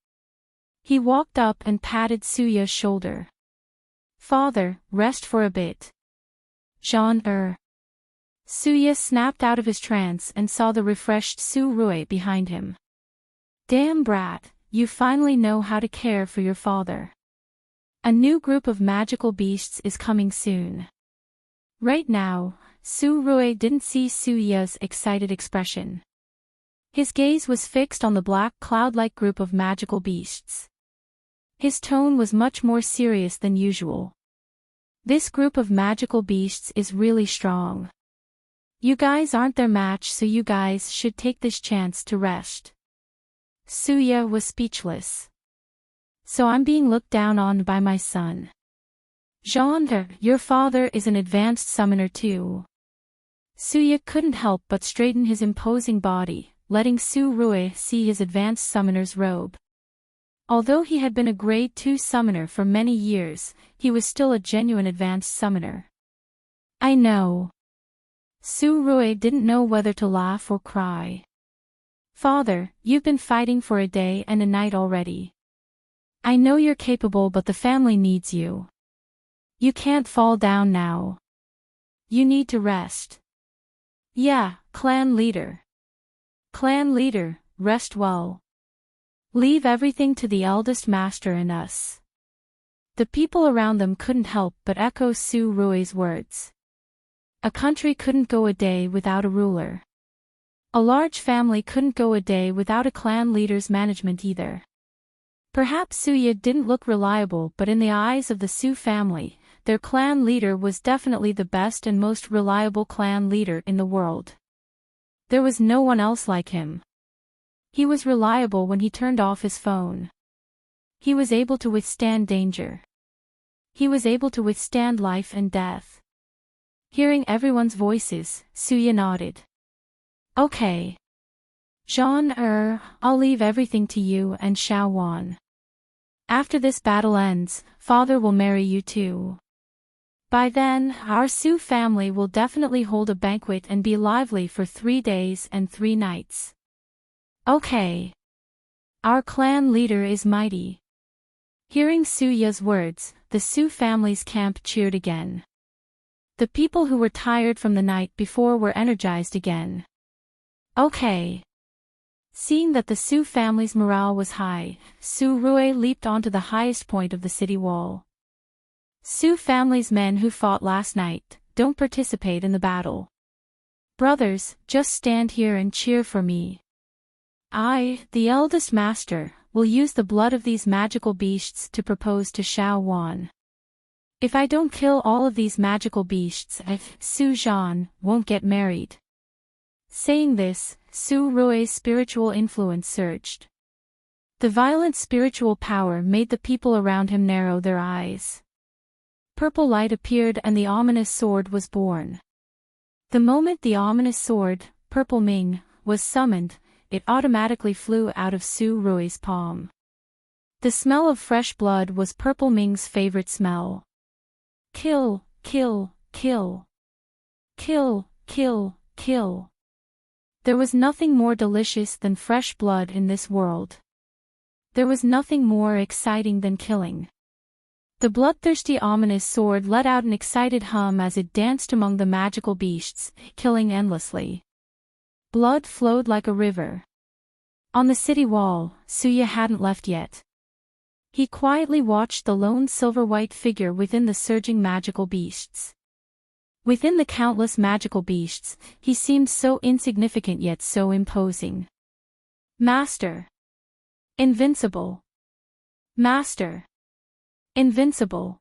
He walked up and patted Suya's shoulder. Father, rest for a bit. Jean-Er. Suya snapped out of his trance and saw the refreshed Su Rui behind him. Damn brat, you finally know how to care for your father. A new group of magical beasts is coming soon. Right now, Su Rui didn't see Suya's excited expression. His gaze was fixed on the black cloud-like group of magical beasts. His tone was much more serious than usual. This group of magical beasts is really strong. You guys aren't their match, so you guys should take this chance to rest. Suya was speechless. So I'm being looked down on by my son. Jean, your father is an advanced summoner too. Suya couldn't help but straighten his imposing body, letting Su Rui see his advanced summoner's robe. Although he had been a grade 2 summoner for many years, he was still a genuine advanced summoner. I know. Su Rui didn't know whether to laugh or cry. Father, you've been fighting for a day and a night already. I know you're capable, but the family needs you. You can't fall down now. You need to rest. Yeah, clan leader. Clan leader, rest well. Leave everything to the eldest master and us. The people around them couldn't help but echo Su Rui's words. A country couldn't go a day without a ruler. A large family couldn't go a day without a clan leader's management either. Perhaps Suya didn't look reliable, but in the eyes of the Su family, their clan leader was definitely the best and most reliable clan leader in the world. There was no one else like him. He was reliable when he turned off his phone. He was able to withstand danger. He was able to withstand life and death. Hearing everyone's voices, Suya nodded. Okay. Jean, I'll leave everything to you and Xiao Wan. After this battle ends, father will marry you too. By then, our Su family will definitely hold a banquet and be lively for 3 days and 3 nights. Okay. Our clan leader is mighty. Hearing Suya's words, the Su family's camp cheered again. The people who were tired from the night before were energized again. Okay. Seeing that the Su family's morale was high, Su Rui leaped onto the highest point of the city wall. Su family's men who fought last night, don't participate in the battle. Brothers, just stand here and cheer for me. I, the eldest master, will use the blood of these magical beasts to propose to Xiao Wan. If I don't kill all of these magical beasts, Su Zhan won't get married. Saying this, Su Rui's spiritual influence surged. The violent spiritual power made the people around him narrow their eyes. Purple light appeared and the ominous sword was born. The moment the ominous sword, Purple Ming, was summoned, it automatically flew out of Su Rui's palm. The smell of fresh blood was Purple Ming's favorite smell. Kill, kill, kill. Kill, kill, kill. There was nothing more delicious than fresh blood in this world. There was nothing more exciting than killing. The bloodthirsty ominous sword let out an excited hum as it danced among the magical beasts, killing endlessly. Blood flowed like a river. On the city wall, Suya hadn't left yet. He quietly watched the lone silver-white figure within the surging magical beasts. Within the countless magical beasts, he seemed so insignificant yet so imposing. Master. Invincible. Master. Invincible.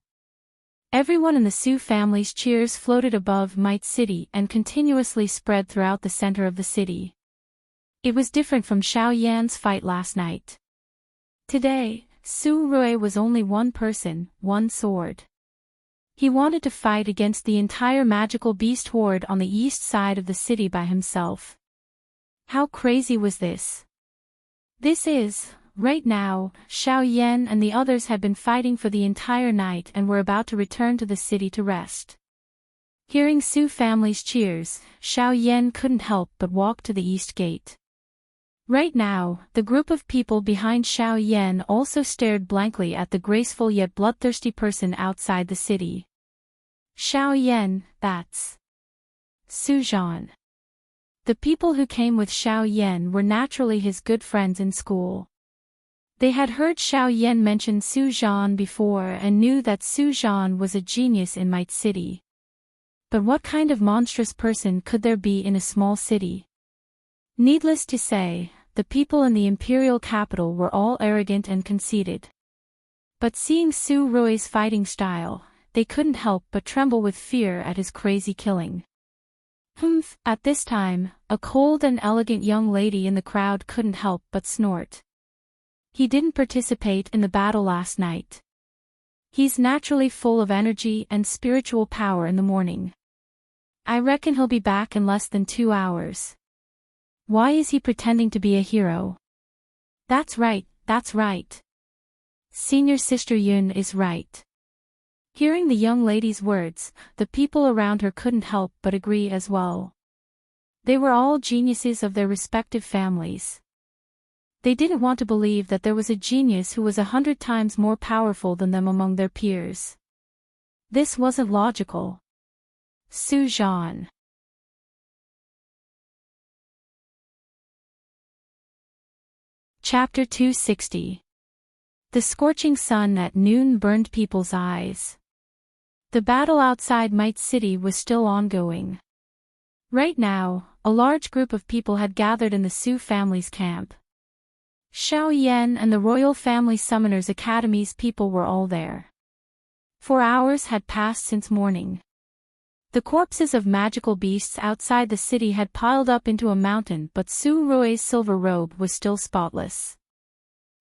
Everyone in the Su family's cheers floated above Might City and continuously spread throughout the center of the city. It was different from Xiao Yan's fight last night. Today, Su Rui was only one person, one sword. He wanted to fight against the entire magical beast horde on the east side of the city by himself. How crazy was this? Right now, Xiao Yan and the others had been fighting for the entire night and were about to return to the city to rest. Hearing Su family's cheers, Xiao Yan couldn't help but walk to the east gate. Right now, the group of people behind Xiao Yan also stared blankly at the graceful yet bloodthirsty person outside the city. Xiao Yan, that's Su Zhan. The people who came with Xiao Yan were naturally his good friends in school. They had heard Xiao Yan mention Su Zhan before and knew that Su Zhan was a genius in Might City. But what kind of monstrous person could there be in a small city? Needless to say, the people in the imperial capital were all arrogant and conceited. But seeing Su Rui's fighting style, they couldn't help but tremble with fear at his crazy killing. At this time, a cold and elegant young lady in the crowd couldn't help but snort. He didn't participate in the battle last night. He's naturally full of energy and spiritual power in the morning. I reckon he'll be back in less than 2 hours. Why is he pretending to be a hero? That's right, that's right. Senior Sister Yun is right. Hearing the young lady's words, the people around her couldn't help but agree as well. They were all geniuses of their respective families. They didn't want to believe that there was a genius who was 100 times more powerful than them among their peers. This wasn't logical. Su Zhan. Chapter 260. The scorching sun at noon burned people's eyes. The battle outside Might City was still ongoing. Right now, a large group of people had gathered in the Su family's camp. Xiao Yan and the Royal Family Summoners Academy's people were all there. 4 hours had passed since morning. The corpses of magical beasts outside the city had piled up into a mountain, but Su Rui's silver robe was still spotless.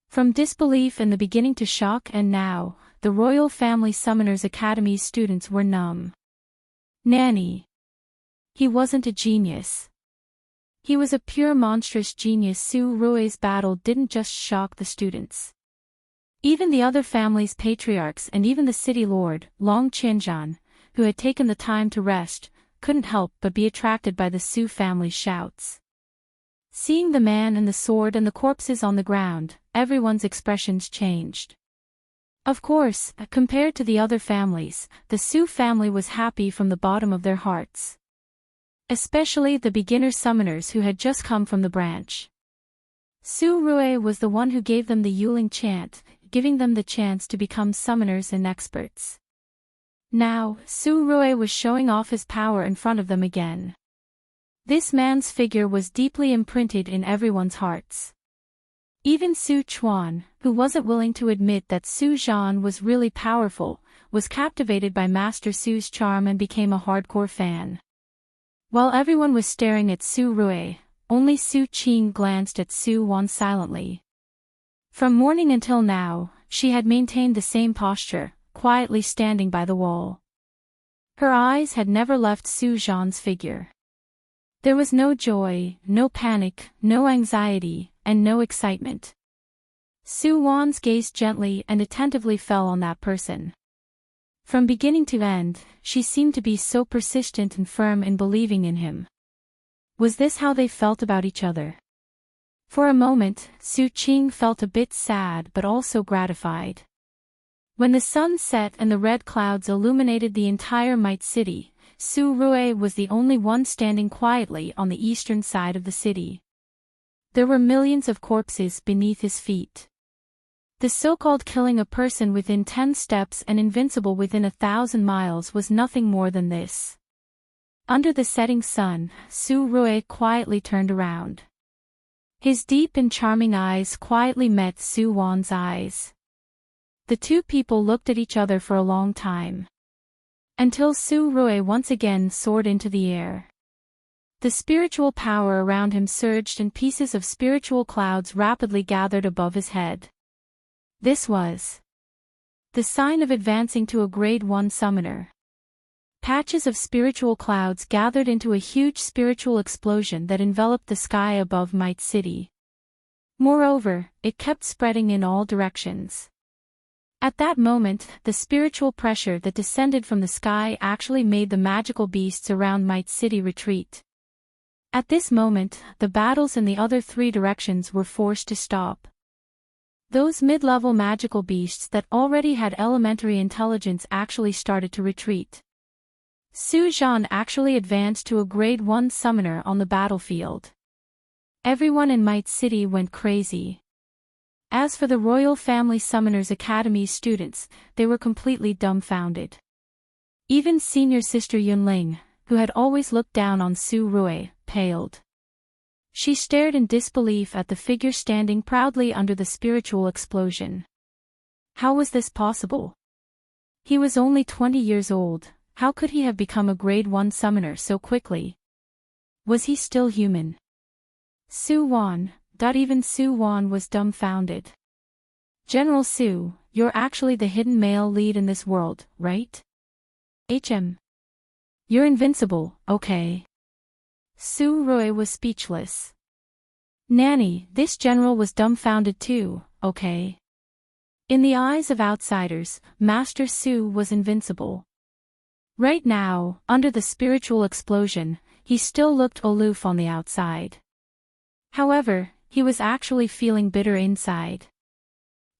From disbelief in the beginning to shock, and now, the Royal Family Summoners Academy's students were numb. Nanny. He wasn't a genius. He was a pure monstrous genius. Su Rui's battle didn't just shock the students. Even the other family's patriarchs and even the city lord, Long Qianzhan, who had taken the time to rest, couldn't help but be attracted by the Su family's shouts. Seeing the man and the sword and the corpses on the ground, everyone's expressions changed. Of course, compared to the other families, the Su family was happy from the bottom of their hearts. Especially the beginner summoners who had just come from the branch. Su Rui was the one who gave them the Yuling chant, giving them the chance to become summoners and experts. Now, Su Rui was showing off his power in front of them again. This man's figure was deeply imprinted in everyone's hearts. Even Su Chuan, who wasn't willing to admit that Su Zhan was really powerful, was captivated by Master Su's charm and became a hardcore fan. While everyone was staring at Su Rui, only Su Qing glanced at Su Wan silently. From morning until now, she had maintained the same posture, quietly standing by the wall. Her eyes had never left Su Zhan's figure. There was no joy, no panic, no anxiety, and no excitement. Su Wan's gaze gently and attentively fell on that person. From beginning to end, she seemed to be so persistent and firm in believing in him. Was this how they felt about each other? For a moment, Su Qing felt a bit sad but also gratified. When the sun set and the red clouds illuminated the entire Might City, Su Rui was the only one standing quietly on the eastern side of the city. There were millions of corpses beneath his feet. The so-called killing a person within 10 steps and invincible within 1,000 miles was nothing more than this. Under the setting sun, Su Rui quietly turned around. His deep and charming eyes quietly met Su Wan's eyes. The two people looked at each other for a long time. Until Su Rui once again soared into the air. The spiritual power around him surged and pieces of spiritual clouds rapidly gathered above his head. This was the sign of advancing to a grade 1 summoner. Patches of spiritual clouds gathered into a huge spiritual explosion that enveloped the sky above Might City. Moreover, it kept spreading in all directions. At that moment, the spiritual pressure that descended from the sky actually made the magical beasts around Might City retreat. At this moment, the battles in the other 3 directions were forced to stop. Those mid-level magical beasts that already had elementary intelligence actually started to retreat. Su Zhan actually advanced to a grade 1 summoner on the battlefield. Everyone in Might City went crazy. As for the Royal Family Summoners Academy's students, they were completely dumbfounded. Even senior sister Yunling, who had always looked down on Su Rui, paled. She stared in disbelief at the figure standing proudly under the spiritual explosion. How was this possible? He was only 20 years old, how could he have become a grade 1 summoner so quickly? Was he still human? Su Wan, even Su Wan was dumbfounded. General Su, you're actually the hidden male lead in this world, right? You're invincible, okay. Su Rui was speechless. Nanny, this general was dumbfounded too, okay. In the eyes of outsiders, Master Su was invincible. Right now, under the spiritual explosion, he still looked aloof on the outside. However, he was actually feeling bitter inside.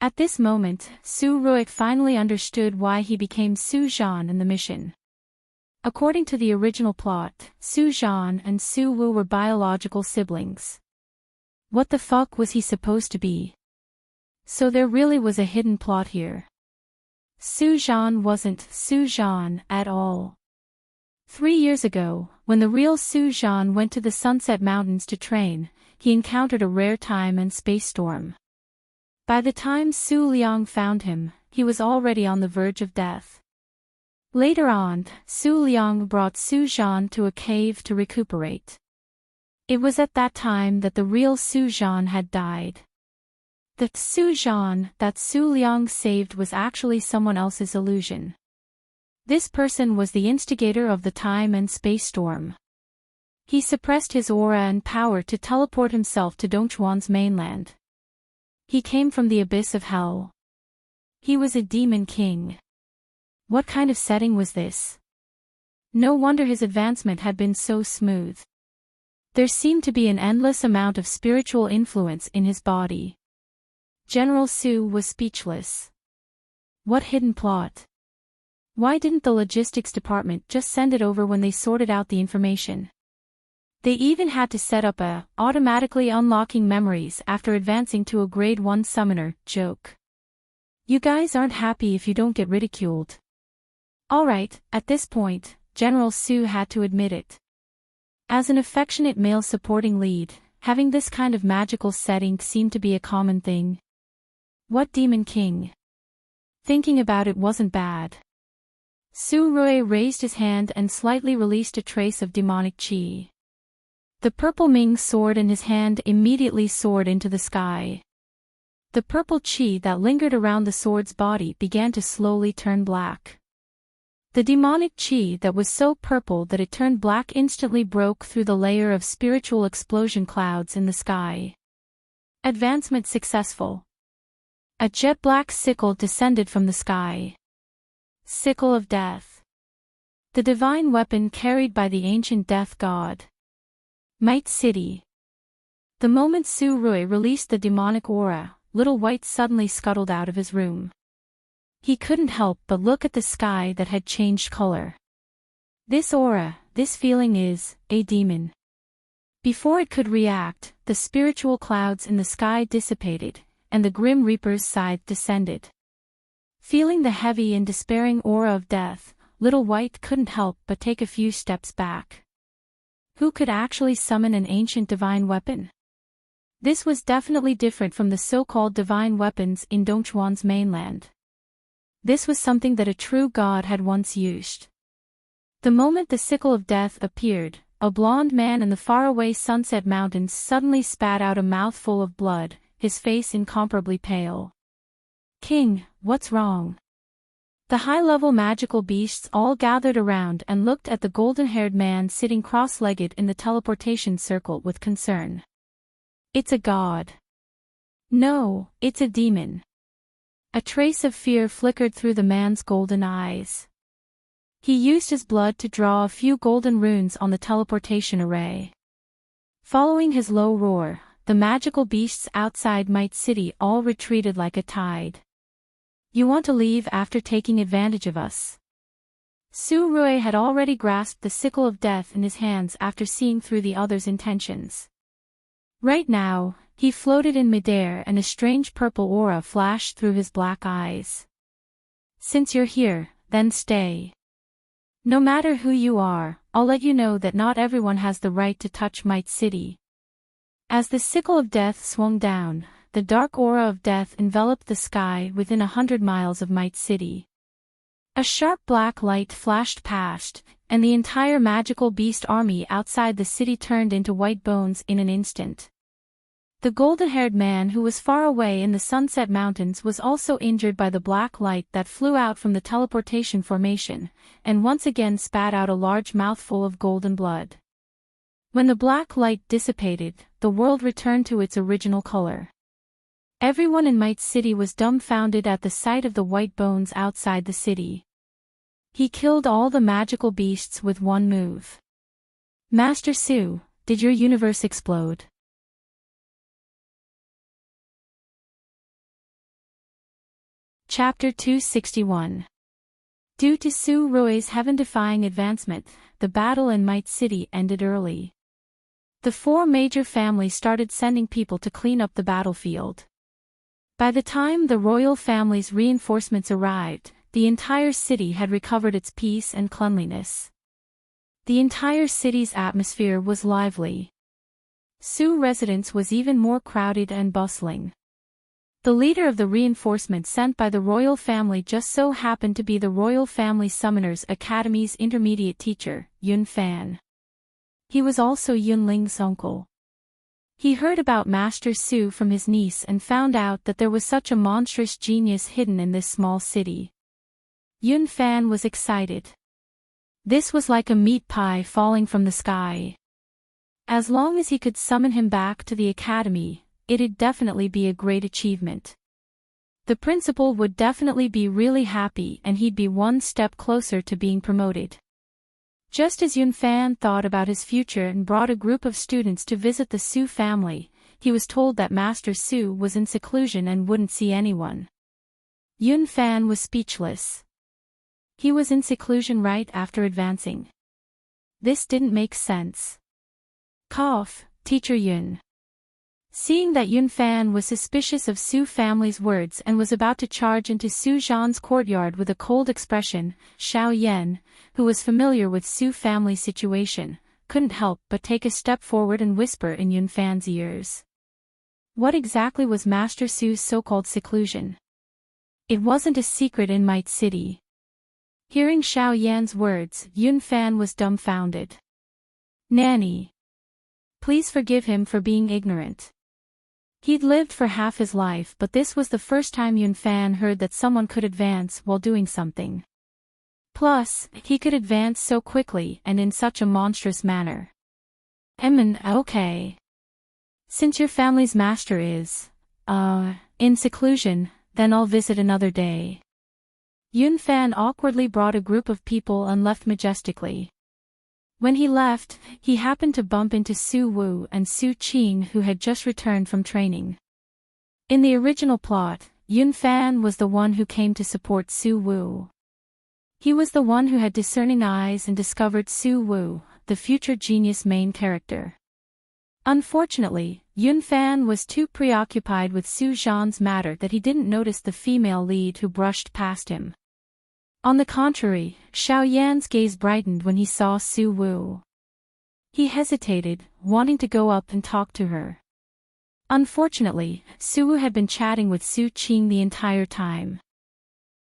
At this moment, Su Rui finally understood why he became Su Zhan in the mission. According to the original plot, Su Zhan and Su Wu were biological siblings. What the fuck was he supposed to be? So there really was a hidden plot here. Su Zhan wasn't Su Zhan at all. 3 years ago, when the real Su Zhan went to the Sunset Mountains to train, he encountered a rare time and space storm. By the time Su Liang found him, he was already on the verge of death. Later on, Su Liang brought Su Zhan to a cave to recuperate. It was at that time that the real Su Zhan had died. The Su Zhan that Su Liang saved was actually someone else's illusion. This person was the instigator of the time and space storm. He suppressed his aura and power to teleport himself to Dongchuan's mainland. He came from the abyss of hell. He was a demon king. What kind of setting was this? No wonder his advancement had been so smooth. There seemed to be an endless amount of spiritual influence in his body. General Su was speechless. What hidden plot? Why didn't the logistics department just send it over when they sorted out the information? They even had to set up a automatically unlocking memories after advancing to a grade 1 summoner joke. You guys aren't happy if you don't get ridiculed. Alright, at this point, General Su had to admit it. As an affectionate male supporting lead, having this kind of magical setting seemed to be a common thing. What demon king? Thinking about it wasn't bad. Su Rui raised his hand and slightly released a trace of demonic qi. The purple Ming sword in his hand immediately soared into the sky. The purple qi that lingered around the sword's body began to slowly turn black. The demonic qi that was so purple that it turned black instantly broke through the layer of spiritual explosion clouds in the sky. Advancement successful. A jet-black sickle descended from the sky. Sickle of Death. The divine weapon carried by the ancient death god. Might City. The moment Su Rui released the demonic aura, Little White suddenly scuttled out of his room. He couldn't help but look at the sky that had changed color. This aura, this feeling is a demon. Before it could react, the spiritual clouds in the sky dissipated, and the Grim Reaper's scythe descended. Feeling the heavy and despairing aura of death, Little White couldn't help but take a few steps back. Who could actually summon an ancient divine weapon? This was definitely different from the so-called divine weapons in Dongchuan's mainland. This was something that a true god had once used. The moment the sickle of death appeared, a blond man in the faraway Sunset Mountains suddenly spat out a mouthful of blood, his face incomparably pale. King, what's wrong? The high-level magical beasts all gathered around and looked at the golden-haired man sitting cross-legged in the teleportation circle with concern. It's a god. No, it's a demon. A trace of fear flickered through the man's golden eyes. He used his blood to draw a few golden runes on the teleportation array. Following his low roar, the magical beasts outside Might City all retreated like a tide. You want to leave after taking advantage of us? Su Rui had already grasped the sickle of death in his hands after seeing through the other's intentions. Right now, he floated in midair and a strange purple aura flashed through his black eyes. Since you're here, then stay. No matter who you are, I'll let you know that not everyone has the right to touch Might City. As the sickle of death swung down, the dark aura of death enveloped the sky within 100 miles of Might City. A sharp black light flashed past, and the entire magical beast army outside the city turned into white bones in an instant. The golden-haired man who was far away in the Sunset Mountains was also injured by the black light that flew out from the teleportation formation, and once again spat out a large mouthful of golden blood. When the black light dissipated, the world returned to its original color. Everyone in Might City was dumbfounded at the sight of the white bones outside the city. He killed all the magical beasts with one move. Master Su, did your universe explode? Chapter 261. Due to Su Rui's heaven-defying advancement, the battle in Might City ended early. The four major families started sending people to clean up the battlefield. By the time the royal family's reinforcements arrived, the entire city had recovered its peace and cleanliness. The entire city's atmosphere was lively. Su residence was even more crowded and bustling. The leader of the reinforcement sent by the royal family just so happened to be the Royal Family Summoners Academy's intermediate teacher, Yun Fan. He was also Yun Ling's uncle. He heard about Master Su from his niece and found out that there was such a monstrous genius hidden in this small city. Yun Fan was excited. This was like a meat pie falling from the sky. As long as he could summon him back to the academy, it'd definitely be a great achievement. The principal would definitely be really happy and he'd be one step closer to being promoted. Just as Yun Fan thought about his future and brought a group of students to visit the Su family, he was told that Master Su was in seclusion and wouldn't see anyone. Yun Fan was speechless. He was in seclusion right after advancing. This didn't make sense. Cough, Teacher Yun. Seeing that Yun Fan was suspicious of Su family's words and was about to charge into Su Zhan's courtyard with a cold expression, Xiao Yan, who was familiar with Su family's situation, couldn't help but take a step forward and whisper in Yun Fan's ears. What exactly was Master Su's so-called seclusion? It wasn't a secret in Might City. Hearing Xiao Yan's words, Yun Fan was dumbfounded. Nanny. Please forgive him for being ignorant. He'd lived for half his life, but this was the first time Yun Fan heard that someone could advance while doing something. Plus, he could advance so quickly and in such a monstrous manner. Okay. Since your family's master is, in seclusion, then I'll visit another day. Yun Fan awkwardly brought a group of people and left majestically. When he left, he happened to bump into Su Wu and Su Qing, who had just returned from training. In the original plot, Yun Fan was the one who came to support Su Wu. He was the one who had discerning eyes and discovered Su Wu, the future genius main character. Unfortunately, Yun Fan was too preoccupied with Su Zhan's matter that he didn't notice the female lead who brushed past him. On the contrary, Xiao Yan's gaze brightened when he saw Su Wu. He hesitated, wanting to go up and talk to her. Unfortunately, Su Wu had been chatting with Su Qing the entire time.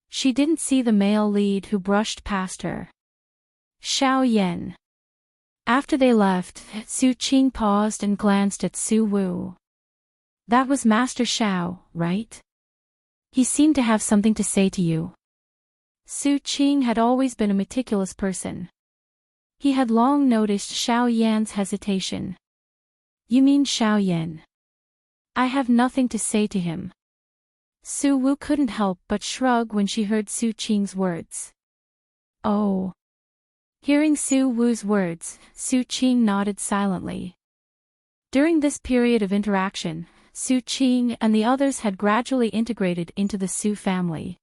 She didn't see the male lead who brushed past her. Xiao Yan. After they left, Su Qing paused and glanced at Su Wu. That was Master Xiao, right? He seemed to have something to say to you. Su Qing had always been a meticulous person. He had long noticed Xiao Yan's hesitation. You mean Xiao Yan? I have nothing to say to him. Su Wu couldn't help but shrug when she heard Su Qing's words. Oh. Hearing Su Wu's words, Su Qing nodded silently. During this period of interaction, Su Qing and the others had gradually integrated into the Su family.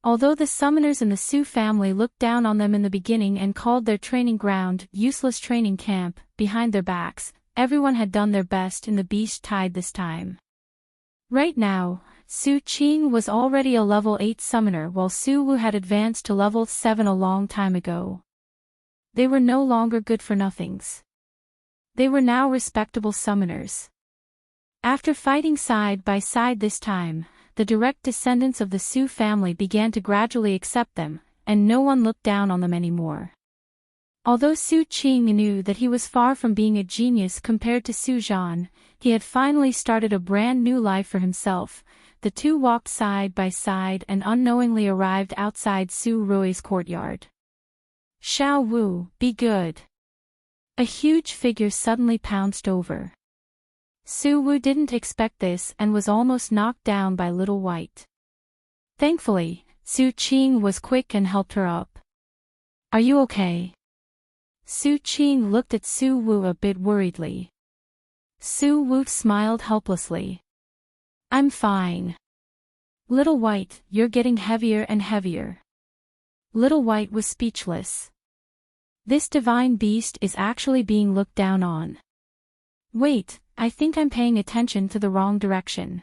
Although the summoners in the Su family looked down on them in the beginning and called their training ground useless training camp, behind their backs, everyone had done their best in the beast tide this time. Right now, Su Qing was already a level 8 summoner while Su Wu had advanced to level 7 a long time ago. They were no longer good-for-nothings. They were now respectable summoners. After fighting side by side this time, the direct descendants of the Su family began to gradually accept them, and no one looked down on them anymore. Although Su Qing knew that he was far from being a genius compared to Su Zhan, he had finally started a brand new life for himself. The two walked side by side and unknowingly arrived outside Su Rui's courtyard. Xiao Wu, be good. A huge figure suddenly pounced over. Su Wu didn't expect this and was almost knocked down by Little White. Thankfully, Su Qing was quick and helped her up. Are you okay? Su Qing looked at Su Wu a bit worriedly. Su Wu smiled helplessly. I'm fine. Little White, you're getting heavier and heavier. Little White was speechless. This divine beast is actually being looked down on. Wait, I think I'm paying attention to the wrong direction.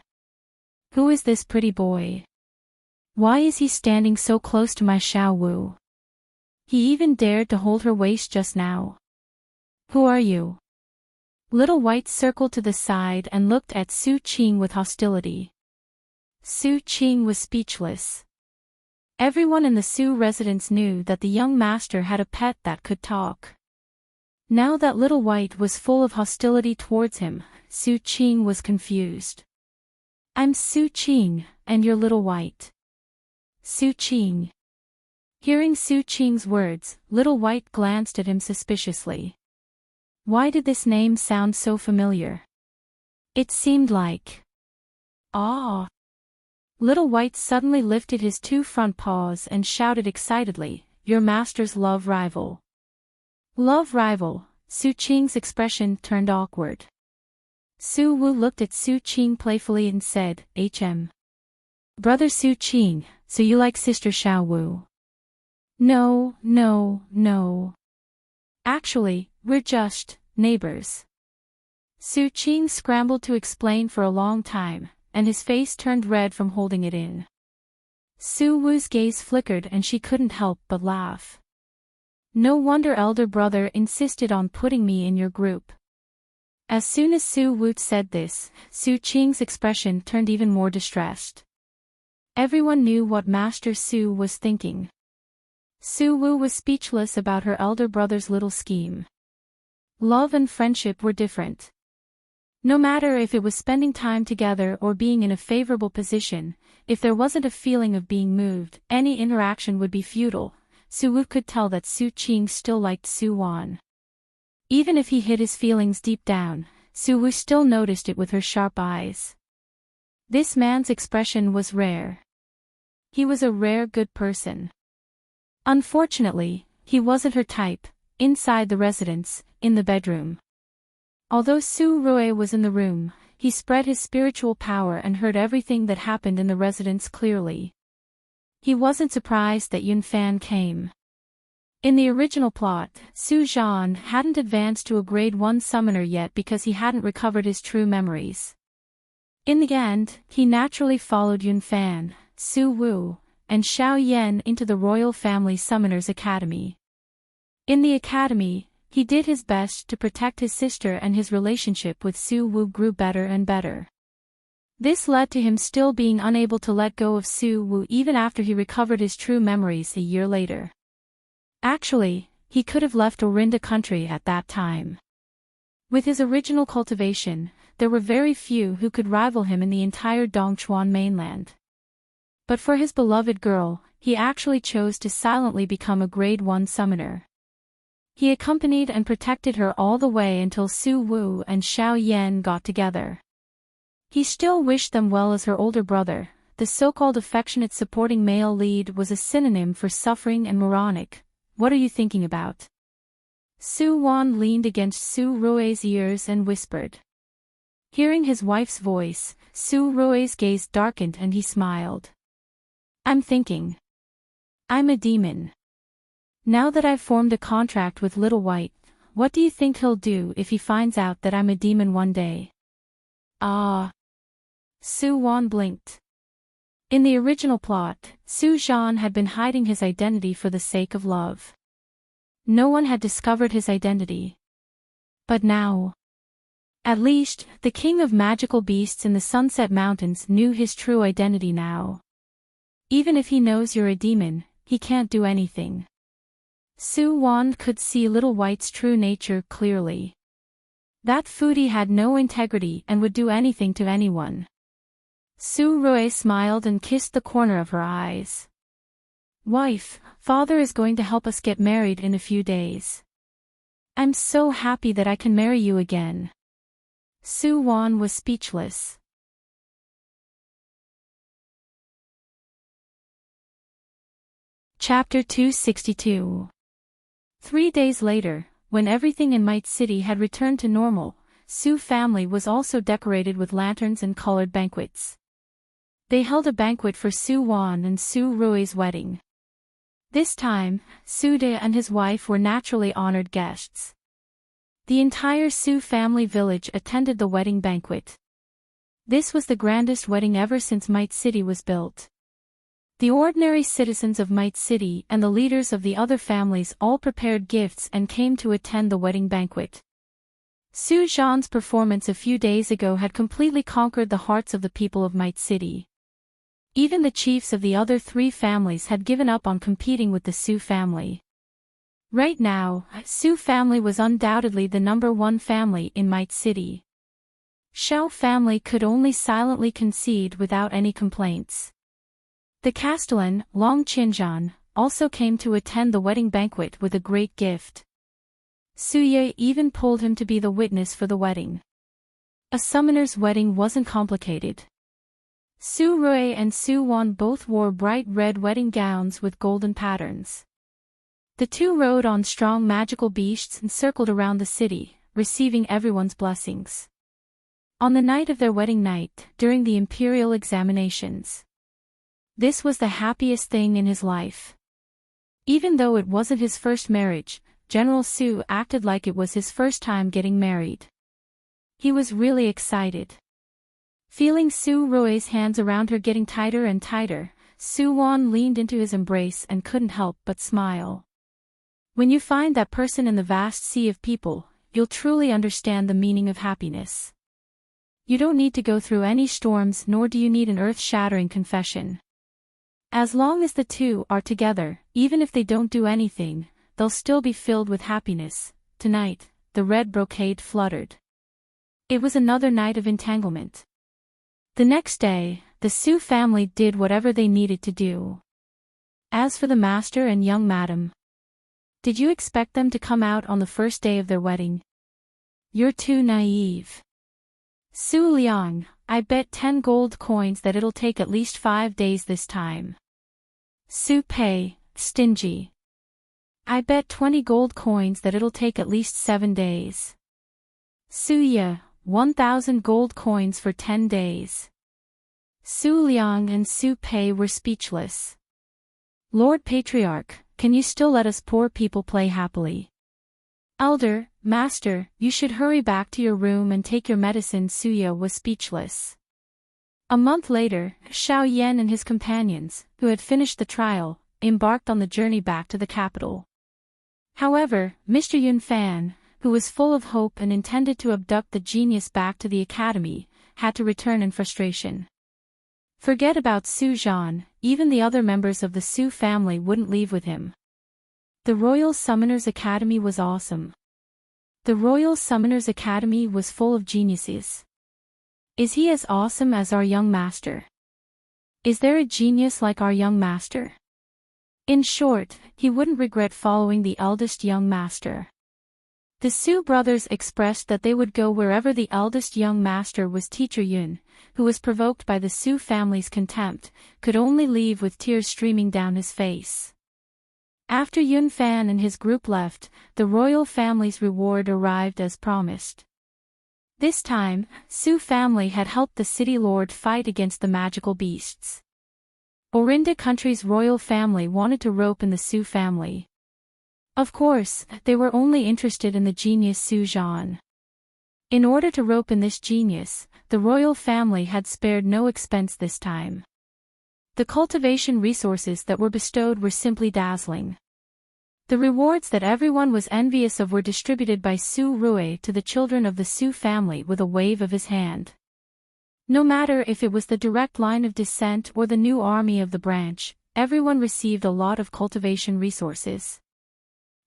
Who is this pretty boy? Why is he standing so close to my Xiao Wu? He even dared to hold her waist just now. Who are you? Little White circled to the side and looked at Su Qing with hostility. Su Qing was speechless. Everyone in the Su residence knew that the young master had a pet that could talk. Now that Little White was full of hostility towards him, Su Qing was confused. I'm Su Qing, and you're Little White. Su Qing. Hearing Su Qing's words, Little White glanced at him suspiciously. Why did this name sound so familiar? It seemed like... Ah! Little White suddenly lifted his two front paws and shouted excitedly, your master's love rival. Love rival, Su Qing's expression turned awkward. Su Wu looked at Su Qing playfully and said, Brother Su Qing, so you like Sister Xiao Wu? No. Actually, we're just neighbors. Su Qing scrambled to explain for a long time, and his face turned red from holding it in. Su Wu's gaze flickered and she couldn't help but laugh. No wonder elder brother insisted on putting me in your group. As soon as Su Wu said this, Su Qing's expression turned even more distressed. Everyone knew what Master Su was thinking. Su Wu was speechless about her elder brother's little scheme. Love and friendship were different. No matter if it was spending time together or being in a favorable position, if there wasn't a feeling of being moved, any interaction would be futile. Su Wu could tell that Su Qing still liked Su Wan. Even if he hid his feelings deep down, Su Wu still noticed it with her sharp eyes. This man's expression was rare. He was a rare good person. Unfortunately, he wasn't her type, inside the residence, in the bedroom. Although Su Rui was in the room, he spread his spiritual power and heard everything that happened in the residence clearly. He wasn't surprised that Yun Fan came. In the original plot, Su Zhan hadn't advanced to a grade 1 summoner yet because he hadn't recovered his true memories. In the end, he naturally followed Yun Fan, Su Wu, and Xiao Yan into the Royal Family Summoners Academy. In the academy, he did his best to protect his sister and his relationship with Su Wu grew better and better. This led to him still being unable to let go of Su Wu even after he recovered his true memories a year later. Actually, he could have left Orinda country at that time. With his original cultivation, there were very few who could rival him in the entire Dongchuan mainland. But for his beloved girl, he actually chose to silently become a grade 1 summoner. He accompanied and protected her all the way until Su Wu and Xiao Yan got together. He still wished them well as her older brother. The so-called affectionate supporting male lead was a synonym for suffering and moronic. What are you thinking about? Su Wan leaned against Su Rui's ears and whispered. Hearing his wife's voice, Su Rui's gaze darkened and he smiled. I'm thinking. I'm a demon. Now that I've formed a contract with Little White, what do you think he'll do if he finds out that I'm a demon one day? Ah. Su Wan blinked. In the original plot, Su Zhan had been hiding his identity for the sake of love. No one had discovered his identity. But now... At least, the king of magical beasts in the Sunset Mountains knew his true identity now. Even if he knows you're a demon, he can't do anything. Su Wan could see Little White's true nature clearly. That foodie had no integrity and would do anything to anyone. Su Rui smiled and kissed the corner of her eyes. Wife, father is going to help us get married in a few days. I'm so happy that I can marry you again. Su Wan was speechless. Chapter 262. 3 days later, when everything in Might City had returned to normal, Su family was also decorated with lanterns and colored banquets. They held a banquet for Su Wan and Su Rui's wedding. This time, Su De and his wife were naturally honored guests. The entire Su family village attended the wedding banquet. This was the grandest wedding ever since Might City was built. The ordinary citizens of Might City and the leaders of the other families all prepared gifts and came to attend the wedding banquet. Su Zhan's performance a few days ago had completely conquered the hearts of the people of Might City. Even the chiefs of the other 3 families had given up on competing with the Su family. Right now, Su family was undoubtedly the #1 family in Might City. Shao family could only silently concede without any complaints. The Castellan, Long Qinzhan, also came to attend the wedding banquet with a great gift. Su Ye even pulled him to be the witness for the wedding. A summoner's wedding wasn't complicated. Su Rui and Su Wan both wore bright red wedding gowns with golden patterns. The 2 rode on strong magical beasts and circled around the city, receiving everyone's blessings. On the night of their wedding night, during the imperial examinations, this was the happiest thing in his life. Even though it wasn't his first marriage, General Su acted like it was his first time getting married. He was really excited. Feeling Su Rui's hands around her getting tighter and tighter, Su Wan leaned into his embrace and couldn't help but smile. When you find that person in the vast sea of people, you'll truly understand the meaning of happiness. You don't need to go through any storms, nor do you need an earth-shattering confession. As long as the 2 are together, even if they don't do anything, they'll still be filled with happiness. Tonight, the red brocade fluttered. It was another night of entanglement. The next day, the Su family did whatever they needed to do. As for the master and young madam, did you expect them to come out on the first day of their wedding? You're too naive. Su Liang, I bet 10 gold coins that it'll take at least 5 days this time. Su Pei, stingy. I bet 20 gold coins that it'll take at least 7 days. Su Ye, 1,000 gold coins for 10 days. Su Liang and Su Pei were speechless. Lord Patriarch, can you still let us poor people play happily? Elder, Master, you should hurry back to your room and take your medicine. Su Ye was speechless. A month later, Xiao Yan and his companions, who had finished the trial, embarked on the journey back to the capital. However, Mr. Yun Fan, who was full of hope and intended to abduct the genius back to the academy, had to return in frustration. Forget about Su Zhan, even the other members of the Su family wouldn't leave with him. The Royal Summoners Academy was awesome. The Royal Summoners Academy was full of geniuses. Is he as awesome as our young master? Is there a genius like our young master? In short, he wouldn't regret following the eldest young master. The Su brothers expressed that they would go wherever the eldest young master was. Teacher Yun, who was provoked by the Su family's contempt, could only leave with tears streaming down his face. After Yun Fan and his group left, the royal family's reward arrived as promised. This time, Su family had helped the city lord fight against the magical beasts. Orinda country's royal family wanted to rope in the Su family. Of course, they were only interested in the genius Su Zhan. In order to rope in this genius, the royal family had spared no expense this time. The cultivation resources that were bestowed were simply dazzling. The rewards that everyone was envious of were distributed by Su Rui to the children of the Su family with a wave of his hand. No matter if it was the direct line of descent or the new army of the branch, everyone received a lot of cultivation resources.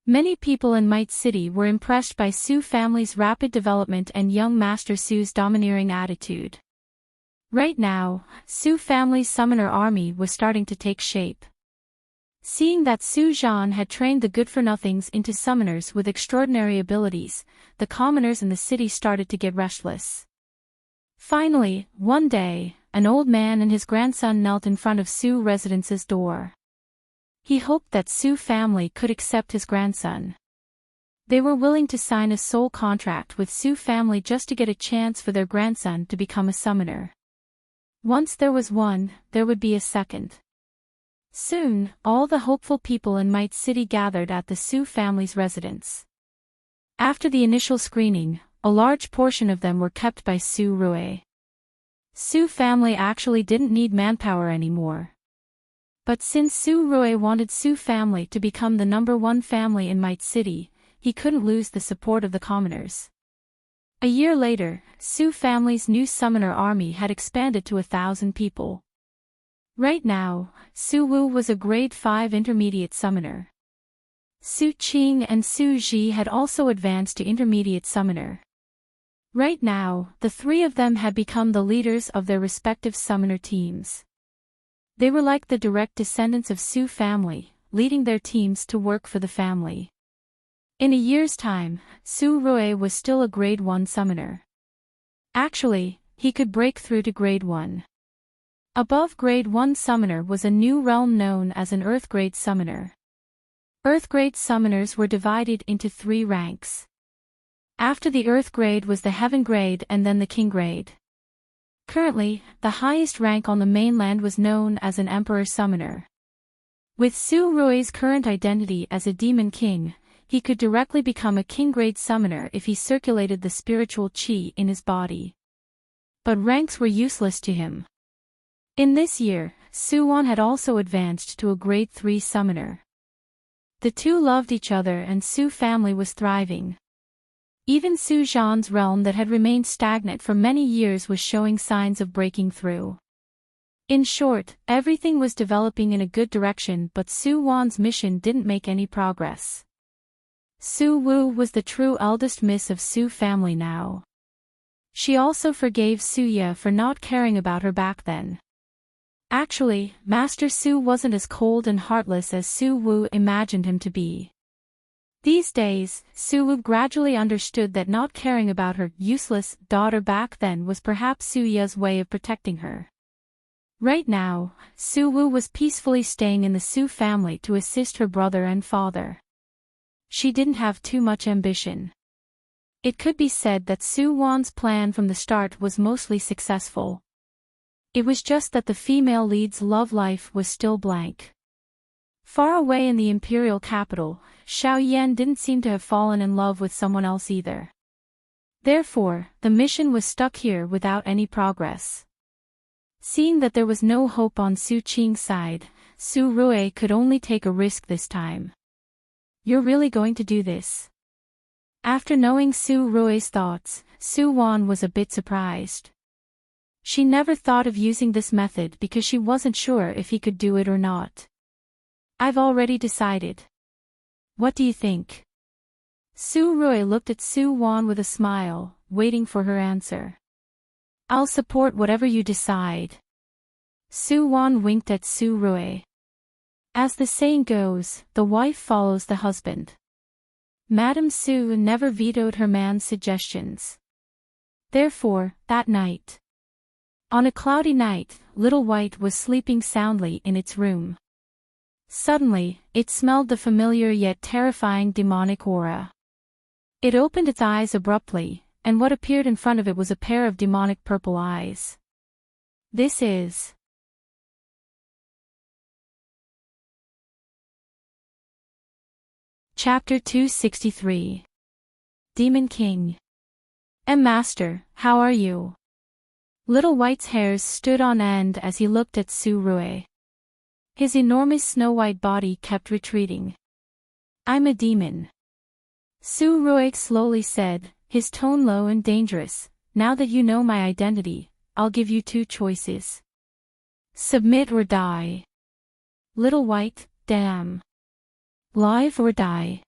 Many people in Might City were impressed by Su family's rapid development and young Master Su's domineering attitude. Right now, Su family's summoner army was starting to take shape. Seeing that Su Zhan had trained the good-for-nothings into summoners with extraordinary abilities, the commoners in the city started to get restless. Finally, one day, an old man and his grandson knelt in front of Su residence's door. He hoped that Su family could accept his grandson. They were willing to sign a soul contract with Su family just to get a chance for their grandson to become a summoner. Once there was one, there would be a second. Soon, all the hopeful people in Might City gathered at the Su family's residence. After the initial screening, a large portion of them were kept by Su Rue. Su family actually didn't need manpower anymore. But since Su Rue wanted Su family to become the #1 family in Might City, he couldn't lose the support of the commoners. A year later, Su family's new summoner army had expanded to 1,000 people. Right now, Su Wu was a grade 5 intermediate summoner. Su Qing and Su Ji had also advanced to intermediate summoner. Right now, the three of them had become the leaders of their respective summoner teams. They were like the direct descendants of Su family, leading their teams to work for the family. In a year's time, Su Rue was still a grade 1 summoner. Actually, he could break through to grade 1. Above grade 1 summoner was a new realm known as an Earth grade summoner. Earth grade summoners were divided into 3 ranks. After the Earth grade was the Heaven grade and then the King grade. Currently, the highest rank on the mainland was known as an Emperor Summoner. With Su Rue's current identity as a Demon King, he could directly become a King grade summoner if he circulated the spiritual qi in his body. But ranks were useless to him. In this year, Su Wan had also advanced to a grade 3 summoner. The two loved each other and Su family was thriving. Even Su Zhan's realm that had remained stagnant for many years was showing signs of breaking through. In short, everything was developing in a good direction, but Su Wan's mission didn't make any progress. Su Wu was the true eldest miss of Su family now. She also forgave Su Ye for not caring about her back then. Actually, Master Su wasn't as cold and heartless as Su Wu imagined him to be. These days, Su Wu gradually understood that not caring about her useless daughter back then was perhaps Su Ye's way of protecting her. Right now, Su Wu was peacefully staying in the Su family to assist her brother and father. She didn't have too much ambition. It could be said that Su Wan's plan from the start was mostly successful. It was just that the female lead's love life was still blank. Far away in the imperial capital, Xiao Yan didn't seem to have fallen in love with someone else either. Therefore, the mission was stuck here without any progress. Seeing that there was no hope on Su Qing's side, Su Rue could only take a risk this time. "You're really going to do this?" After knowing Su Rue's thoughts, Su Wan was a bit surprised. She never thought of using this method because she wasn't sure if he could do it or not. "I've already decided. What do you think?" Su Rue looked at Su Wan with a smile, waiting for her answer. "I'll support whatever you decide." Su Wan winked at Su Rue. As the saying goes, the wife follows the husband. Madame Su never vetoed her man's suggestions. Therefore, that night. On a cloudy night, Little White was sleeping soundly in its room. Suddenly, it smelled the familiar yet terrifying demonic aura. It opened its eyes abruptly, and what appeared in front of it was a pair of demonic purple eyes. This is... Chapter 263. Demon King. Master, how are you?" Little White's hairs stood on end as he looked at Su Rue. His enormous snow-white body kept retreating. "I'm a demon," Su Rue slowly said, his tone low and dangerous. "Now that you know my identity, I'll give you 2 choices. Submit or die." Little White, damn. Live or die?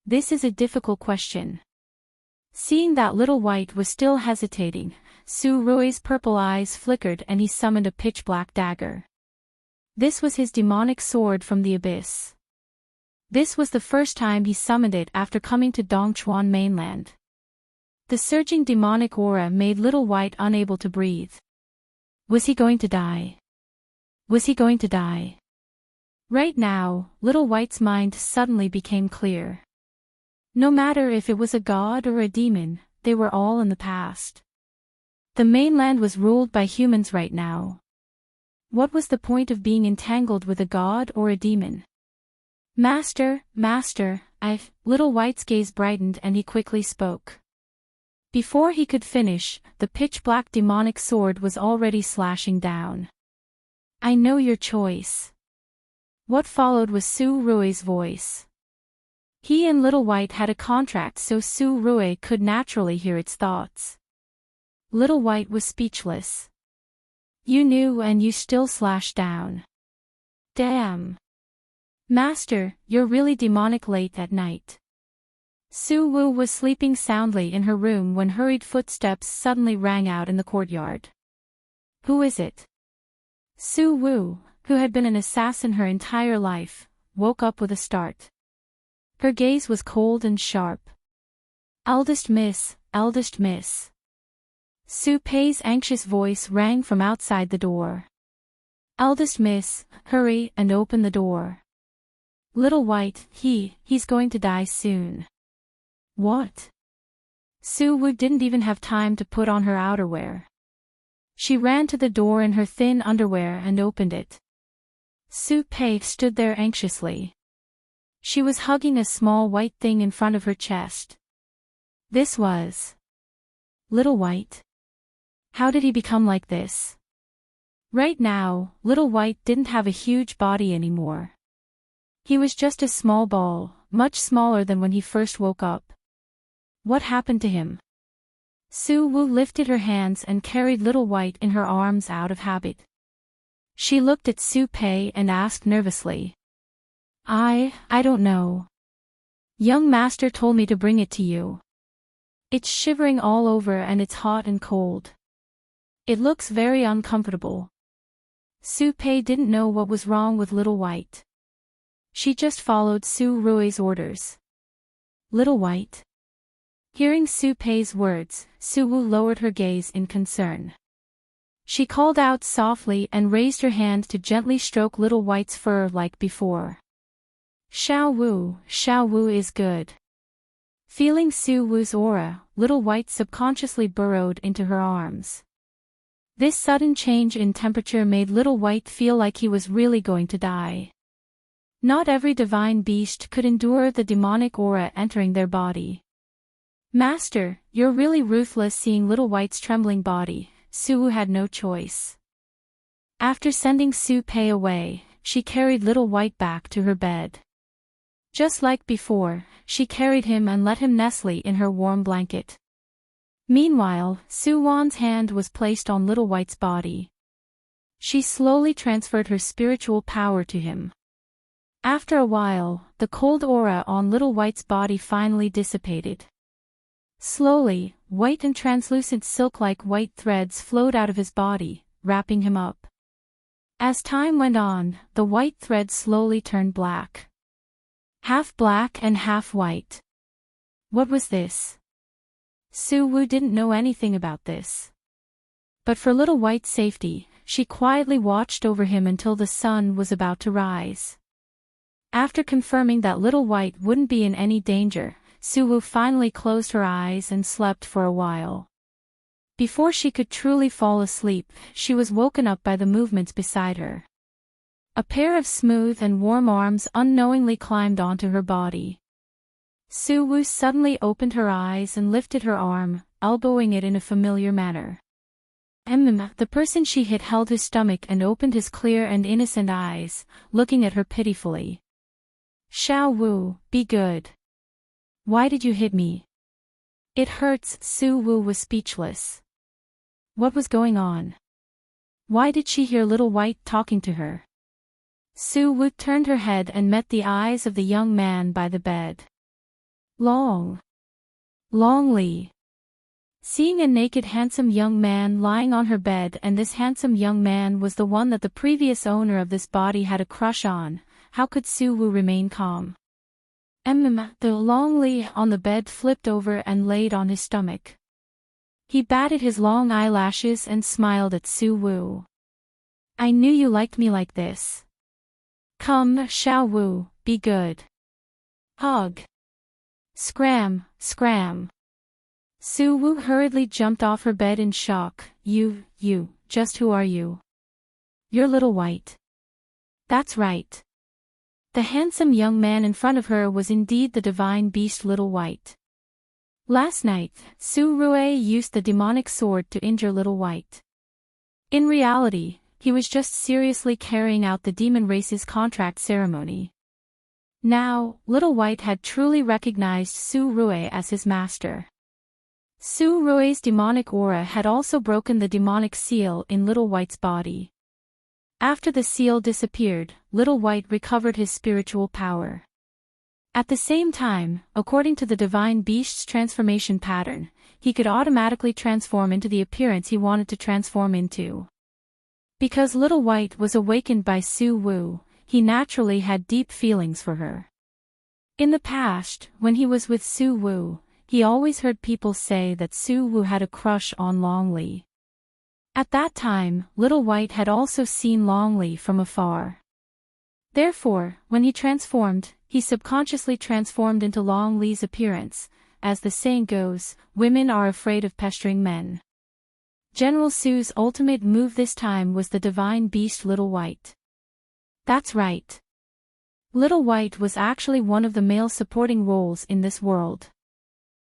This is a difficult question. Seeing that Little White was still hesitating, Su Rue's purple eyes flickered and he summoned a pitch-black dagger. This was his demonic sword from the abyss. This was the first time he summoned it after coming to Dongchuan mainland. The surging demonic aura made Little White unable to breathe. Was he going to die? Was he going to die? Right now, Little White's mind suddenly became clear. No matter if it was a god or a demon, they were all in the past. The mainland was ruled by humans right now. What was the point of being entangled with a god or a demon? Master, Little White's gaze brightened and he quickly spoke. Before he could finish, the pitch-black demonic sword was already slashing down. I know your choice. What followed was Su Rui's voice. He and Little White had a contract, so Su Rui could naturally hear its thoughts. Little White was speechless. You knew and you still slashed down. Damn. Master, you're really demonic late at night. Su Wu was sleeping soundly in her room when hurried footsteps suddenly rang out in the courtyard. Who is it? Su Wu, who had been an assassin her entire life, woke up with a start. Her gaze was cold and sharp. Eldest Miss, Eldest Miss. Su Pei's anxious voice rang from outside the door. Eldest Miss, hurry and open the door. Little White, he's going to die soon. What? Su Wu didn't even have time to put on her outerwear. She ran to the door in her thin underwear and opened it. Su Pei stood there anxiously. She was hugging a small white thing in front of her chest. This was Little White. How did he become like this? Right now, Little White didn't have a huge body anymore. He was just a small ball, much smaller than when he first woke up. What happened to him? Su Wu lifted her hands and carried Little White in her arms out of habit. She looked at Su Pei and asked nervously. I don't know. Young Master told me to bring it to you. It's shivering all over and it's hot and cold. It looks very uncomfortable. Su Pei didn't know what was wrong with Little White. She just followed Su Rui's orders. Little White. Hearing Su Pei's words, Su Wu lowered her gaze in concern. She called out softly and raised her hand to gently stroke Little White's fur like before. Xiao Wu is good. Feeling Su Wu's aura, Little White subconsciously burrowed into her arms. This sudden change in temperature made Little White feel like he was really going to die. Not every divine beast could endure the demonic aura entering their body. Master, you're really ruthless. Seeing Little White's trembling body, Su Wu had no choice. After sending Su Pei away, she carried Little White back to her bed. Just like before, she carried him and let him nestle in her warm blanket. Meanwhile, Su Wan's hand was placed on Little White's body. She slowly transferred her spiritual power to him. After a while, the cold aura on Little White's body finally dissipated. Slowly, white and translucent silk-like white threads flowed out of his body, wrapping him up. As time went on, the white threads slowly turned black. Half black and half white. What was this? Su Wu didn't know anything about this. But for Little White's safety, she quietly watched over him until the sun was about to rise. After confirming that Little White wouldn't be in any danger, Su Wu finally closed her eyes and slept for a while. Before she could truly fall asleep, she was woken up by the movements beside her. A pair of smooth and warm arms unknowingly climbed onto her body. Su Wu suddenly opened her eyes and lifted her arm, elbowing it in a familiar manner. The person she hit held his stomach and opened his clear and innocent eyes, looking at her pitifully. Xiao Wu, be good. Why did you hit me? It hurts. Su Wu was speechless. What was going on? Why did she hear Little White talking to her? Su Wu turned her head and met the eyes of the young man by the bed. Long Li. Seeing a naked handsome young man lying on her bed, and this handsome young man was the one that the previous owner of this body had a crush on, how could Su Wu remain calm? The Long Li on the bed flipped over and laid on his stomach. He batted his long eyelashes and smiled at Su Wu. I knew you liked me like this. Come, Xiao Wu, be good. Hug. Scram. Su Wu hurriedly jumped off her bed in shock. You, just who are you? You're Little White. That's right. The handsome young man in front of her was indeed the divine beast Little White. Last night, Su Rue used the demonic sword to injure Little White. In reality, he was just seriously carrying out the demon race's contract ceremony. Now, Little White had truly recognized Su Rue as his master. Su Rue's demonic aura had also broken the demonic seal in Little White's body. After the seal disappeared, Little White recovered his spiritual power. At the same time, according to the divine beast's transformation pattern, he could automatically transform into the appearance he wanted to transform into. Because Little White was awakened by Su Wu, he naturally had deep feelings for her. In the past, when he was with Su Wu, he always heard people say that Su Wu had a crush on Long Li. At that time, Little White had also seen Long Li from afar. Therefore, when he transformed, he subconsciously transformed into Long Li's appearance. As the saying goes, women are afraid of pestering men. General Su's ultimate move this time was the divine beast Little White. That's right. Little White was actually one of the male supporting roles in this world.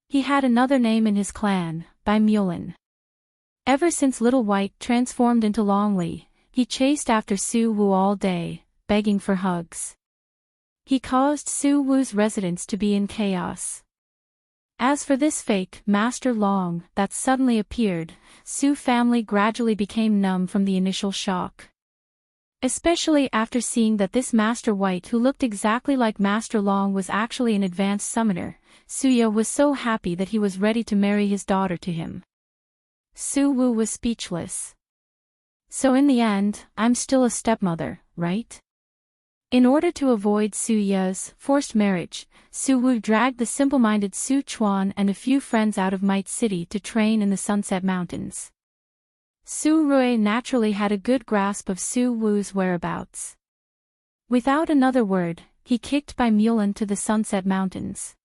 He had another name in his clan, Bai Mulan. Ever since Little White transformed into Long Li, he chased after Su Wu all day, begging for hugs. He caused Su Wu's residence to be in chaos. As for this fake Master Long that suddenly appeared, Su family gradually became numb from the initial shock. Especially after seeing that this Master White who looked exactly like Master Long was actually an advanced summoner, Suya was so happy that he was ready to marry his daughter to him. Su Wu was speechless. So in the end, I'm still a stepmother, right? In order to avoid Su Ye's forced marriage, Su Wu dragged the simple-minded Su Chuan and a few friends out of Might City to train in the Sunset Mountains. Su Rue naturally had a good grasp of Su Wu's whereabouts. Without another word, he kicked Bai Mulan to the Sunset Mountains.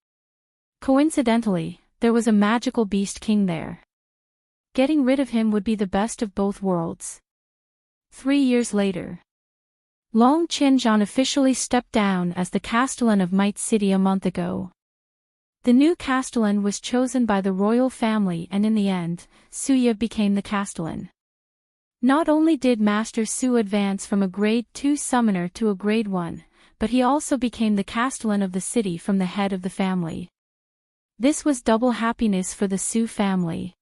Coincidentally, there was a magical beast king there. Getting rid of him would be the best of both worlds. 3 years later, Long Qinzhan officially stepped down as the Castellan of Might City a month ago. The new Castellan was chosen by the royal family and in the end, Suya became the Castellan. Not only did Master Su advance from a grade 2 summoner to a grade 1, but he also became the Castellan of the city from the head of the family. This was double happiness for the Su family.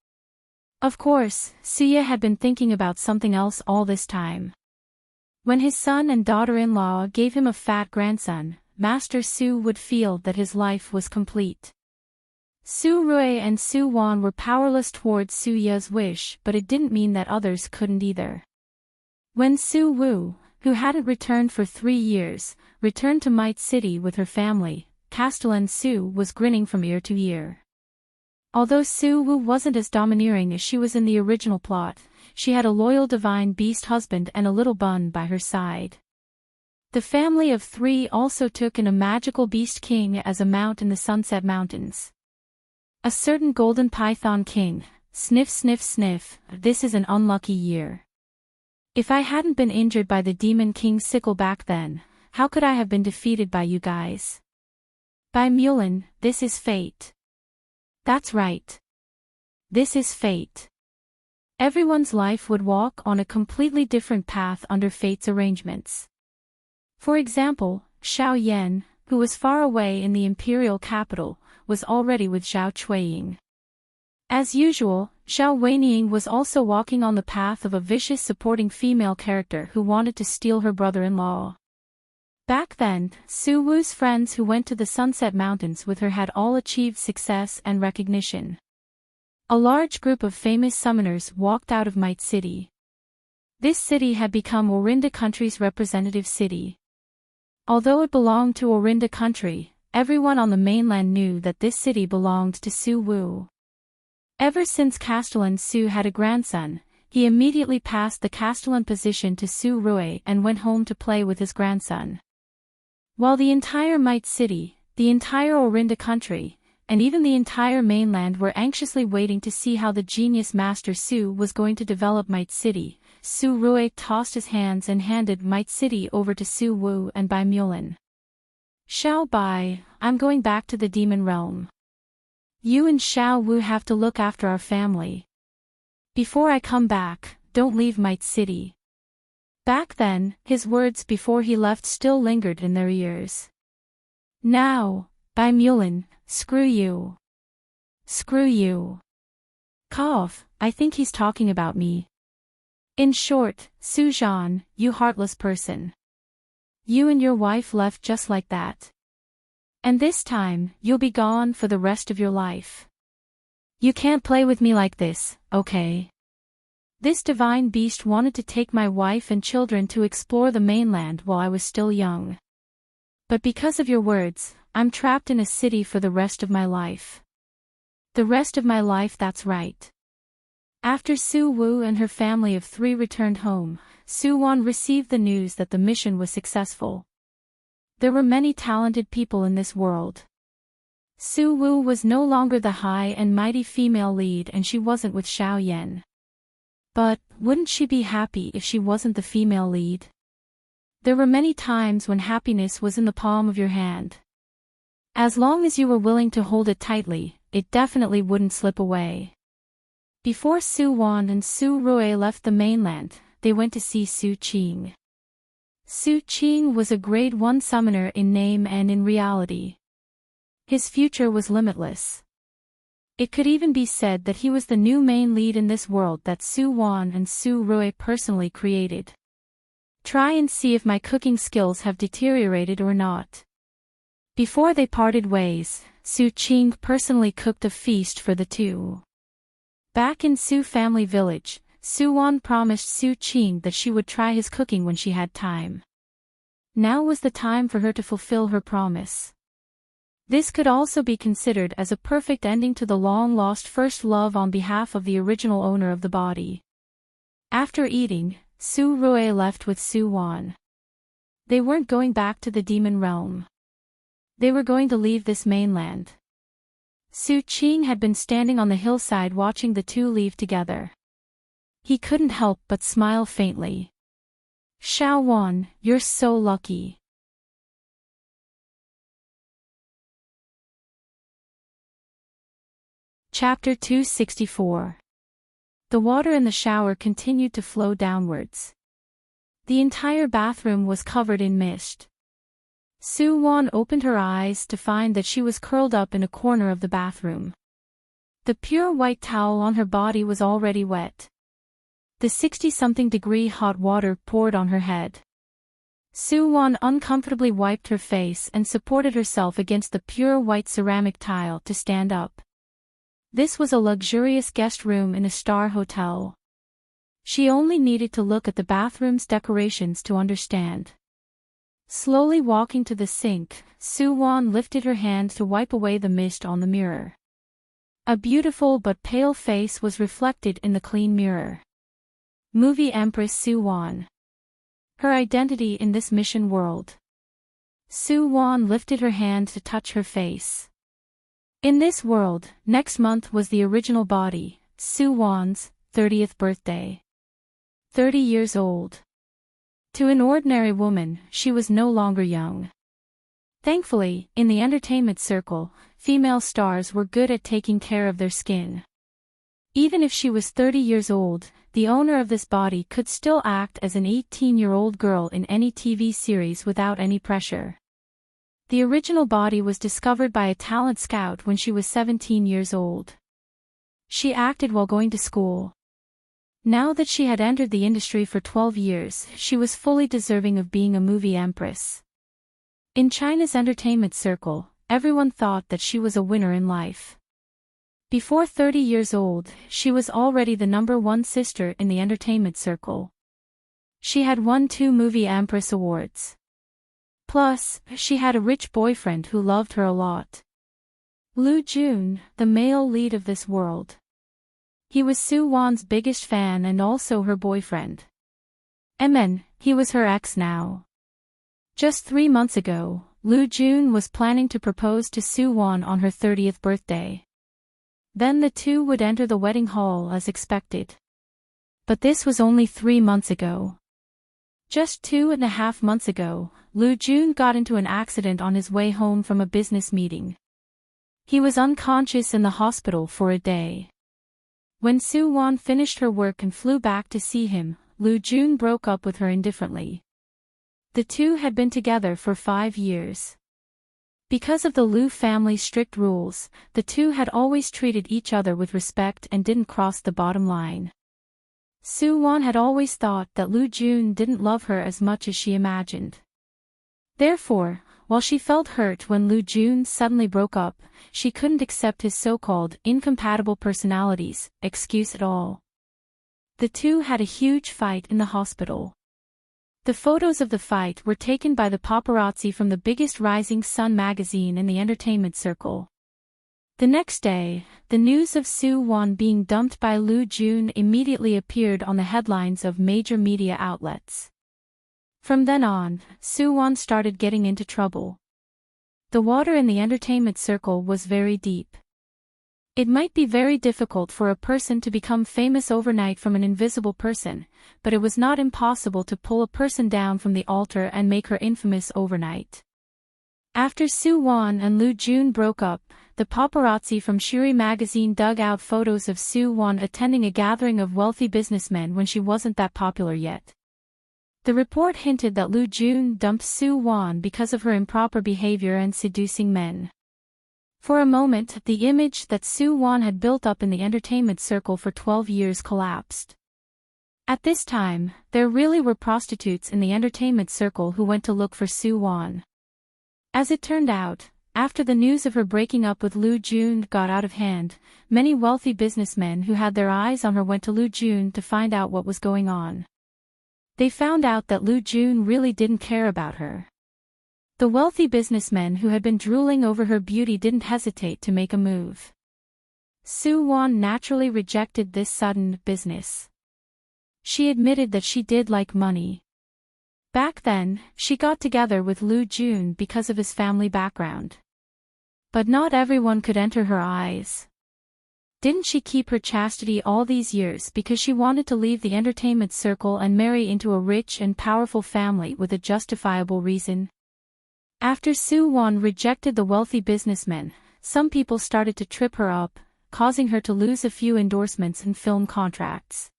Of course, Suya had been thinking about something else all this time. When his son and daughter-in-law gave him a fat grandson, Master Su would feel that his life was complete. Su Rue and Su Wan were powerless towards Su Ye's wish, but it didn't mean that others couldn't either. When Su Wu, who hadn't returned for 3 years, returned to Might City with her family, Castellan Su was grinning from ear to ear. Although Su Wu wasn't as domineering as she was in the original plot, she had a loyal divine beast husband and a little bun by her side. The family of 3 also took in a magical beast king as a mount in the Sunset Mountains. A certain golden python king, sniff sniff sniff, this is an unlucky year. If I hadn't been injured by the demon king sickle back then, how could I have been defeated by you guys? Bai Mulan, this is fate. That's right. This is fate. Everyone's life would walk on a completely different path under fate's arrangements. For example, Xiao Yan, who was far away in the imperial capital, was already with Zhao Chuiying. As usual, Zhao Weiniing was also walking on the path of a vicious supporting female character who wanted to steal her brother-in-law. Back then, Su Wu's friends who went to the Sunset Mountains with her had all achieved success and recognition. A large group of famous summoners walked out of Might City. This city had become Orinda country's representative city. Although it belonged to Orinda country, everyone on the mainland knew that this city belonged to Su Wu. Ever since Castellan Su had a grandson, he immediately passed the Castellan position to Su Rue and went home to play with his grandson. While the entire Might City, the entire Orinda country, and even the entire mainland were anxiously waiting to see how the genius Master Su was going to develop Might City, Su Rue tossed his hands and handed Might City over to Su Wu and Bai Mulan. Xiao Bai, I'm going back to the demon realm. You and Xiao Wu have to look after our family. Before I come back, don't leave Might City. Back then, his words before he left still lingered in their ears. Now, Bai Mulin, screw you. Screw you. Cough, I think he's talking about me. In short, Su Zhan, you heartless person. You and your wife left just like that. And this time, you'll be gone for the rest of your life. You can't play with me like this, okay? This divine beast wanted to take my wife and children to explore the mainland while I was still young. But because of your words, I'm trapped in a city for the rest of my life. The rest of my life, that's right. After Su Wu and her family of 3 returned home, Su Wan received the news that the mission was successful. There were many talented people in this world. Su Wu was no longer the high and mighty female lead, and she wasn't with Xiao Yan. But, wouldn't she be happy if she wasn't the female lead? There were many times when happiness was in the palm of your hand. As long as you were willing to hold it tightly, it definitely wouldn't slip away. Before Su Wan and Su Rui left the mainland, they went to see Su Qing. Su Qing was a grade 1 summoner in name and in reality. His future was limitless. It could even be said that he was the new main lead in this world that Su Wan and Su Rui personally created. Try and see if my cooking skills have deteriorated or not. Before they parted ways, Su Qing personally cooked a feast for the two. Back in Su family village, Su Wan promised Su Qing that she would try his cooking when she had time. Now was the time for her to fulfill her promise. This could also be considered as a perfect ending to the long-lost first love on behalf of the original owner of the body. After eating, Su Rui left with Su Wan. They weren't going back to the demon realm. They were going to leave this mainland. Su Qing had been standing on the hillside watching the two leave together. He couldn't help but smile faintly. Xiao Wan, you're so lucky. Chapter 264. The water in the shower continued to flow downwards. The entire bathroom was covered in mist. Su Wan opened her eyes to find that she was curled up in a corner of the bathroom. The pure white towel on her body was already wet. The 60-something degree hot water poured on her head. Su Wan uncomfortably wiped her face and supported herself against the pure white ceramic tile to stand up. This was a luxurious guest room in a star hotel. She only needed to look at the bathroom's decorations to understand. Slowly walking to the sink, Su Wan lifted her hand to wipe away the mist on the mirror. A beautiful but pale face was reflected in the clean mirror. Movie Empress Su Wan. Her identity in this mission world. Su Wan lifted her hand to touch her face. In this world, next month was the original body, Su Wan's 30th birthday. 30 years old. To an ordinary woman, she was no longer young. Thankfully, in the entertainment circle, female stars were good at taking care of their skin. Even if she was 30 years old, the owner of this body could still act as an 18-year-old girl in any TV series without any pressure. The original body was discovered by a talent scout when she was 17 years old. She acted while going to school. Now that she had entered the industry for 12 years, she was fully deserving of being a movie empress. In China's entertainment circle, everyone thought that she was a winner in life. Before 30 years old, she was already the #1 sister in the entertainment circle. She had won 2 movie empress awards. Plus, she had a rich boyfriend who loved her a lot. Lu Jun, the male lead of this world. He was Su Wan's biggest fan and also her boyfriend. He was her ex now. Just 3 months ago, Lu Jun was planning to propose to Su Wan on her 30th birthday. Then the two would enter the wedding hall as expected. But this was only 3 months ago. Just 2.5 months ago, Lu Jun got into an accident on his way home from a business meeting. He was unconscious in the hospital for a day. When Soo-won finished her work and flew back to see him, Lu Jun broke up with her indifferently. The two had been together for 5 years. Because of the Lu family's strict rules, the two had always treated each other with respect and didn't cross the bottom line. Soo-won had always thought that Lu Jun didn't love her as much as she imagined. Therefore, while she felt hurt when Lu Jun suddenly broke up, she couldn't accept his so-called incompatible personalities excuse at all. The two had a huge fight in the hospital. The photos of the fight were taken by the paparazzi from the biggest Rising Sun magazine in the entertainment circle. The next day, the news of Soo-won being dumped by Lu Jun immediately appeared on the headlines of major media outlets. From then on, Soo-won started getting into trouble. The water in the entertainment circle was very deep. It might be very difficult for a person to become famous overnight from an invisible person, but it was not impossible to pull a person down from the altar and make her infamous overnight. After Soo-won and Lu Jun broke up, the paparazzi from Shuri magazine dug out photos of Soo-won attending a gathering of wealthy businessmen when she wasn't that popular yet. The report hinted that Lu Jun dumped Soo-won because of her improper behavior and seducing men. For a moment, the image that Soo-won had built up in the entertainment circle for 12 years collapsed. At this time, there really were prostitutes in the entertainment circle who went to look for Soo-won. As it turned out, after the news of her breaking up with Lu Jun got out of hand, many wealthy businessmen who had their eyes on her went to Lu Jun to find out what was going on. They found out that Lu Jun really didn't care about her. The wealthy businessmen who had been drooling over her beauty didn't hesitate to make a move. Soo-won naturally rejected this sudden business. She admitted that she did like money. Back then, she got together with Lu Jun because of his family background. But not everyone could enter her eyes. Didn't she keep her chastity all these years because she wanted to leave the entertainment circle and marry into a rich and powerful family with a justifiable reason? After Soo-won rejected the wealthy businessmen, some people started to trip her up, causing her to lose a few endorsements and film contracts.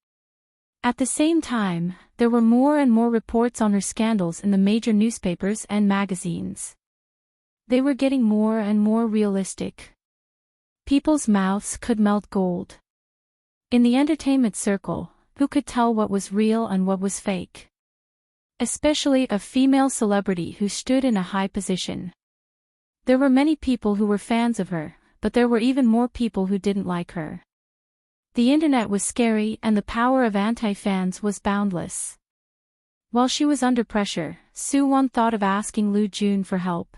At the same time, there were more and more reports on her scandals in the major newspapers and magazines. They were getting more and more realistic. People's mouths could melt gold. In the entertainment circle, who could tell what was real and what was fake? Especially a female celebrity who stood in a high position. There were many people who were fans of her, but there were even more people who didn't like her. The internet was scary and the power of anti-fans was boundless. While she was under pressure, Soo-won thought of asking Lu Jun for help.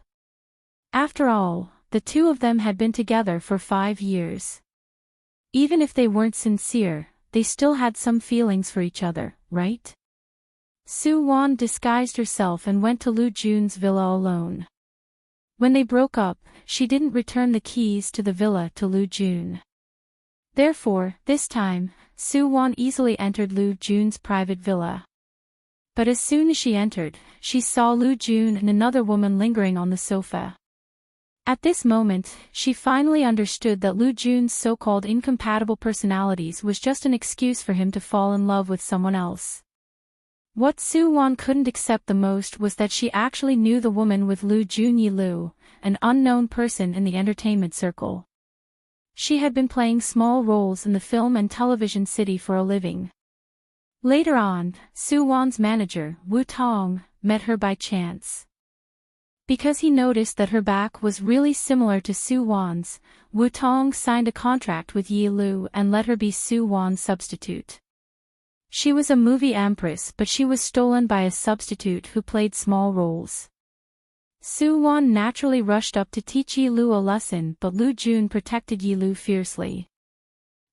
After all, the two of them had been together for 5 years. Even if they weren't sincere, they still had some feelings for each other, right? Soo-won disguised herself and went to Lu Jun's villa alone. When they broke up, she didn't return the keys to the villa to Lu Jun. Therefore, this time, Soo-won easily entered Lu Jun's private villa. But as soon as she entered, she saw Lu Jun and another woman lingering on the sofa. At this moment, she finally understood that Lu Jun's so-called incompatible personalities was just an excuse for him to fall in love with someone else. What Soo-won couldn't accept the most was that she actually knew the woman with Lu Jun Yi-lu, an unknown person in the entertainment circle. She had been playing small roles in the film and television city for a living. Later on, Soo-won's manager, Woo Tong, met her by chance. Because he noticed that her back was really similar to Soo-won's, Woo Tong signed a contract with Yi-lu and let her be Soo-won's substitute. She was a movie empress, but she was stolen by a substitute who played small roles. Soo-won naturally rushed up to teach Yi-lu a lesson, but Lu Jun protected Yi-lu fiercely.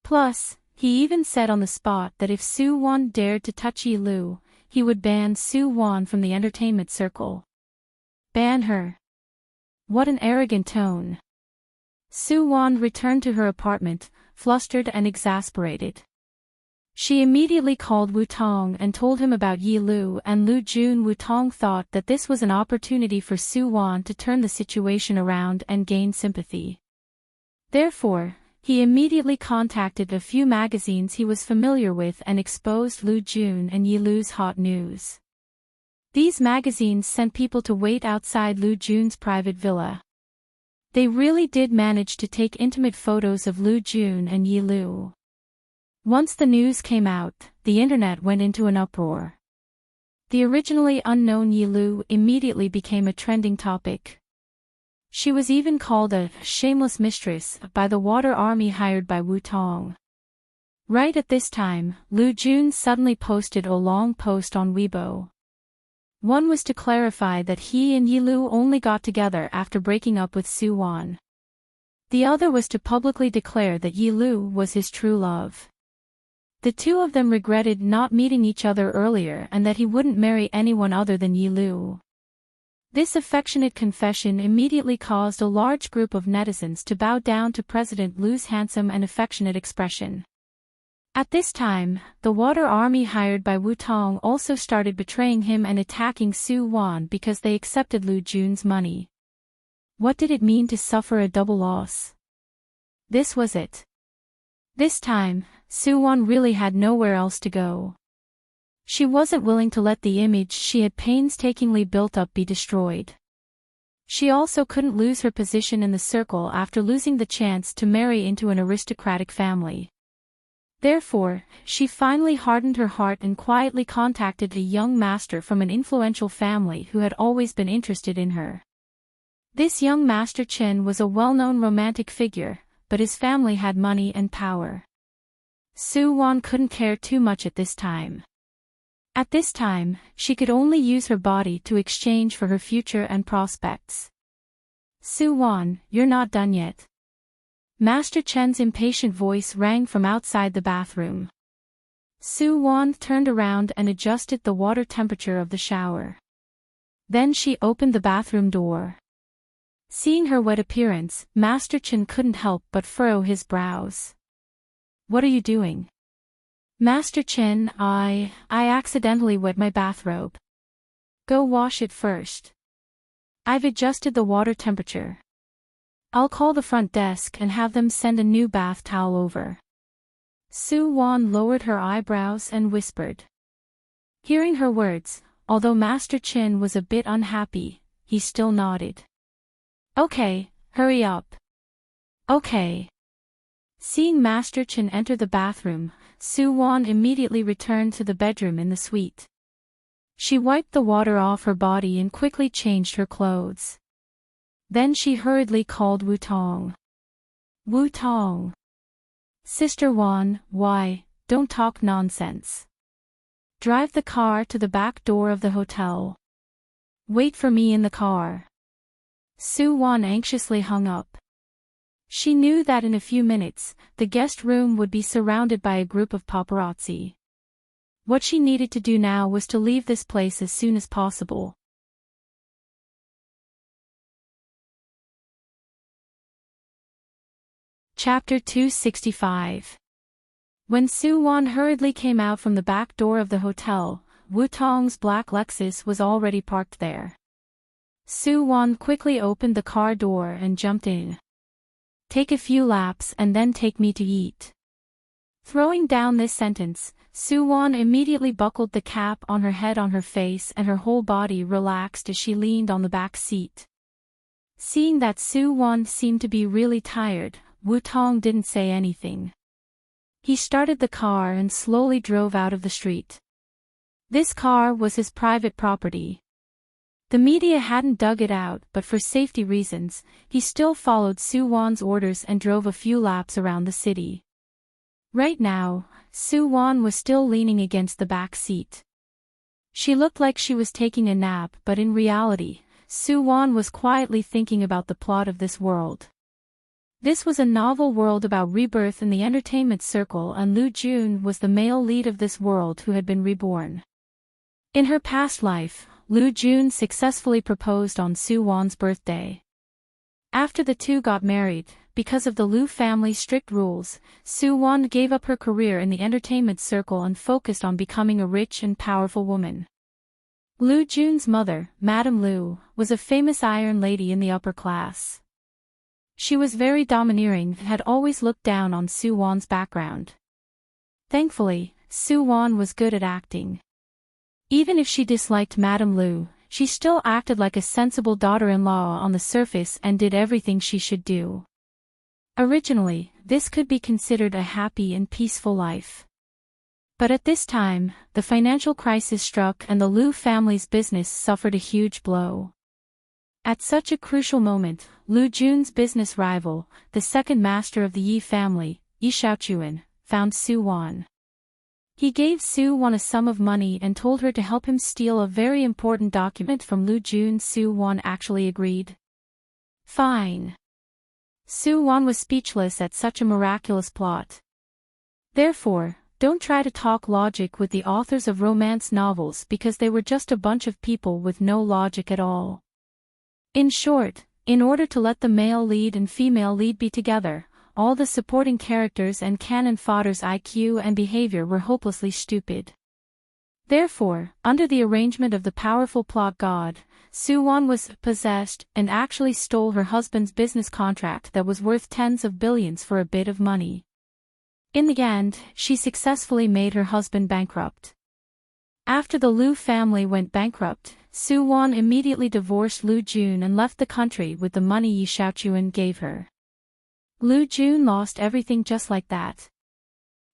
Plus, he even said on the spot that if Soo-won dared to touch Yi-lu, he would ban Soo-won from the entertainment circle. Ban her? What an arrogant tone. Soo-won returned to her apartment, flustered and exasperated. She immediately called Wu Tong and told him about Yi Lu and Lu Jun. Wu Tong thought that this was an opportunity for Su Wan to turn the situation around and gain sympathy. Therefore, he immediately contacted a few magazines he was familiar with and exposed Lu Jun and Yi Lu's hot news. These magazines sent people to wait outside Lu Jun's private villa. They really did manage to take intimate photos of Lu Jun and Yi Lu. Once the news came out, the internet went into an uproar. The originally unknown Yi Lu immediately became a trending topic. She was even called a shameless mistress by the water army hired by Wu Tong. Right at this time, Lu Jun suddenly posted a long post on Weibo. One was to clarify that he and Yi Lu only got together after breaking up with Su Wan. The other was to publicly declare that Yi Lu was his true love. The two of them regretted not meeting each other earlier and that he wouldn't marry anyone other than Yi Lu. This affectionate confession immediately caused a large group of netizens to bow down to President Lu's handsome and affectionate expression. At this time, the water army hired by Wu Tong also started betraying him and attacking Su Wan because they accepted Lu Jun's money. What did it mean to suffer a double loss? This was it. This time, Su Wan really had nowhere else to go. She wasn't willing to let the image she had painstakingly built up be destroyed. She also couldn't lose her position in the circle after losing the chance to marry into an aristocratic family. Therefore, she finally hardened her heart and quietly contacted a young master from an influential family who had always been interested in her. This young Master Chen was a well-known romantic figure, but his family had money and power. Su Wan couldn't care too much at this time. At this time, she could only use her body to exchange for her future and prospects. Su Wan, you're not done yet. Master Chen's impatient voice rang from outside the bathroom. Su Wan turned around and adjusted the water temperature of the shower. Then she opened the bathroom door. Seeing her wet appearance, Master Chen couldn't help but furrow his brows. What are you doing? Master Chen, I accidentally wet my bathrobe. Go wash it first. I've adjusted the water temperature. I'll call the front desk and have them send a new bath towel over. Su Wan lowered her eyebrows and whispered. Hearing her words, although Master Chen was a bit unhappy, he still nodded. Okay, hurry up. Okay. Seeing Master Chen enter the bathroom, Su Wan immediately returned to the bedroom in the suite. She wiped the water off her body and quickly changed her clothes. Then she hurriedly called Wu Tong. Wu Tong. Sister Wan, why, don't talk nonsense. Drive the car to the back door of the hotel. Wait for me in the car. Su Wan anxiously hung up. She knew that in a few minutes, the guest room would be surrounded by a group of paparazzi. What she needed to do now was to leave this place as soon as possible. Chapter 265. When Su Wan hurriedly came out from the back door of the hotel, Wu Tong's black Lexus was already parked there. Su Wan quickly opened the car door and jumped in. Take a few laps and then take me to eat. Throwing down this sentence, Su Wan immediately buckled the cap on her head on her face and her whole body relaxed as she leaned on the back seat. Seeing that Su Wan seemed to be really tired, Wu Tong didn't say anything. He started the car and slowly drove out of the street. This car was his private property. The media hadn't dug it out, but for safety reasons, he still followed Su Wan's orders and drove a few laps around the city. Right now, Su Wan was still leaning against the back seat. She looked like she was taking a nap, but in reality, Su Wan was quietly thinking about the plot of this world. This was a novel world about rebirth in the entertainment circle, and Lu Jun was the male lead of this world who had been reborn. In her past life, Lu Jun successfully proposed on Su Wan's birthday. After the two got married, because of the Liu family's strict rules, Su Wan gave up her career in the entertainment circle and focused on becoming a rich and powerful woman. Liu Jun's mother, Madame Liu, was a famous iron lady in the upper class. She was very domineering and had always looked down on Su Wan's background. Thankfully, Su Wan was good at acting. Even if she disliked Madame Liu, she still acted like a sensible daughter-in-law on the surface and did everything she should do. Originally, this could be considered a happy and peaceful life. But at this time, the financial crisis struck and the Liu family's business suffered a huge blow. At such a crucial moment, Liu Jun's business rival, the second master of the Yi family, Yi Shaochuan, found Su Wan. He gave Su Wan a sum of money and told her to help him steal a very important document from Liu Jun. Su Wan actually agreed. Fine. Su Wan was speechless at such a miraculous plot. Therefore, don't try to talk logic with the authors of romance novels because they were just a bunch of people with no logic at all. In short, in order to let the male lead and female lead be together, all the supporting characters and cannon fodder's IQ and behavior were hopelessly stupid. Therefore, under the arrangement of the powerful plot god, Su Wan was possessed and actually stole her husband's business contract that was worth tens of billions for a bit of money. In the end, she successfully made her husband bankrupt. After the Liu family went bankrupt, Su Wan immediately divorced Liu Jun and left the country with the money Yi Shaochuan gave her. Liu Jun lost everything just like that.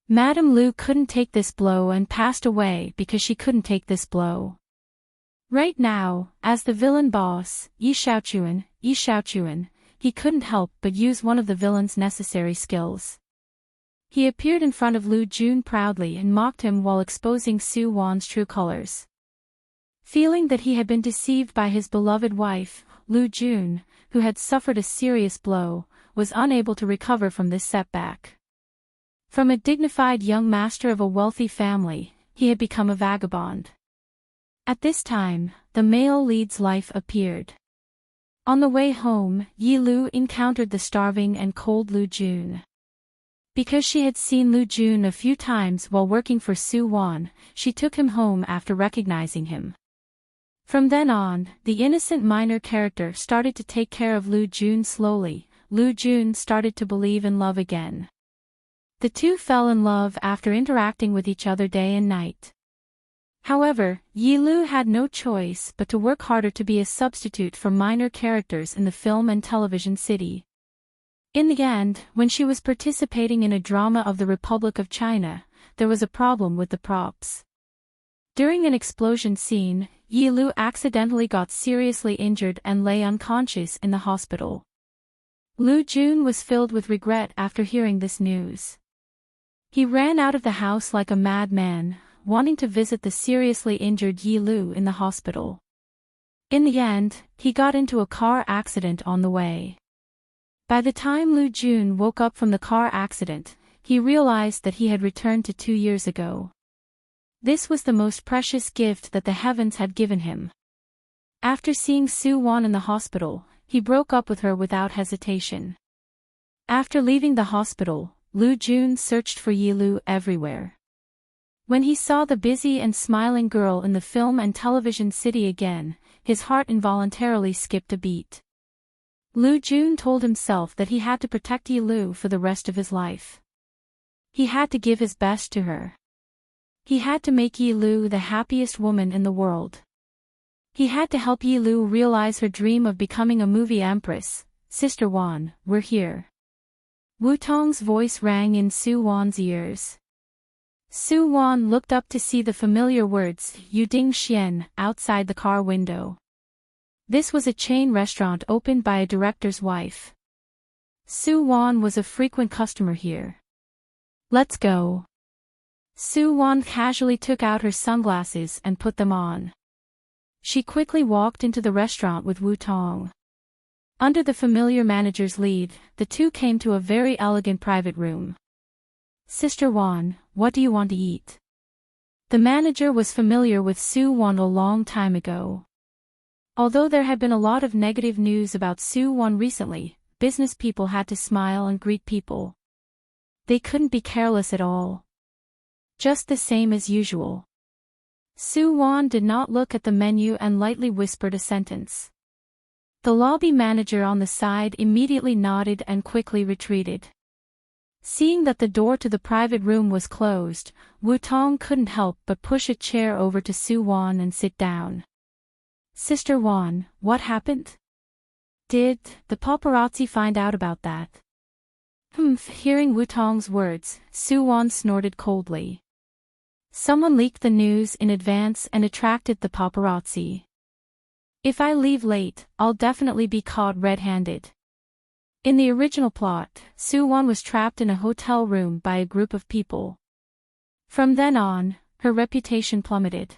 Madame Liu couldn't take this blow and passed away because she couldn't take this blow. Right now, as the villain boss, Yi Shaochuan, he couldn't help but use one of the villain's necessary skills. He appeared in front of Liu Jun proudly and mocked him while exposing Su Wan's true colors. Feeling that he had been deceived by his beloved wife, Liu Jun, who had suffered a serious blow, was unable to recover from this setback. From a dignified young master of a wealthy family, he had become a vagabond. At this time, the male lead's life appeared. On the way home, Yi Lu encountered the starving and cold Liu Jun. Because she had seen Liu Jun a few times while working for Su Wan, she took him home after recognizing him. From then on, the innocent minor character started to take care of Liu Jun slowly. Liu Jun started to believe in love again. The two fell in love after interacting with each other day and night. However, Yi Lu had no choice but to work harder to be a substitute for minor characters in the film and television city. In the end, when she was participating in a drama of the Republic of China, there was a problem with the props. During an explosion scene, Yi Lu accidentally got seriously injured and lay unconscious in the hospital. Liu Jun was filled with regret after hearing this news. He ran out of the house like a madman, wanting to visit the seriously injured Yi Lu in the hospital. In the end, he got into a car accident on the way. By the time Liu Jun woke up from the car accident, he realized that he had returned to 2 years ago. This was the most precious gift that the heavens had given him. After seeing Su Wan in the hospital, he broke up with her without hesitation. After leaving the hospital, Liu Jun searched for Yi Lu everywhere. When he saw the busy and smiling girl in the film and television city again, his heart involuntarily skipped a beat. Liu Jun told himself that he had to protect Yi Lu for the rest of his life. He had to give his best to her. He had to make Yi Lu the happiest woman in the world. He had to help Yi Lu realize her dream of becoming a movie empress. Sister Wan, we're here. Wu Tong's voice rang in Su Wan's ears. Su Wan looked up to see the familiar words Yu Ding Xian outside the car window. This was a chain restaurant opened by a director's wife. Su Wan was a frequent customer here. Let's go. Su Wan casually took out her sunglasses and put them on. She quickly walked into the restaurant with Wu Tong. Under the familiar manager's lead, the two came to a very elegant private room. Sister Wan, what do you want to eat? The manager was familiar with Su Wan a long time ago. Although there had been a lot of negative news about Su Wan recently, business people had to smile and greet people. They couldn't be careless at all. Just the same as usual. Soo-won did not look at the menu and lightly whispered a sentence. The lobby manager on the side immediately nodded and quickly retreated. Seeing that the door to the private room was closed, Woo-tong couldn't help but push a chair over to Soo-won and sit down. Sister Won, what happened? Did the paparazzi find out about that? Hearing Woo-tong's words, Soo-won snorted coldly. Someone leaked the news in advance and attracted the paparazzi. If I leave late, I'll definitely be caught red-handed. In the original plot, Soo-won was trapped in a hotel room by a group of people. From then on, her reputation plummeted.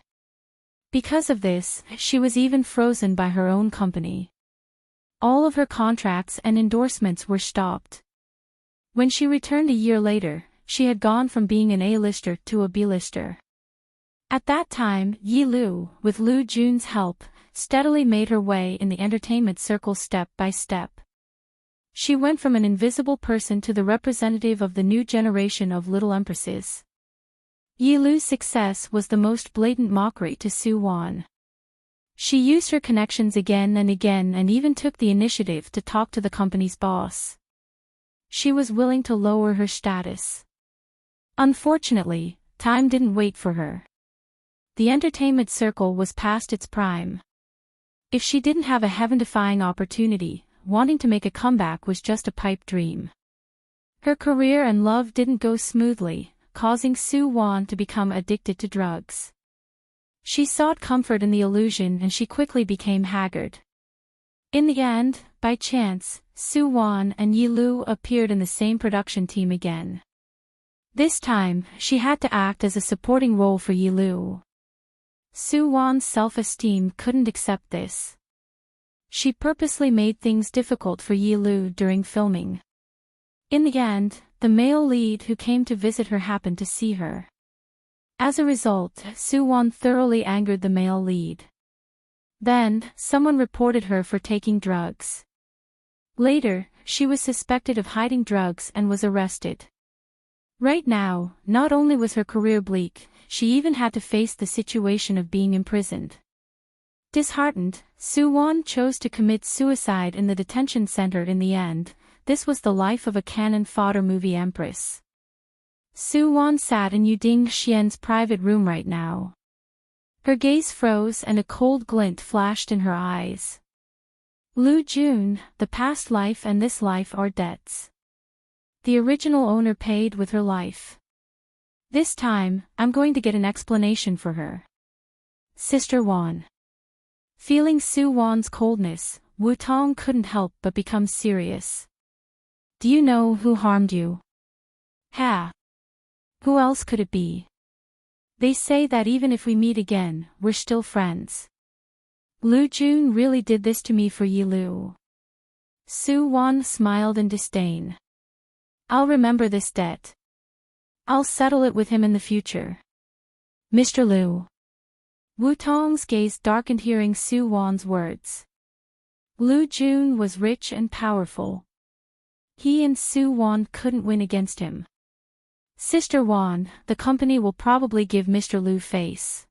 Because of this, she was even frozen by her own company. All of her contracts and endorsements were stopped. When she returned a year later, she had gone from being an A-lister to a B-lister. At that time, Yi-lu, with Loo Jun's help, steadily made her way in the entertainment circle step by step. She went from an invisible person to the representative of the new generation of little empresses. Yi-lu's success was the most blatant mockery to Soo-won. She used her connections again and even took the initiative to talk to the company's boss. She was willing to lower her status. Unfortunately, time didn't wait for her. The entertainment circle was past its prime. If she didn't have a heaven-defying opportunity, wanting to make a comeback was just a pipe dream. Her career and love didn't go smoothly, causing Soo-won to become addicted to drugs. She sought comfort in the illusion and she quickly became haggard. In the end, by chance, Soo-won and Yi-lu appeared in the same production team again. This time, she had to act as a supporting role for Yi-lu. Soo-won's self-esteem couldn't accept this. She purposely made things difficult for Yi-lu during filming. In the end, the male lead who came to visit her happened to see her. As a result, Soo-won thoroughly angered the male lead. Then, someone reported her for taking drugs. Later, she was suspected of hiding drugs and was arrested. Right now, not only was her career bleak, she even had to face the situation of being imprisoned. Disheartened, Soo-won chose to commit suicide in the detention center in the end. This was the life of a cannon fodder movie empress. Soo-won sat in Yu Ding-hsien's private room right now. Her gaze froze and a cold glint flashed in her eyes. Loo Jun, the past life and this life are debts. The original owner paid with her life. This time, I'm going to get an explanation for her. Sister Won. Feeling Soo-won's coldness, Woo-tong couldn't help but become serious. Do you know who harmed you? Ha! Who else could it be? They say that even if we meet again, we're still friends. Loo Jun really did this to me for Yi-lu. Soo-won smiled in disdain. I'll remember this debt. I'll settle it with him in the future. Mr. Loo. Woo-tong's gaze darkened hearing Soo-won's words. Loo Jun was rich and powerful. He and Soo-won couldn't win against him. Sister Won, the company will probably give Mr. Loo face.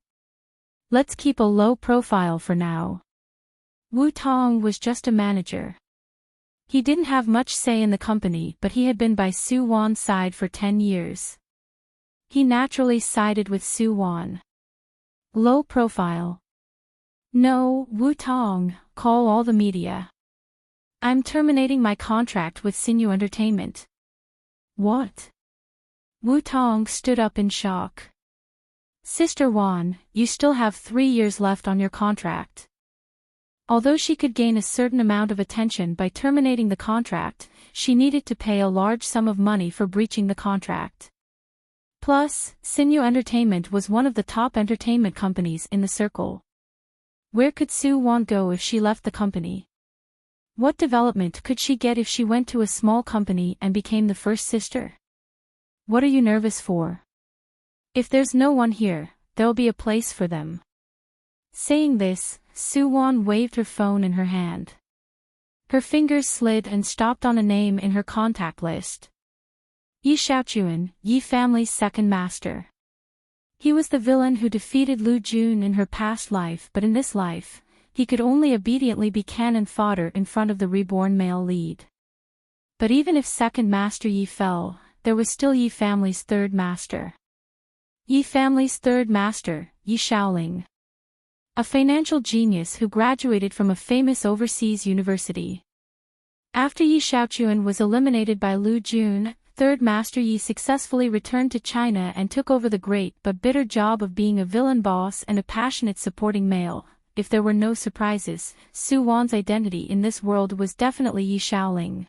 Let's keep a low profile for now. Woo-tong was just a manager. He didn't have much say in the company, but he had been by Soo-won's side for 10 years. He naturally sided with Soo-won. Low profile. No, Woo-tong, call all the media. I'm terminating my contract with Sinu Entertainment. What? Woo-tong stood up in shock. Sister Won, you still have 3 years left on your contract. Although she could gain a certain amount of attention by terminating the contract, she needed to pay a large sum of money for breaching the contract. Plus, Sinu Entertainment was one of the top entertainment companies in the circle. Where could Soo-won go if she left the company? What development could she get if she went to a small company and became the first sister? What are you nervous for? If there's no one here, there'll be a place for them. Saying this, Soo-won waved her phone in her hand. Her fingers slid and stopped on a name in her contact list. Yi Xiaochuan, Yi family's second master. He was the villain who defeated Lu Jun in her past life, but in this life, he could only obediently be cannon fodder in front of the reborn male lead. But even if second master Yi fell, there was still Yi family's third master. Yi family's third master, Yi Shaoling. A financial genius who graduated from a famous overseas university. After Yi Xiaochuan was eliminated by Lu Jun, third master Yi successfully returned to China and took over the great but bitter job of being a villain boss and a passionate supporting male. If there were no surprises, Su Wan's identity in this world was definitely Yi Shaoling.